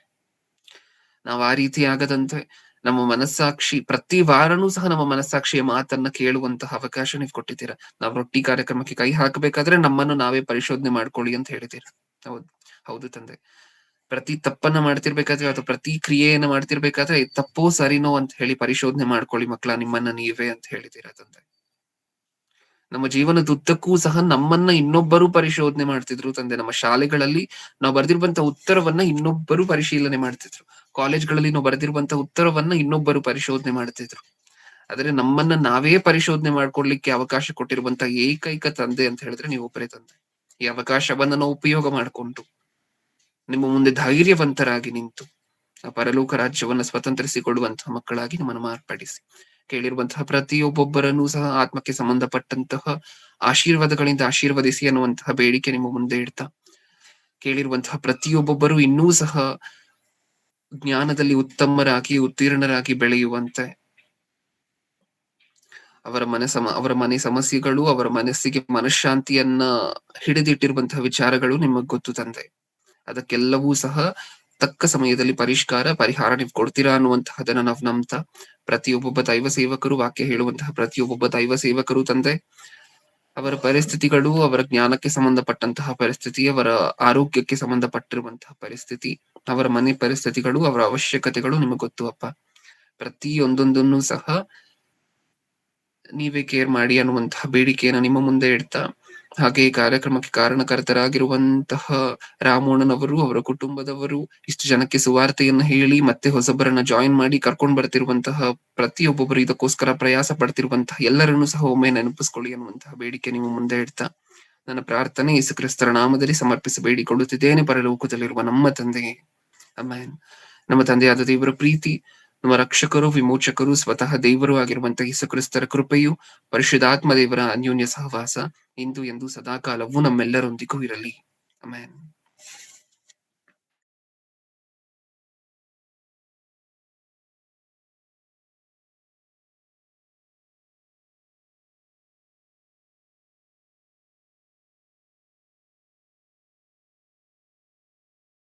ನಾವು ಆ ರೀತಿ ಆಗದಂತೆ ನಮ್ಮ ಮನಸ್ಸಾಕ್ಷಿ ಪ್ರತಿ ವಾರನೂ ಸಹ ನಮ್ಮ ಮನಸ್ಸಾಕ್ಷಿಯ ಮಾತನ್ನ ಕೇಳುವಂತಹ ಅವಕಾಶ ನೀವು ಕೊಟ್ಟಿದ್ದೀರಾ. ನಾವು ರೊಟ್ಟಿ ಕಾರ್ಯಕ್ರಮಕ್ಕೆ ಕೈ ಹಾಕಬೇಕಾದ್ರೆ ನಮ್ಮನ್ನು ನಾವೇ ಪರಿಶೋಧನೆ ಮಾಡ್ಕೊಳ್ಳಿ ಅಂತ ಹೇಳಿದ್ದೀರಾ. ಹೌದು ಹೌದು ತಂದೆ. ಪ್ರತಿ ತಪ್ಪನ್ನ ಮಾಡ್ತಿರ್ಬೇಕಾದ್ರೆ ಅಥವಾ ಪ್ರತಿ ಕ್ರಿಯೆಯನ್ನ ಮಾಡ್ತಿರ್ಬೇಕಾದ್ರೆ ಇದು ತಪ್ಪೋ ಸರಿನೋ ಅಂತ ಹೇಳಿ ಪರಿಶೋಧನೆ ಮಾಡ್ಕೊಳ್ಳಿ ಮಕ್ಕಳ, ನಿಮ್ಮನ್ನ ನೀವೇ ಅಂತ ಹೇಳಿದ್ದೀರಾ ತಂದೆ. ನಮ್ಮ ಜೀವನದುದ್ದಕ್ಕೂ ಸಹ ನಮ್ಮನ್ನ ಇನ್ನೊಬ್ಬರು ಪರಿಶೋಧನೆ ಮಾಡ್ತಿದ್ರು ತಂದೆ. ನಮ್ಮ ಶಾಲೆಗಳಲ್ಲಿ ನಾವು ಬರೆದಿರುವಂತಹ ಉತ್ತರವನ್ನ ಇನ್ನೊಬ್ಬರು ಪರಿಶೀಲನೆ ಮಾಡ್ತಿದ್ರು. ಕಾಲೇಜ್ಗಳಲ್ಲಿ ನಾವು ಬರೆದಿರುವಂತಹ ಉತ್ತರವನ್ನ ಇನ್ನೊಬ್ಬರು ಪರಿಶೋಧನೆ ಮಾಡ್ತಿದ್ರು. ಆದ್ರೆ ನಮ್ಮನ್ನ ನಾವೇ ಪರಿಶೋಧನೆ ಮಾಡ್ಕೊಡ್ಲಿಕ್ಕೆ ಅವಕಾಶ ಕೊಟ್ಟಿರುವಂತಹ ಏಕೈಕ ತಂದೆ ಅಂತ ಹೇಳಿದ್ರೆ ನೀವು ಒಬ್ಬರೇ ತಂದೆ. ಈ ಅವಕಾಶವನ್ನ ನಾವು ಉಪಯೋಗ ಮಾಡಿಕೊಂಡು ನಿಮ್ಮ ಮುಂದೆ ಧೈರ್ಯವಂತರಾಗಿ ನಿಂತು ಆ ಪರಲೋಕ ರಾಜ್ಯವನ್ನ ಸ್ವತಂತ್ರಿಸಿಕೊಳ್ಳುವಂತಹ ಮಕ್ಕಳಾಗಿ ನಮ್ಮನ್ನು ಮಾರ್ಪಡಿಸಿ, ಕೇಳಿರುವಂತಹ ಪ್ರತಿಯೊಬ್ಬೊಬ್ಬರನ್ನೂ ಸಹ ಆತ್ಮಕ್ಕೆ ಸಂಬಂಧಪಟ್ಟಂತಹ ಆಶೀರ್ವಾದಗಳಿಂದ ಆಶೀರ್ವದಿಸಿ ಅನ್ನುವಂತಹ ಬೇಡಿಕೆ ನಿಮ್ಮ ಮುಂದೆ ಇಡ್ತಾ, ಕೇಳಿರುವಂತಹ ಪ್ರತಿಯೊಬ್ಬೊಬ್ಬರು ಇನ್ನೂ ಸಹ ಜ್ಞಾನದಲ್ಲಿ ಉತ್ತಮರಾಗಿ ಉತ್ತೀರ್ಣರಾಗಿ ಬೆಳೆಯುವಂತೆ ಅವರ ಮನೆ ಸಮಸ್ಯೆಗಳು, ಅವರ ಮನಸ್ಸಿಗೆ ಮನಃಶಾಂತಿಯನ್ನ ಹಿಡಿದಿಟ್ಟಿರುವಂತಹ ವಿಚಾರಗಳು ನಿಮಗ್ ಗೊತ್ತು ತಂದೆ. ಅದಕ್ಕೆಲ್ಲವೂ ಸಹ ತಕ್ಕ ಸಮಯದಲ್ಲಿ ಪರಿಹಾರ ನೀವು ಕೊಡ್ತೀರಾ ಅನ್ನುವಂತಹದನ್ನ ನಾವು ನಂಬ್ತಾ, ಪ್ರತಿಯೊಬ್ಬೊಬ್ಬ ದೈವ ಸೇವಕರು, ವಾಕ್ಯ ಹೇಳುವಂತಹ ಪ್ರತಿಯೊಬ್ಬೊಬ್ಬ ದೈವ ಸೇವಕರು ತಂದೆ, ಅವರ ಪರಿಸ್ಥಿತಿಗಳು, ಅವರ ಜ್ಞಾನಕ್ಕೆ ಸಂಬಂಧಪಟ್ಟಂತಹ ಪರಿಸ್ಥಿತಿ, ಅವರ ಆರೋಗ್ಯಕ್ಕೆ ಸಂಬಂಧಪಟ್ಟಿರುವಂತಹ ಪರಿಸ್ಥಿತಿ, ಅವರ ಮನೆ ಪರಿಸ್ಥಿತಿಗಳು, ಅವರ ಅವಶ್ಯಕತೆಗಳು ನಿಮಗೆ ಗೊತ್ತು ಅಪ್ಪ. ಪ್ರತಿಯೊಂದೊಂದನ್ನು ಸಹ ನೀವೇ ಕೇರ್ ಮಾಡಿ ಅನ್ನುವಂತಹ ಬೇಡಿಕೆಯನ್ನು ನಿಮ್ಮ ಮುಂದೆ ಇಡ್ತಾ, ಹಾಗೆ ಈ ಕಾರ್ಯಕ್ರಮಕ್ಕೆ ಕಾರಣಕರ್ತರಾಗಿರುವಂತಹ ರಾಮೋಣನವರು, ಅವರ ಕುಟುಂಬದವರು, ಇಷ್ಟು ಜನಕ್ಕೆ ಸುವಾರ್ತೆಯನ್ನ ಹೇಳಿ ಮತ್ತೆ ಹೊಸಬರನ್ನ ಜಾಯಿನ್ ಮಾಡಿ ಕರ್ಕೊಂಡ್ ಬರ್ತಿರುವಂತಹ ಪ್ರತಿಯೊಬ್ಬೊಬ್ಬರು, ಇದಕ್ಕೋಸ್ಕರ ಪ್ರಯಾಸ ಪಡ್ತಿರುವಂತಹ ಎಲ್ಲರನ್ನೂ ಸಹ ಒಮ್ಮೆ ನೆನಪಿಸ್ಕೊಳ್ಳಿ ಅನ್ನುವಂತಹ ಬೇಡಿಕೆ ನಿಮ್ಮ ಮುಂದೆ ಇಡ್ತಾ, ನನ್ನ ಪ್ರಾರ್ಥನೆ ಯೇಸು ಕ್ರಿಸ್ತರ ನಾಮದಲ್ಲಿ ಸಮರ್ಪಿಸಿ ಬೇಡಿಕೊಳ್ಳುತ್ತಿದ್ದೇನೆ ಪರಲೋಕದಲ್ಲಿರುವ ನಮ್ಮ ತಂದೆಯೇ, ಆಮೆನ್. ನಮ್ಮ ತಂದೆಯಾದ ದೇವರ ಪ್ರೀತಿ, ನಮ್ಮ ರಕ್ಷಕರು, ವಿಮೋಚಕರು, ಸ್ವತಃ ದೇವರು ಆಗಿರುವಂತಹ ಯೇಸು ಕ್ರಿಸ್ತರ ಕೃಪೆಯು, ಪರಿಶುದ್ಧಾತ್ಮ ದೇವರ ಅನ್ಯೋನ್ಯ ಸಹವಾಸ ಇಂದು ಎಂದು ಸದಾಕಾಲವೂ ನಮ್ಮೆಲ್ಲರೊಂದಿಗೂ ಇರಲಿ. ಆಮೆನ್.